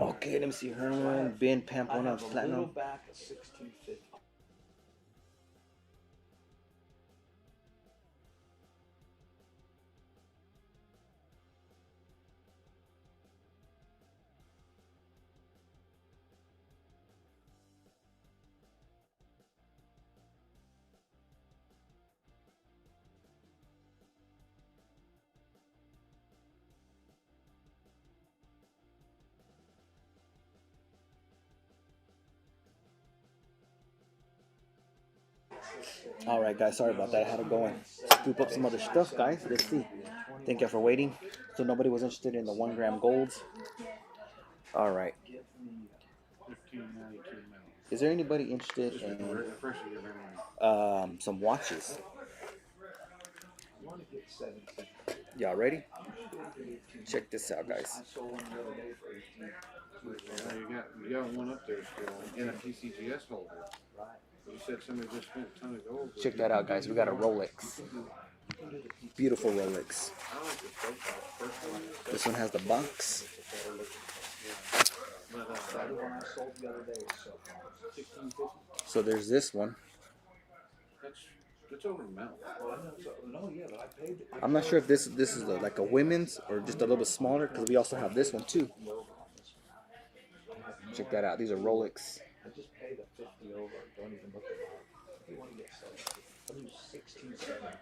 Okay, let me see. Herman, bin, I Pamplona, have a little Platinum. back of 1650. All right, guys. Sorry about that. I had to go and scoop up some other stuff, guys. Let's see. Thank you for waiting. So nobody was interested in the 1 gram golds. All right. Is there anybody interested in some watches? You want to get 17. Y'all ready? Check this out, guys. I sold one the other day for 18. Yeah, you got one up there still in a PCGS holder. Right. You said somebody just spent a ton of gold. Check that out, guys. We got a Rolex. Beautiful Rolex. I like the profile. First one. This one has the box. But The one I sold the other day was so far. 1650. So there's this one. that's over the mountain. Well, I know, so, no, yeah, but I paid. I'm not sure if this is like a women's or just a little bit smaller because we also have this one too. Check that out. These are Rolex. I just paid a 50 over. Don't even look at it. If you want to get sold, I'll do 1675.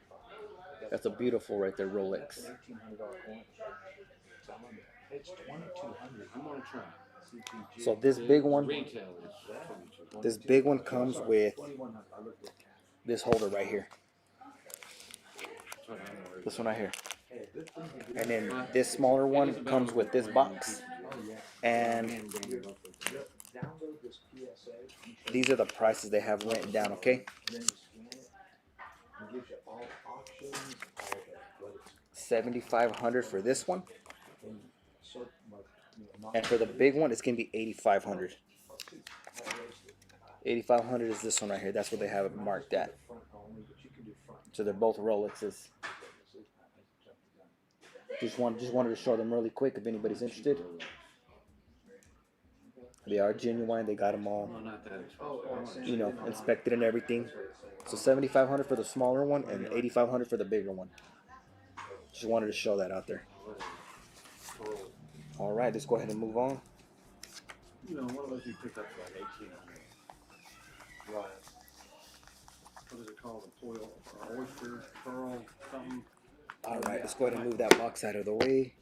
That's a beautiful right there, Rolex. That's an $1,800 coin. Telling you, it's 2,200. I'm gonna try. CPG. So this big one, Retail is 22. this big one comes with 2,100. I looked at cash. this holder right here. That's what I'm worried This one right here. Hey, good thing you did. And then this smaller one comes with this box. Oh, yeah. And Download this PSA. these are the prices they have written down, okay? And then you scan it. It gives you all options, all of it. What it's 7,500 for this one. in certain, like, not And for the big one, it's gonna be 8,500. 8,500 is this one right here. That's what they have it marked at. front only, but you can do front. So they're both Rolexes. Just wanted to show them really quick if anybody's interested. They are genuine. They got them all, No, not that expensive. you know, inspected and everything. So 7,500 for the smaller one and 8,500 for the bigger one. Just wanted to show that out there. All right, let's go ahead and move on. You know, one of those you picked up for like 1,800. Right. What is it called? A foil, or oyster, pearl, something. All right, let's go ahead and move that box out of the way.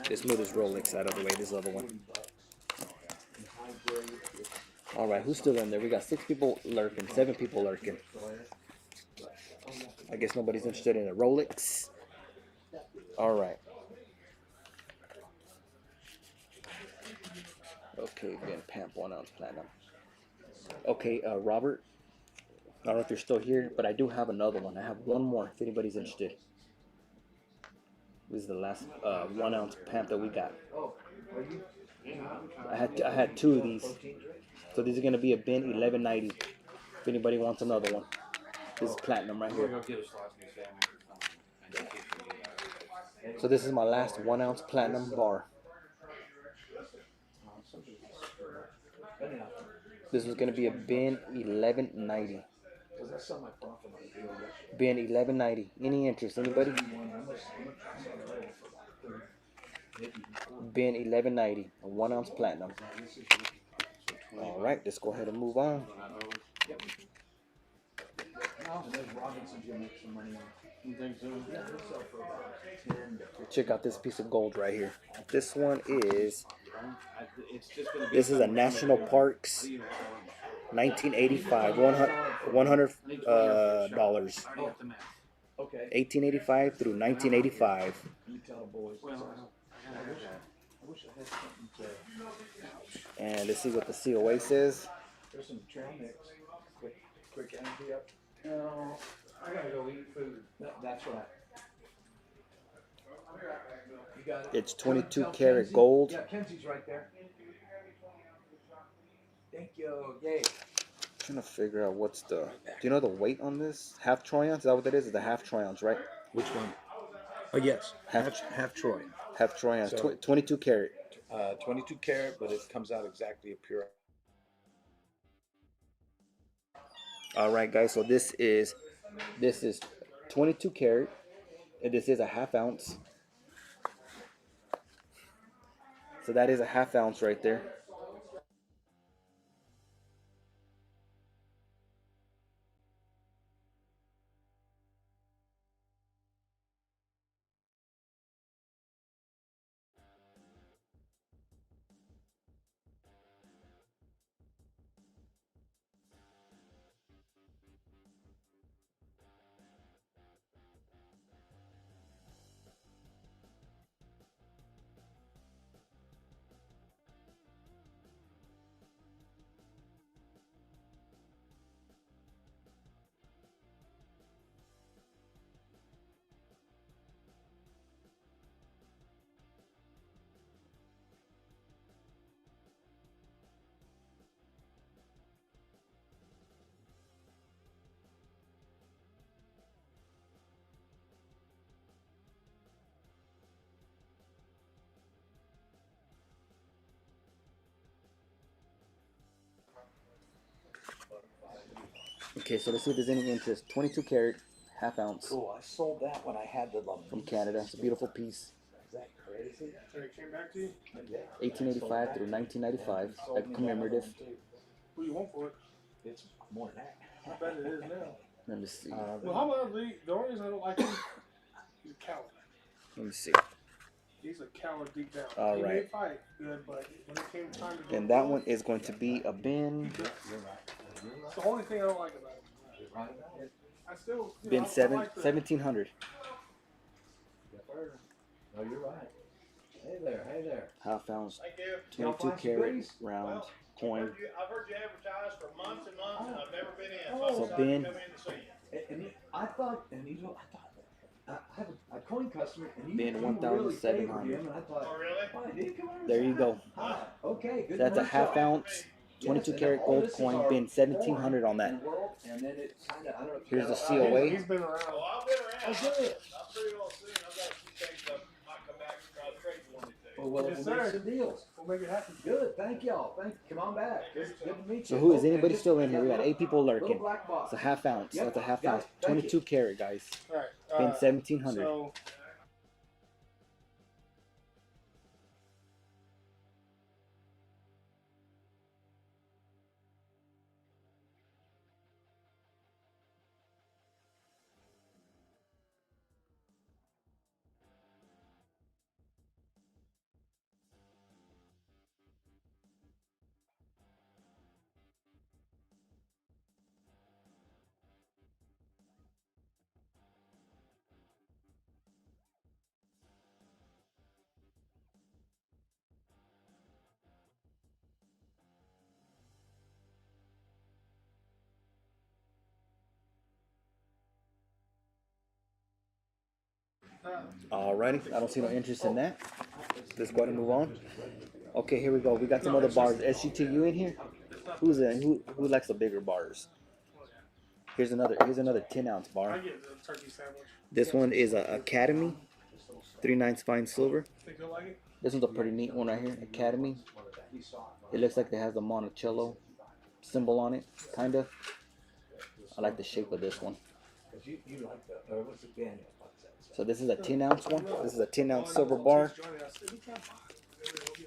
Let's move this Rolex out of the way. This other one. All right, who's still in there? We got 6 people lurking, 7 people lurking. I guess nobody's interested in a Rolex. All right. Okay, again, Pamp 1 ounce platinum. Okay, Robert. I don't know if you're still here, but I do have another one. I have one more if anybody's interested. This is the last 1 ounce Pamp that we got. I had 2 of these. So these are gonna be a bin 1190. If anybody wants another one, this is platinum right We're here. gonna get a slice of salmon or something. So this is my last 1 ounce platinum bar. This is gonna be a bin 1190. Because that's something I bought from my deal yesterday. Bin 1190. Any interest? Anybody? Bin 1190. A 1 ounce platinum. All right, let's go ahead and move on. And those Robinsons, you'll make some money on. You think so? Yeah, they'll sell for about 10 to Check out this piece of gold right here. This one is. It's just gonna be This is a National Parks 1985. $100 dollars. I already got the math. Okay. 1885 through 1985. You tell the boys. Well, I wish I had something to. And let's see what the COA says. There's some trail mix. Quick energy up. No, I gotta go eat food. That's right. You got it. It's 22 Tell karat Kenzie. gold. Yeah, Kenzie's right there. Thank you. Yay. Trying to figure out what's the. Do you know the weight on this? Half troy ounce? Is that what that is? It's the half troy ounce, right? Which one? Oh yes, Half- half Troy. Half troy ounce. So- 22 karat. 22 karat, but it comes out exactly a pure. All right, guys. So this is 22 karat, and this is a half ounce. So that is a half ounce right there. Okay, so let's see if there's any interest. 22 karat, half ounce Cool. I sold that when I had the Lamisa from Canada. It's a beautiful piece. Is that crazy? And it came back to you? Yeah. 1885 through 1995, Sold like me that commemorative. other one, too. What do you want for it? It's more than that. I bet it is now. Let me see. Well, how about the only reason I don't like him, he's a coward. Let me see. He's a coward deep down. All He may right. fight good, but when it came time to go And that pro, one is going to be a bin. it's the only thing I don't like about him. You're right about it. I still, you Bin know, I 1700. Yes, sir. No, you're right. Hey there, hey there. Half ounce, Thank you. 22 karat round coin. I've heard you advertise for months and months, and I've never been in. So bin, I thought, and you know, I have a coin customer, and you Bin really 1,700. favored him, and I thought, Oh, really? why did he come over and There say you hi? go. Hi. Okay, good. That's to a meet half y'all. ounce, 22 Yes, karat and all gold this is coin. our Bin 1700 on that. foreign world, and then it kinda, I don't know if Here's the you know, COA. He's been around. Oh, I've been around. Oh, good. I'm pretty well soon. I've got a few things that might come back and try to trade you one of these days. Well, Yes, we'll sir. make some deals. We'll make it happen. Good, thank y'all. Come on back. Good to meet So you. who is Oh, and anybody just still in here? We got that 8 people little lurking. black box. It's a half ounce. Yep, That's a half got ounce. it. Thank 22 you. karat, guys. All right. Bin 1700. So, Alrighty, I don't see no interest in that. Let's go ahead and move on. Okay, here we go. We got some other bars. SGTU in here. Who's in? Who likes the bigger bars? Here's another 10 ounce I bar. get the turkey sandwich. This one is a Academy 3/9 fine silver. Think you'll like it? This one's a pretty neat one right here. Academy. It looks like it has the Monticello symbol on it, kind of. I like the shape of this one. Because you like the, what's the band? So this is a 10 ounce one. This is a 10 ounce silver bar.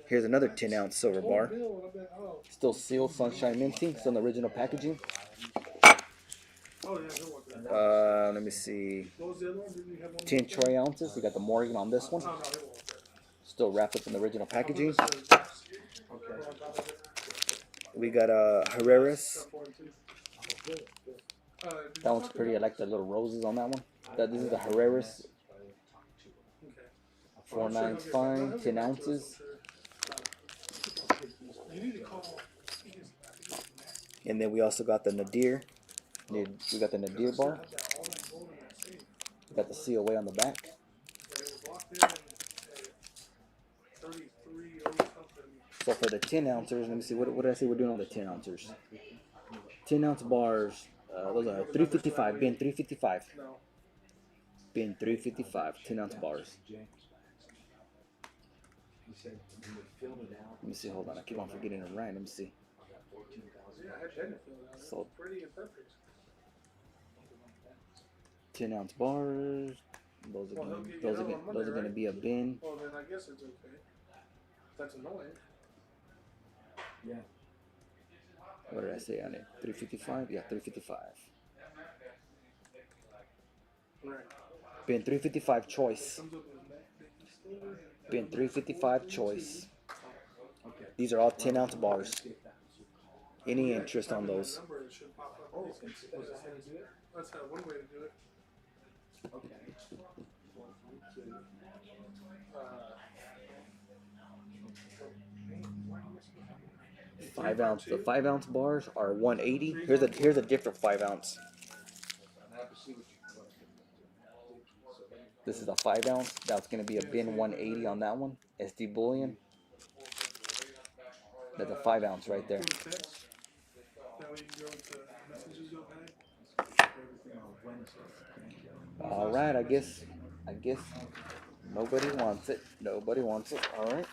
Here's another 10 ounce silver bar. Still sealed, sunshine minty. Still in the original packaging. Oh, yeah, he'll want that. Let me see. What was the other one? Didn't you have one? 10 troy ounces. We got the Morgan on this one. No, no, he'll want that. Still wrapped up in the original packaging. Okay. We got Herrera's. Uh, That one's pretty. I like the little roses on that one. This is the Herrera's. 4/9 fine, 10 ounces. You need to call. And then we also got the Nadir. We got the Nadir bar. We got the COA on the back. So for the 10 ounces, let me see, what did I say we're doing on the 10 ounces? 10 ounce bars, those are 355, bin 355. Bin 355, 10 ounce bars. Let me see, hold on, I keep on forgetting it right, let me see. So 10 ounce bars, those are gonna be a bin. Well, then I guess it's okay. That's annoying. Yeah. What did I say on it? 355? Yeah, 355. Right. Bin 355 choice. Bin 355 choice. These are all 10 ounce bars. Any interest on those? That's one way to do it. Okay. 5 ounce. The 5 ounce bars are 180. Here's a different 5 ounce. This is a 5 ounce. That's gonna be a bin 180 on that one. SD bullion. That's a 5 ounce right there. All right, I guess nobody wants it. Nobody wants it. All right.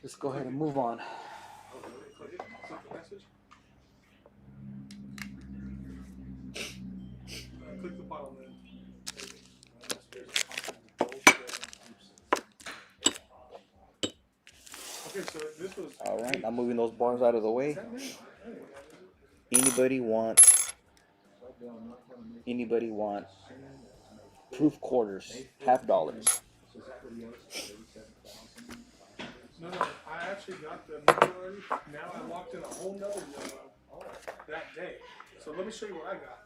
Let's go ahead and move on. was. All right, I'm moving those bars out of the way. Anybody want proof quarters, $half? No, I actually got the number already. Now I locked in a whole nother yellow that day. So let me show you what I got.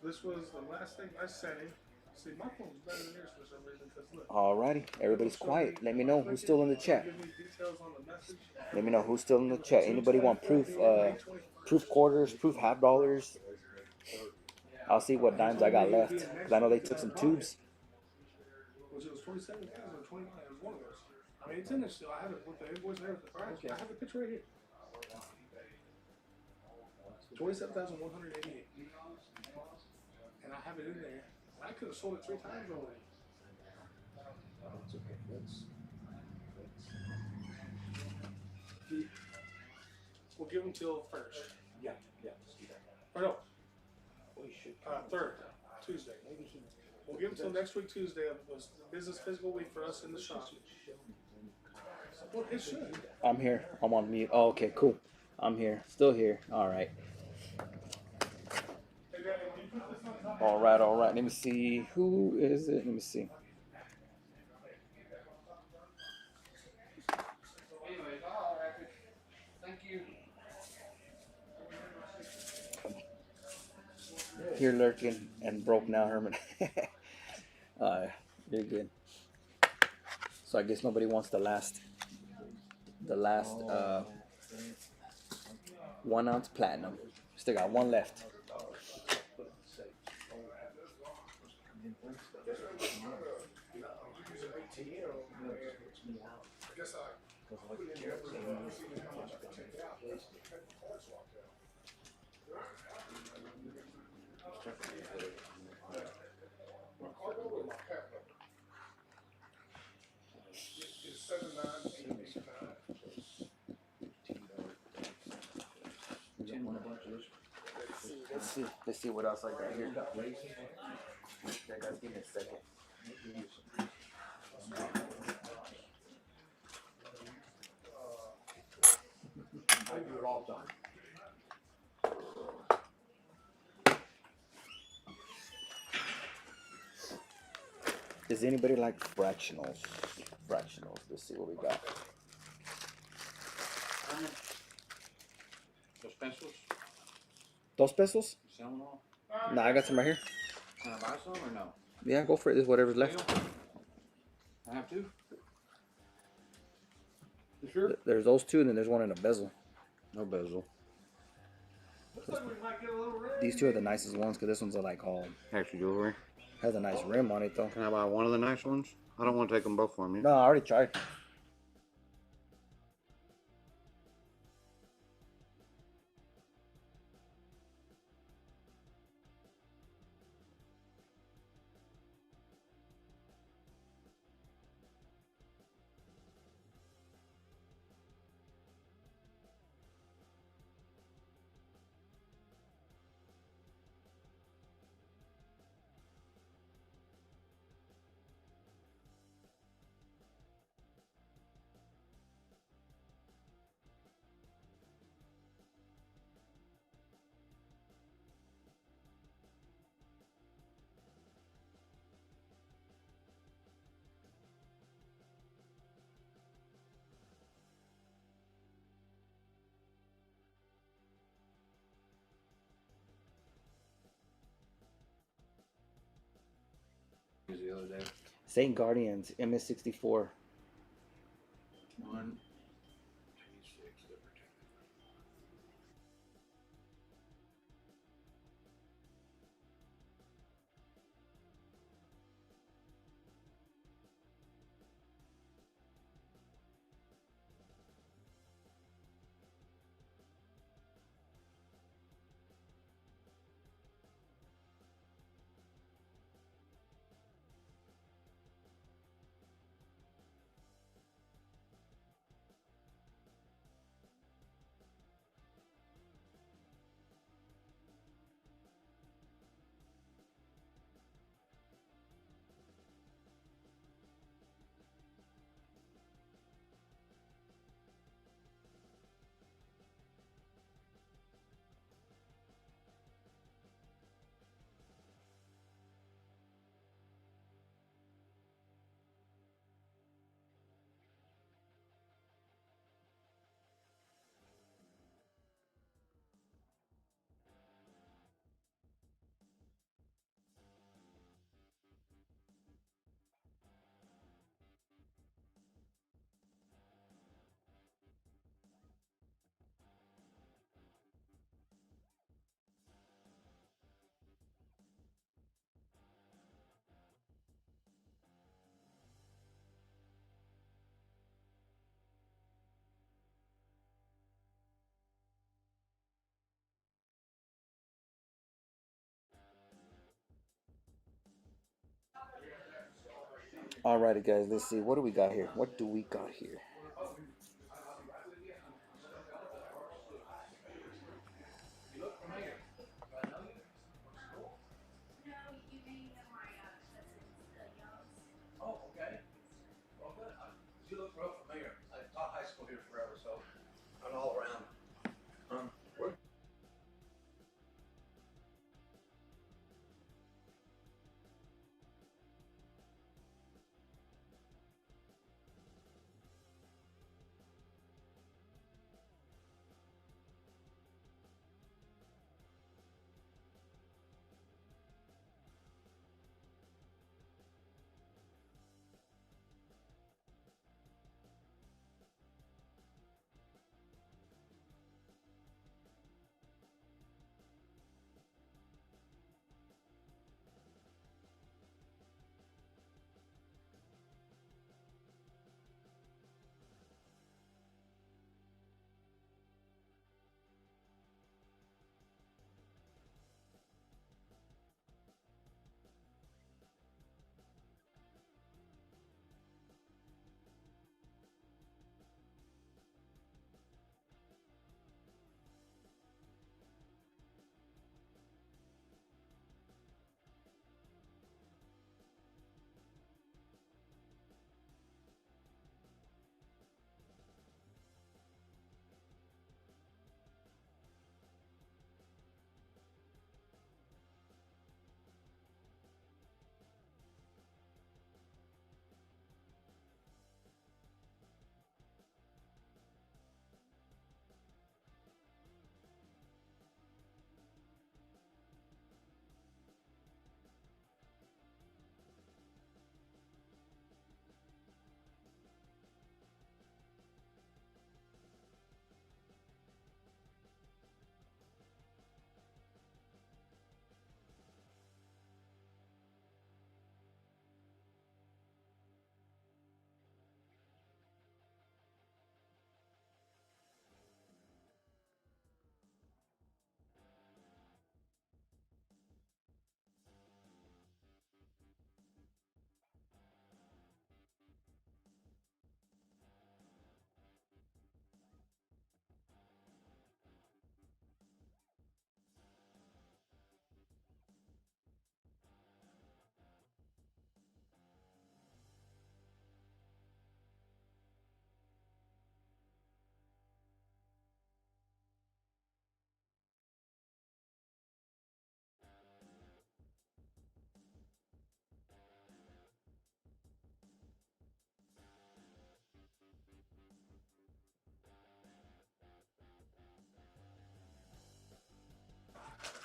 This was the last thing I sent him. See, my phone's better than yours for some reason. Cause look. Alrighty, everybody's quiet. Let me know who's still in the chat. Give me details on the message. Let me know who's still in the chat. Anybody want proof quarters, proof $half? I'll see what dimes I got left. Cause I know they took some tubes. Which it was 27,000 or 29. It was one of those. I mean, it's in there still. I have it with the invoice and everything. All right, okay. I have the picture right here. 27,188. And I have it in there. I could have sold it 3 times already. It's okay. We'll give them till first. Yeah, let's do that. Or no, We should. third, Tuesday. We'll give them till next week Tuesday. It was the business physical week for us in the shop. Well, it should. I'm here. I'm on mute. Oh, okay, cool. I'm here. Still here. All right. All right. Let me see. Who is it? Let me see. Thank you. Here lurking and broke now, Herman. You're good. So I guess nobody wants the last 1 ounce platinum. Still got one left. Let's see what else I got here. Yeah, guys, give me a second. I do it all the time. Does anybody like fractionals? Let's see what we got. Those pencils, Dos pesos? you sell them all? Nah, I got some right here. Can I buy some or no? Yeah, go for it. This is whatever's left. Deal? I have to. You sure? There's those two, and then there's one in a bezel. No bezel. Looks like we might get a little rain. These two are the nicest ones because this one's like all Extra jewelry. has a nice rim on it though. Can I buy one of the nice ones? I don't want to take them both from you. No, I already tried. The other day. Saint Guardians MS64. 1. Alrighty, guys. Let's see. What do we got here? What do we got here? Oh, okay. Well, good. You look real familiar. I taught high school here forever, so I'm all around. Where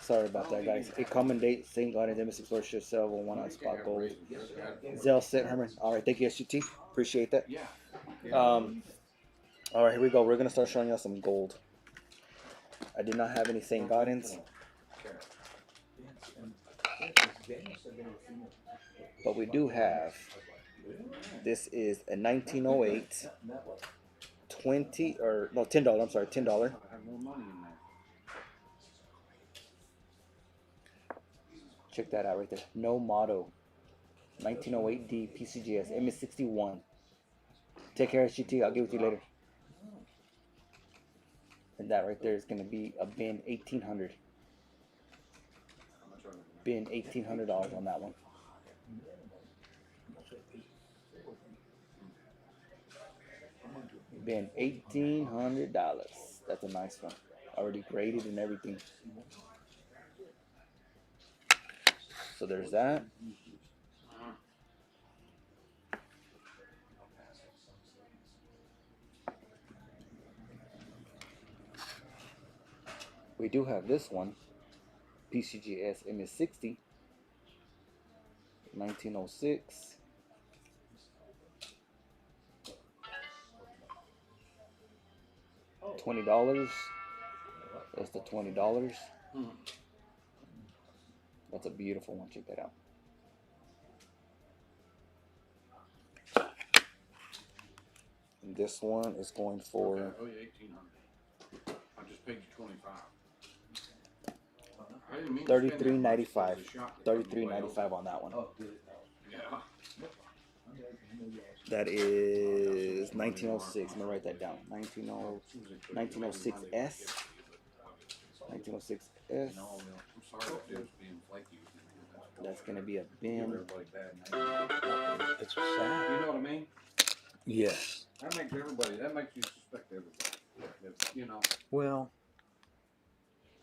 Sorry about that, guys. A common date, St. God and Demon Explorer should sell on 1 on spot gold. Zell sent Herman. All right, thank you, SUT. Appreciate that. Yeah. All right, here we go. We're gonna start showing y'all some gold. I did not have any St. Gaudens, but we do have. This is a 1908 $20 or no $10. I'm sorry, $10. I have more money in there. Check that out right there. No motto. 1908D PCGS MS61. Take care, SGT. I'll give it to you later. And that right there is going to be a bin 1800. Bin $1,800 on that one. Bin $1,800. That's a nice one. Already graded and everything. So there's that. We do have this one. PCGS MS60. 1906. $20. That's the $20. That's a beautiful one. Check that out. And this one is going for Okay, oh yeah, 1,800. I just paid you 25. I didn't mean to spend that much. $33.95. It was a shock to come away. $33.95 on that one. Yeah. That is 1906. I'm gonna write that down. 1906S. 1906S. That's gonna be a bin. It's sad. You know what I mean? Yes. That makes you suspect everybody. You know. Well,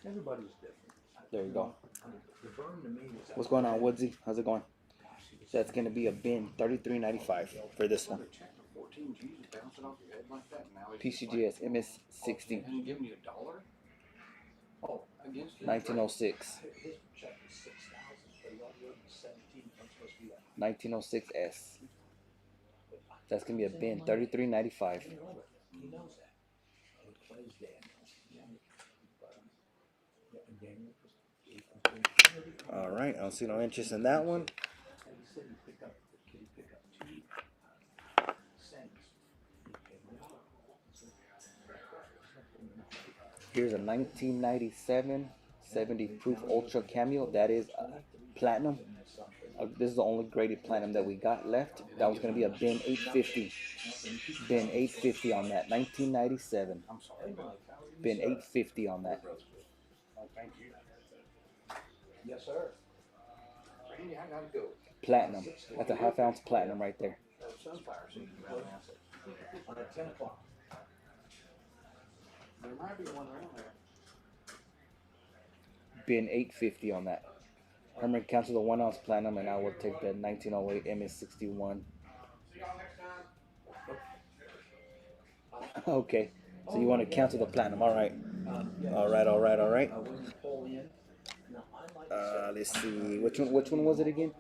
everybody's different. There you go. The burn to me was What's going on, Woodsy? How's it going? That's gonna be a bin, $33.95 for this one. 14 G's bouncing off your head like that. Now PCGS MS60. And giving you $1? Oh, against it. 1906. his check was 6,000, but he only owed me 17. I'm supposed to be like 1906S. That's gonna be a bin, $33.95. he knows that. And he plays Daniel. But and Daniel was All right, I don't see no interest in that one. and he said he picked up the kid picked up 2 cents. He paid me $1. Here's a 1997 70 proof ultra cameo. That is platinum. This is the only graded platinum that we got left. That was going to be a bin 850. Bin 850 on that. 1997. Bin 850 on that. Thank you. Yes, sir. Randy, I gotta go. Platinum. That's a half ounce platinum right there. Sunflower seeds on at 10 o'clock. There might be one around there. Bin 850 on that. Herman cancel the 1 ounce platinum, and I will take the 1908 MS61. See y'all next time. Okay, so you want to cancel the platinum? All right, all right, all right, all right. Let's see, which one was it again?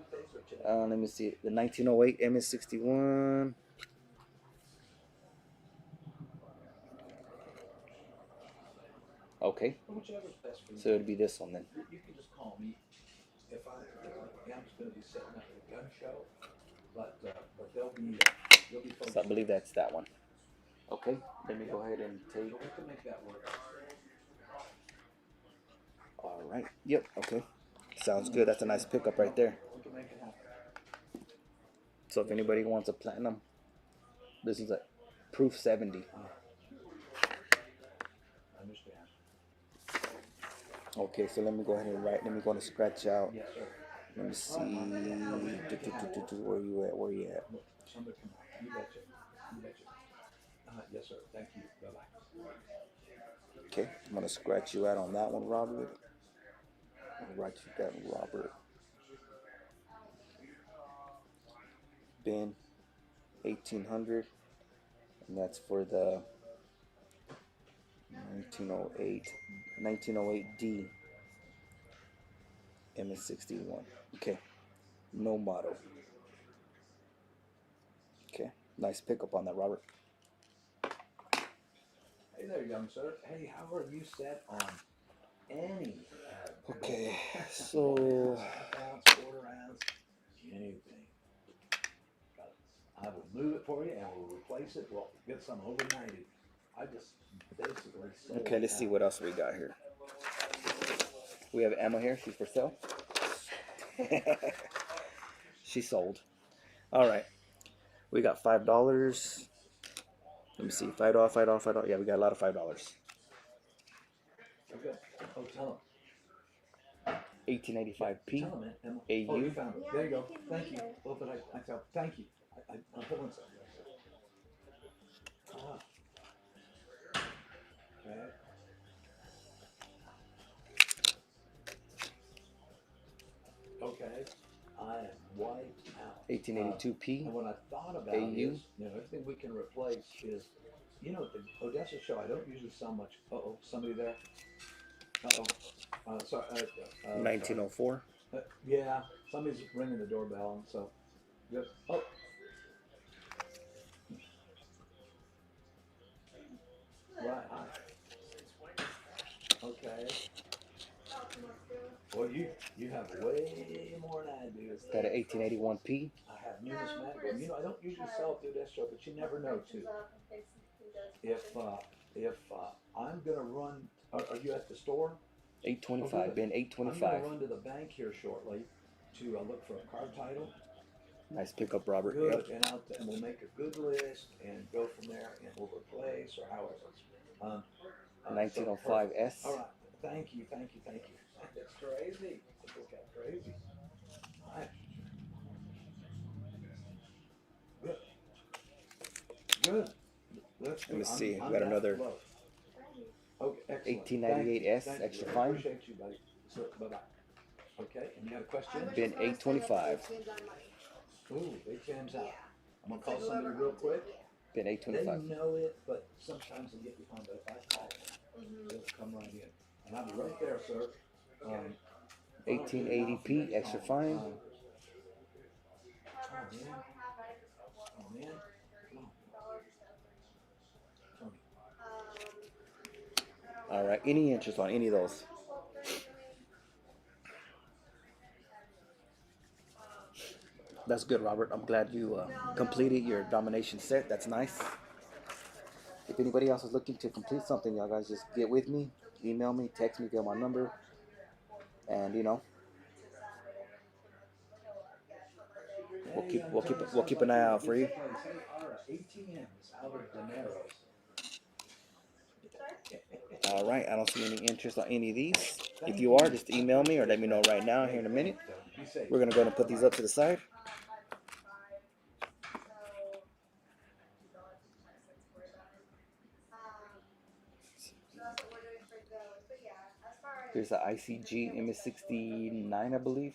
Let me see, the 1908 MS61. Okay, so it'd be this one then. You can just call me if I'm going to be setting up a gun show, but they'll be So I believe that's that one. Okay, let me go ahead and take. we can make that work. All right. Yep. Okay. Sounds good. That's a nice pickup right there. We can make it happen. So if anybody wants a platinum, this is a proof 70. I understand. Okay, so let me go ahead and write. Let me go and scratch out. Yes, sir. Let me see. Where you at? Where you at? Somebody come out. You betcha. You betcha. Yes, sir. Thank you. Bye-bye. Okay, I'm gonna scratch you out on that one, Robert. I'll write you down, Robert. Bin 1800, and that's for the 1908D MS61. Okay, no motto. Okay, nice pickup on that, Robert. Hey there, young sir. Hey, how are you set on any? Okay, so Half ounce, quarter ounce, anything. I will move it for you and we'll replace it. We'll get some overnighted. I just basically sold okay, let's see what else we got here. We have ammo here. She's for sale. She sold. All right, we got $5. Let me see, $5, $5. Yeah, we got a lot of $5. Okay. Oh, tell him. 1885P. Tell him, man. Emma. AU. Oh, you found it. Yeah, There you go. you can Thank leave you. it. Well, but I tell. Thank you. I'll put one second. Okay. Okay. I am wiped out. 1882P. And what I thought about AU. is, everything we can replace is, at the Odessa show, I don't usually sell much. Uh-oh, somebody there? Uh-oh. Sorry. 1904. Yeah, somebody's ringing the doorbell, and so, yep. Oh. Right, hi. Okay. Well, you have way more than I do. Got an 1881P. I have numismatic. I don't usually sell through this show, but you never know too. If I'm gonna run, are you at the store? 825. Okay. Bin I'm 825. gonna run to the bank here shortly to look for a car title. Nice pickup, Robert. Good, Yep. and we'll make a good list and go from there, and we'll replace or however. Um, 1905S. All right, thank you. It's crazy. It just got crazy. All right. Good. Good. Let's Let me I'm, see. We I'm got down another low. Okay, excellent. 1898S Thank extra you. fine. Appreciate you, buddy. So, bye-bye. Okay, and you had a question? Bin 825. Ooh, big Tim's out. I'm gonna call somebody real quick. Bin They 825. know it, but sometimes they get behind. But if I call them, they'll come right in. And I'll be right there, sir. 1880p extra fine. Oh, man. Oh, man. Come on. All right. Any interest on any of those? That's good, Robert. I'm glad you completed your domination set. That's nice. If anybody else is looking to complete something, y'all guys just get with me, email me, text me, get my number, and we'll keep an eye out for you. ATMs out of Daenerys. All right. I don't see any interest on any of these. If you are, just email me or let me know right now here in a minute. We're gonna go ahead and put these up to the side. Here's the ICG MS69, I believe.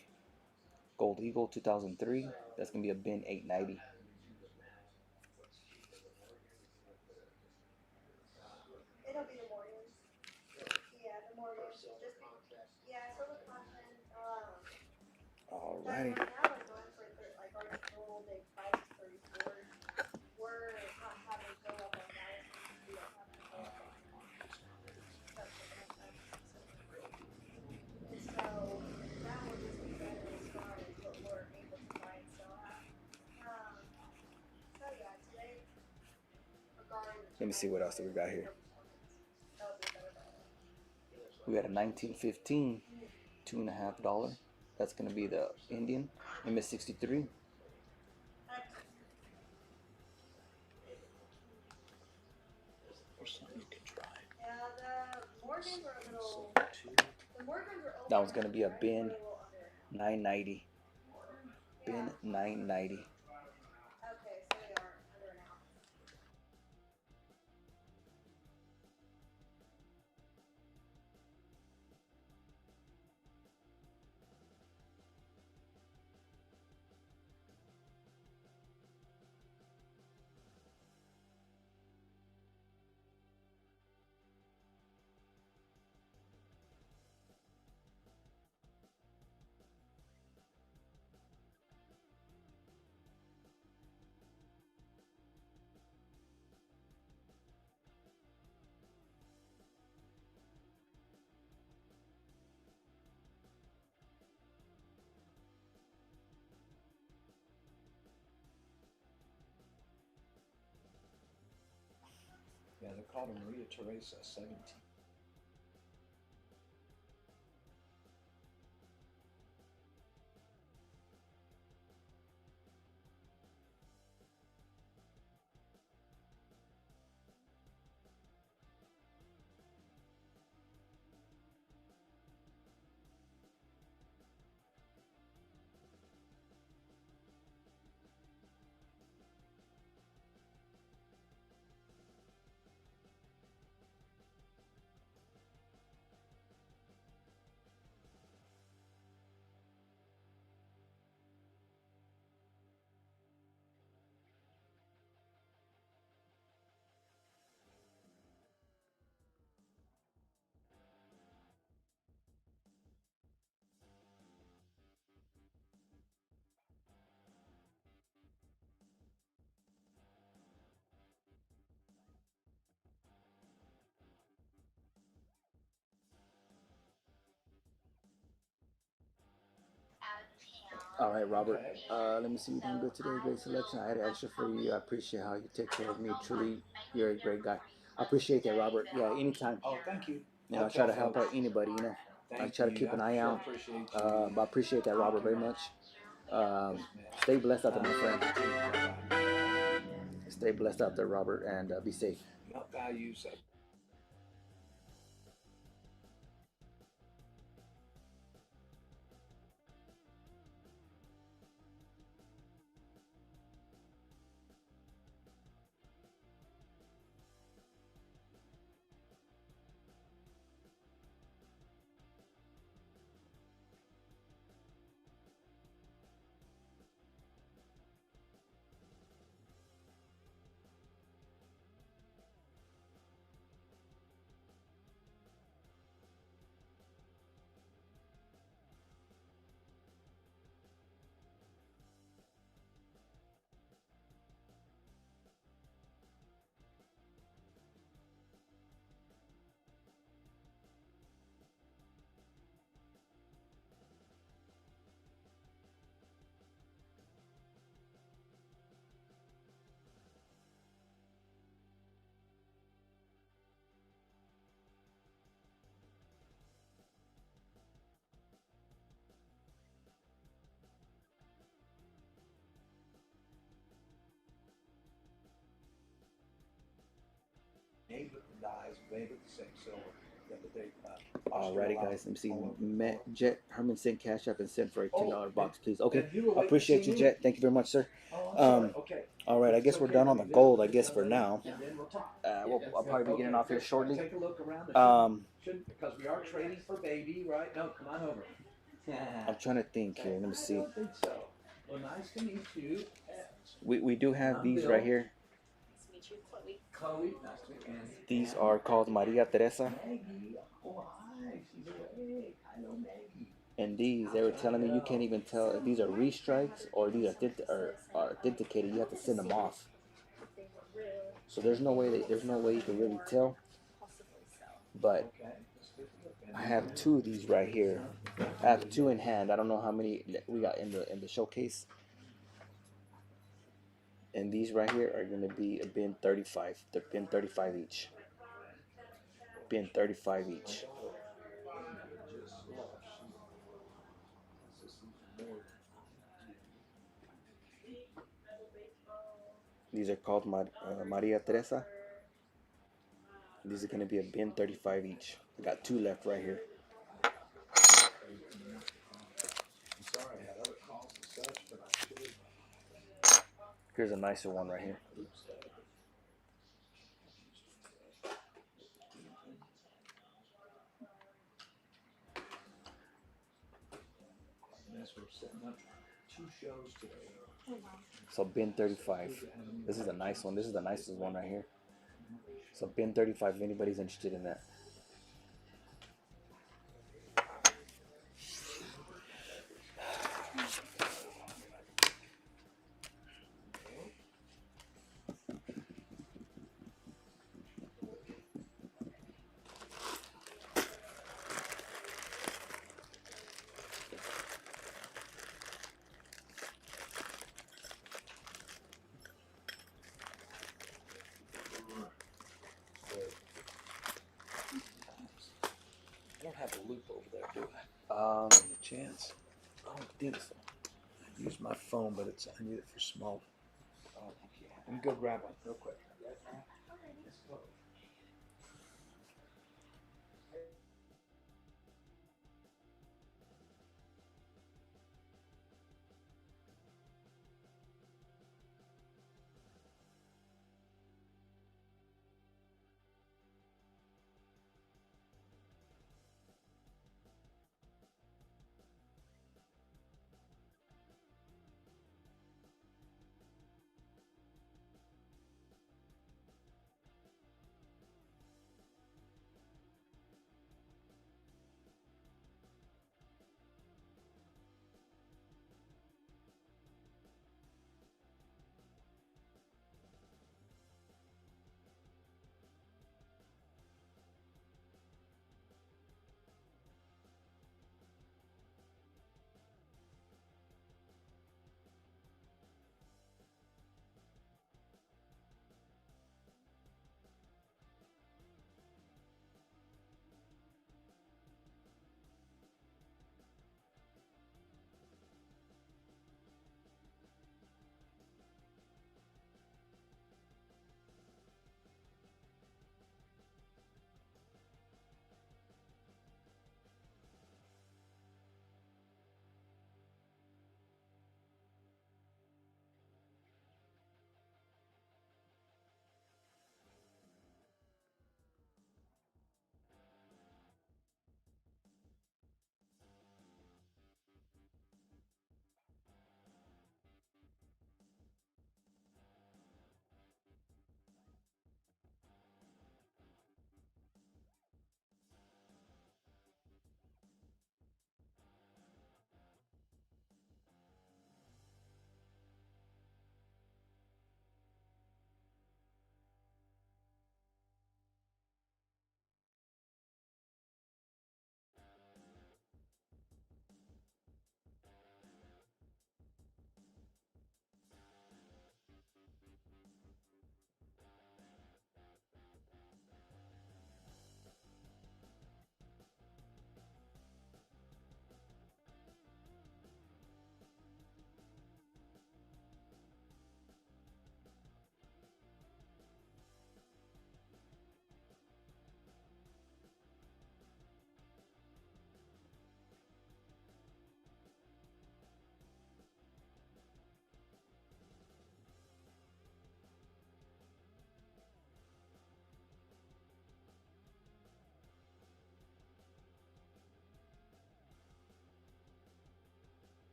Gold Eagle 2003. That's gonna be a bin 890. Alrighty. Let me see what else that we got here. We got a 1915, $2.50. That's gonna be the Indian MS63. That one's gonna be a bin 990. Bin 990. Yeah, they're called a Maria Teresa 17. All right, Robert. Let me see. You doing good today? Great selection. I had an extra for you. I appreciate how you take care of me. Truly, you're a great guy. I appreciate that, Robert. Yeah, anytime. Oh, thank you. I try to help out anybody. I try to keep an eye out. I appreciate that, Robert, very much. Stay blessed out there, my friend. Stay blessed out there, Robert, and be safe. Not values. Made with the dyes, made with the same silver. Alrighty, guys. Let me see. Jet Herman sent cash up and sent for a $10 box, please. Okay. Appreciate you, Jet. Thank you very much, sir. All right. I guess we're done on the gold. I guess for now. I'll probably be getting off here shortly. Take a look around the because we are trading for baby, right? No, come on over. I'm trying to think here. Let me see. I don't think so. Well, nice to meet you. We do have these right here. Nice to meet you, Chloe. Chloe, nice to meet you. These are called Maria Teresa. Maggie. Oh, hi. She's awake. Hello, Maggie. And these, they were telling me you can't even tell if these are restrikes or these are authenticated. You have to send them off. So there's no way you can really tell. But I have two of these right here. I have two in hand. I don't know how many we got in the showcase. And these right here are gonna be a bin 35. They're bin 35 each. Bin 35 each. These are called Maria Teresa. These are going to be a bin 35 each. I got two left right here. I'm sorry, I had other calls and such, but I should have. Here's a nicer one right here. We're setting up 2 shows today. So bin 35. This is a nice one. This is the nicest one right here. So bin 35 if anybody's interested in that. I don't have a loop over there, do I? Any chance? I don't think so. I use my phone, but I need it for small. Let me go grab one real quick.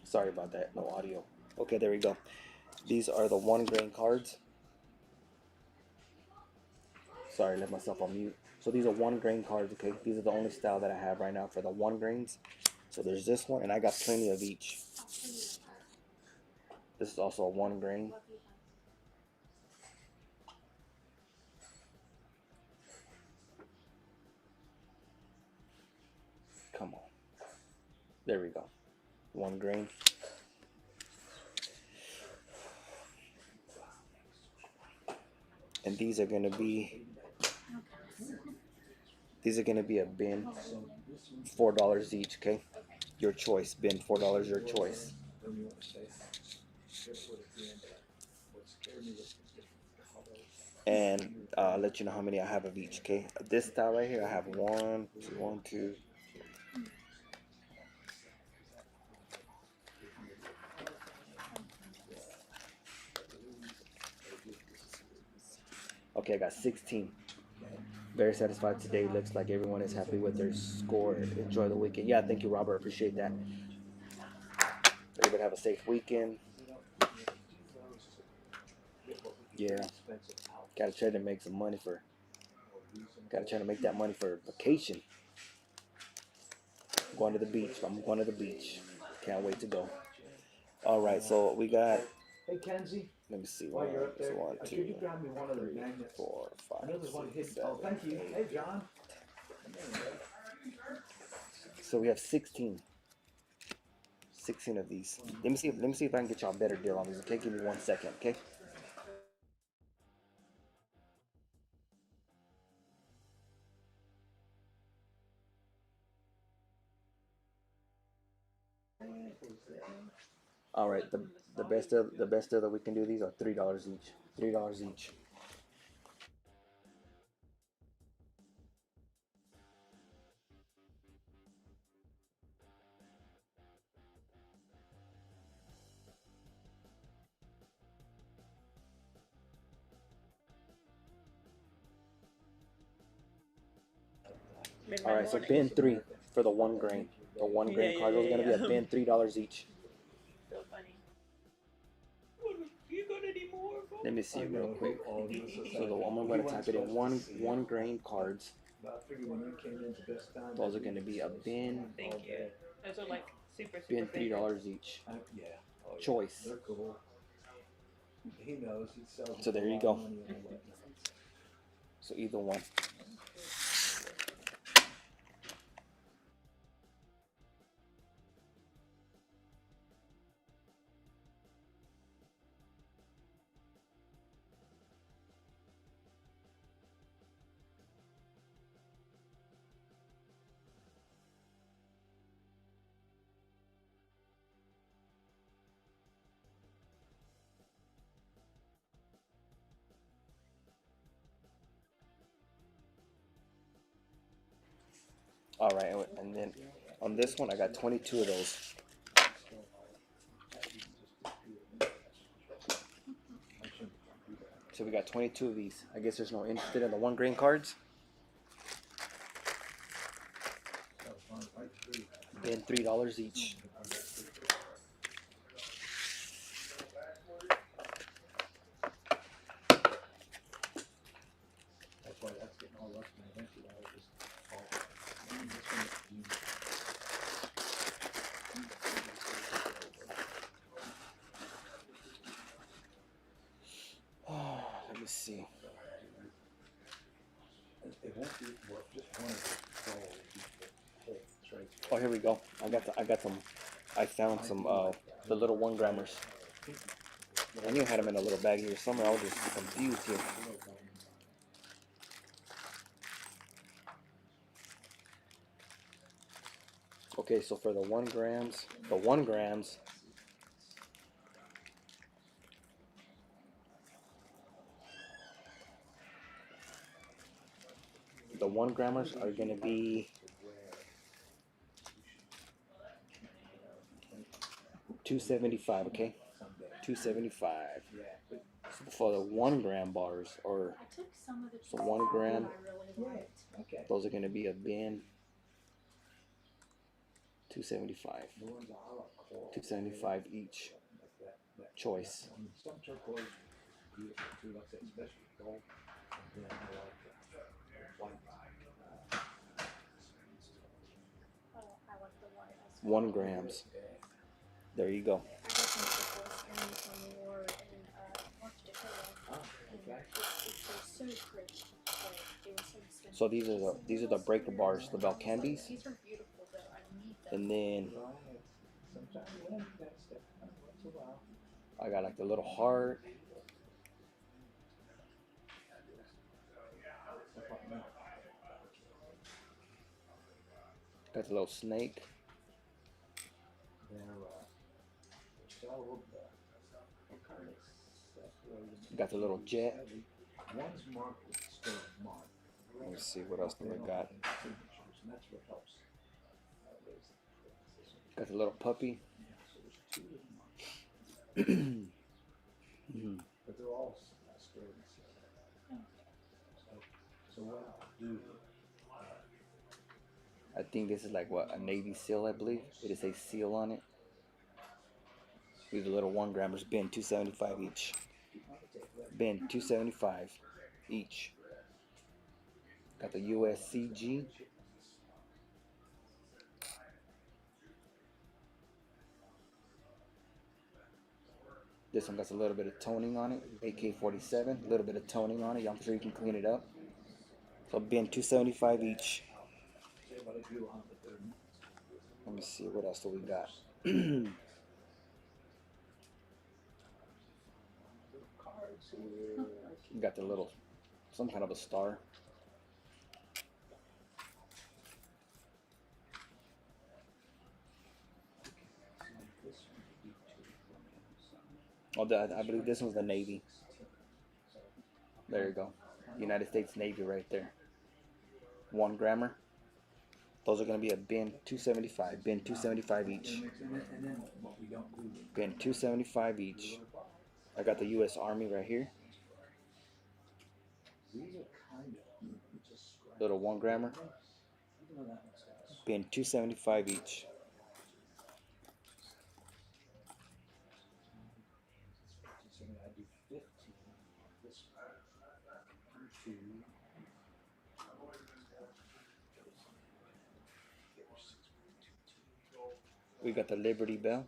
Sorry about that. No audio. Okay, there we go. These are the 1 grain cards. Sorry, I left myself on mute. So these are 1 grain cards, okay? These are the only style that I have right now for the 1 grains. So there's this one, and I got plenty of each. This is also a 1 grain. Come on. There we go. 1 grain. And these are gonna be a bin, $4 each, okay? Your choice, bin, $4, your choice. And I'll let you know how many I have of each, okay? This style right here, I have one, two. Okay, I got 16. Very satisfied today. Looks like everyone is happy with their score. Enjoy the weekend. Yeah, thank you, Robert. Appreciate that. Everybody have a safe weekend. Yeah. Gotta try to make some money for. Gotta try to make that money for vacation. I'm going to the beach. I'm going to the beach. Can't wait to go. All right, so we got. Hey, Kenzie, Let me see. while you're up there, One, could two, you grab me one of the 3, magnets? 4, 5, I know there's one 6, hidden. 7, Oh, thank you. 8. Hey, John. So we have 16. 16 of these. Let me see if I can get y'all a better deal on these. Okay, give me 1 second. Okay. All right, the best deal that we can do. These are $3 each. $3 each. All right, so bin 3 for the 1 grain. The 1 grain card. Those are gonna be a bin $3 each. So funny. You got any more? Let me see real quick. So I'm gonna type it in 1 grain cards. Those are gonna be a bin. Thank you. Those are like super Bin famous. $3 each. Yeah. Oh, yeah. Choice. They're cool. He knows. He sells So there a you lot go. of money on the whatnot. So either one. All right, and then on this one I got 22 of those. So we got 22 of these. I guess there's no interested in the 1 grain cards. Bin $3 each. That's why that's getting all rusty and eventually I was just all. Let me see. It won't be worth just one of the whole straight. Oh, here we go. I got some. I found some the little 1 grammers. I knew I had them in a little bag here somewhere. I was just confused here. Okay, so for the 1 grams, the 1 grams. The 1 grammers are gonna be $2.75. Okay, $2.75. So for the 1 gram bars, or I took some of the so 1 gram, I really liked. Okay. those are gonna be a bin. $2.75. The ones I like coral. $2.75 each. Like that Choice. I mean, some turquoise beautiful too, like I said, especially gold. And then I like white. Oh, I like the white as 1 grams. There you go. I got some turquoise earrings when we were in North Dakota, and Okay. they're so pretty, but they were so expensive. So these are the breaker bars, the Bell candies, These are beautiful though. I need them. and then Sometimes you gotta step out once in a while. I got like the little heart. Got the little snake. They're so kind of separated. Got the little jet. One's marked with the stone mark. Let me see what else do we got. Signatures, and that's what helps. Got the little puppy. So there's 2 different marks, Mhm. but they're all squared. So what I'll do, I think this is like what, a Navy SEAL, I believe. It is a seal on it. These are little 1 grammers. Bin $2.75 each. Bin $2.75 each. Got the USCG. This one got a little bit of toning on it. AK-47, a little bit of toning on it. I'm sure you can clean it up. So bin $2.75 each. Let me see, what else do we got? Got the little, some kind of a star. Oh, I believe this one's the Navy. There you go. United States Navy right there. 1 grammer. Those are going to be a bin $2.75. Bin $2.75 each. Bin $2.75 each. I got the U.S. Army right here. Little 1 grammer. Bin $2.75 each. We got the Liberty Bell.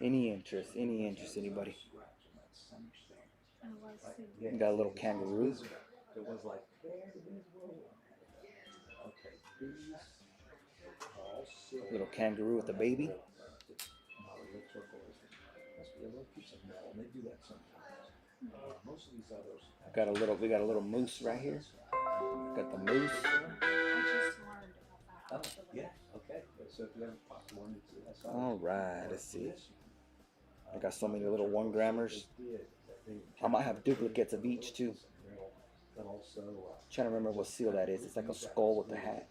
Any interest, anybody? Oh, I see. Got a little kangaroo. it was like, Little kangaroo with a baby. They do that sometimes. Most of these others. We got a little moose right here. Got the moose. I just learned about that. Yeah, okay. So if you ever pop one, that's All right, let's see. I got so many little 1 grammers. I might have duplicates of each too. But also, Trying to remember what seal that is. It's like a skull with a hat.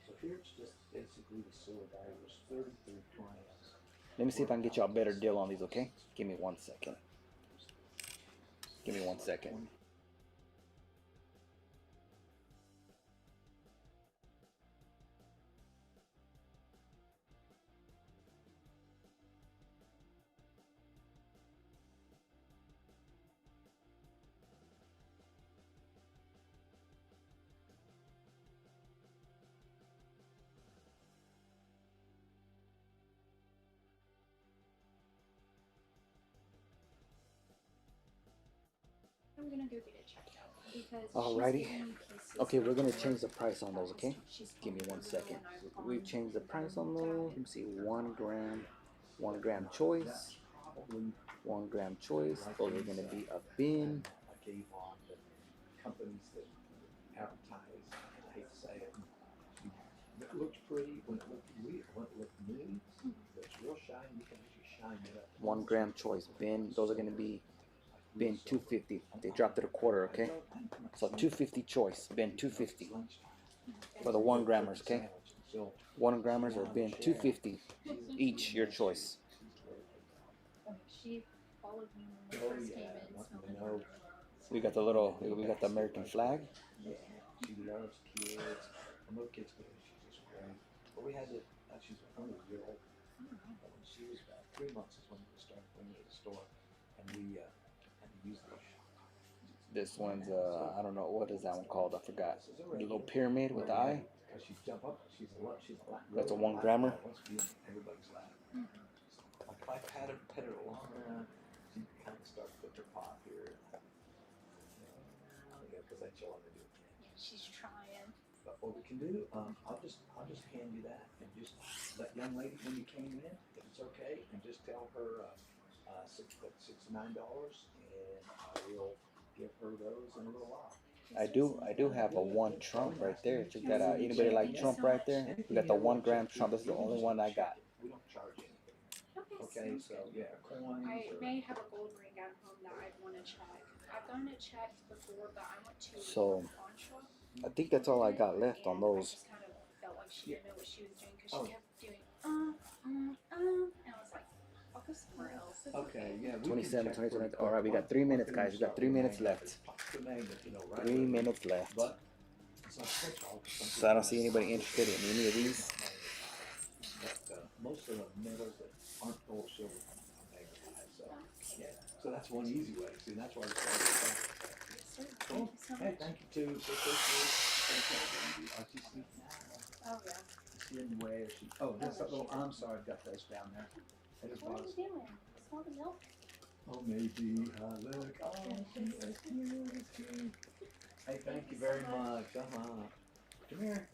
so here it's just basically the silver value was 33 grams. Let me see if I can get you a better deal on these, okay? Give me 1 second. Give me 1 second. I'm gonna go get it checked out because Alrighty. she's giving me cases Okay, we're gonna of change the price on those, okay? she's Give me calling 1 second. and I've We've gone changed the price on about those. it. Let me see, 1 gram, 1 gram choice, 1 gram choice. Those are gonna be a bin. I gave on the companies that advertise, I hate to say it, it looks pretty when it looks real, when it looks new, but it's real shiny, you can actually shine it up. 1 gram choice bin. Those are gonna be bin $2.50. They dropped it a quarter, okay? So $2.50 choice, bin $2.50 for the 1 grammers, okay? So 1 grammers are been $2.50 each, your choice. She followed me when we Oh first yeah, came in. you Smelling know, We got the American flag. yeah, she loves kids. And little kids, she's just great. But we had to, she's only a year old. But when she was about 3 months is when we started bringing her to the store. And we had to use these. This one's I don't know, what is that one called? I forgot. The little pyramid with the eye. Because she jump up, she's a lot, That's a 1 grammer. Wants to be in everybody's lap. Like if I pet her long enough, she kind of start putting her paw up here. Yeah, because then she'll want to do it again. Yeah, she's trying. But what we can do, I'll just hand you that and just that young lady when you came in, if it's okay, and just tell her $69, and I will give her those in a little while. I do have a 1 Trump right there. If you got anybody like Trump right there, we got the 1 gram Trump. This is the only one I got. We don't charge anything. Okay, Okay, so yeah, coins. I may have a gold ring at home that I'd want to check. I've gotten it checked before, but I went to So, a pawn shop. I think that's all I got left on And I those. just kind of felt like she didn't know what she was doing because Oh. she kept doing, and I was like, I'll go somewhere else. It's Okay, yeah. 27, 20. All right, we got 3 minutes, guys. We got 3 minutes left. 3 minutes left. But So I don't see anybody interested in any of these. most of the metals that aren't gold or silver are magnetized. So yeah, so that's one easy way. See, that's why we started. Thank you so Hey, much. thank you too. So she's sneaking out. Oh, yeah. Is she in the way? Or she? Oh, that's that little. I'm sorry, I've got those down there. That is What are Buzz. you doing? Smell the milk? Oh, maybe. Look. Oh, that's cute. That's cute. Hey, thank you very much. Come here.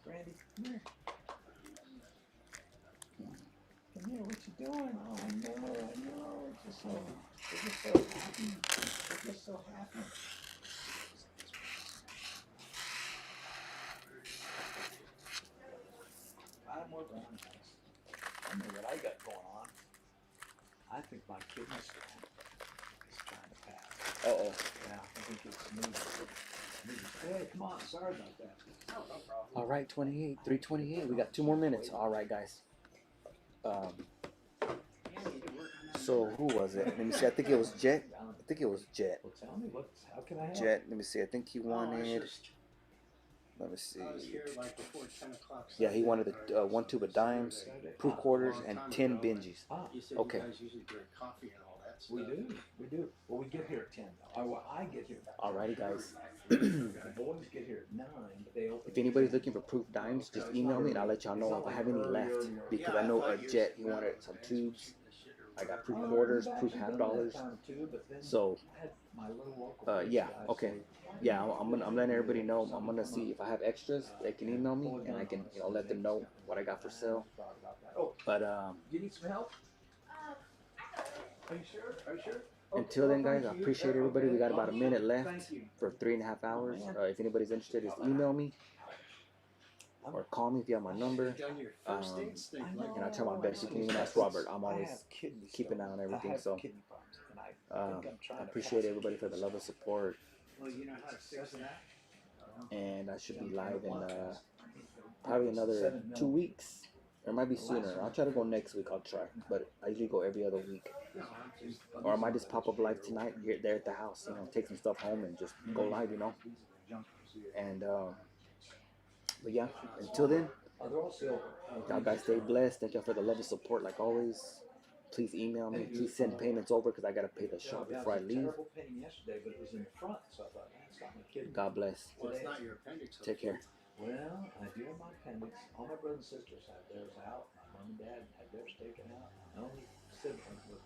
Brandy, come here. Come here, what you doing? Oh, I know. They're just so happy. They're just so happy. 5 more brown eyes. I know what I got going on. I think my kidney stone is trying to pass. Uh-oh. Yeah, I think it's moving. Hey, come on. Sorry about that. No problem. All right, 28, 3:28. We got 2 more minutes. All right, guys. So who was it? Let me see. I think it was Jet. Well, tell me, how can I help? Jet. Let me see. I think he wanted. Let me see. I was here like before 10 o'clock. Yeah, he wanted the 1 tube of dimes, proof quarters, and 10 Benjis. Ah, You said Okay. you guys usually drink coffee and all that stuff. we do. Well, we get here at 10. I get here. Alrighty, guys. The boys get here at 9, but they open. If anybody's looking for proof dimes, just email me and I'll let y'all know if I have any left. Because I know Jet, he wanted some tubes. I got proof quarters, proof $1/2. So, yeah, okay. Yeah, I'm letting everybody know. I'm gonna see if I have extras. They can email me and I can, let them know what I got for sale. But You need some help? Are you sure? until then, guys, I appreciate everybody. We got about a minute left for 3.5 hours. If anybody's interested, just email me or call me if you have my number. Done your first dance thing. And I try my best. You can even ask Robert. I'm always keeping an eye on everything. So I appreciate everybody for the love and support. Well, you know how to fix that? And I should be live in probably another 2 weeks. Or it might be sooner. I'll try to go next week. I'll try. But I usually go every other week. Or I might just pop up live tonight here there at the house. Take some stuff home and just go live, And but yeah, until then, y'all guys stay blessed. Thank y'all for the love and support like always. Please email me. Please send payments over because I gotta pay the shop before I leave. God bless. Well, it's not your appendix. Take care. Well, I do have my appendix. All my brothers and sisters have theirs out. My mom and dad had theirs taken out. My only sibling was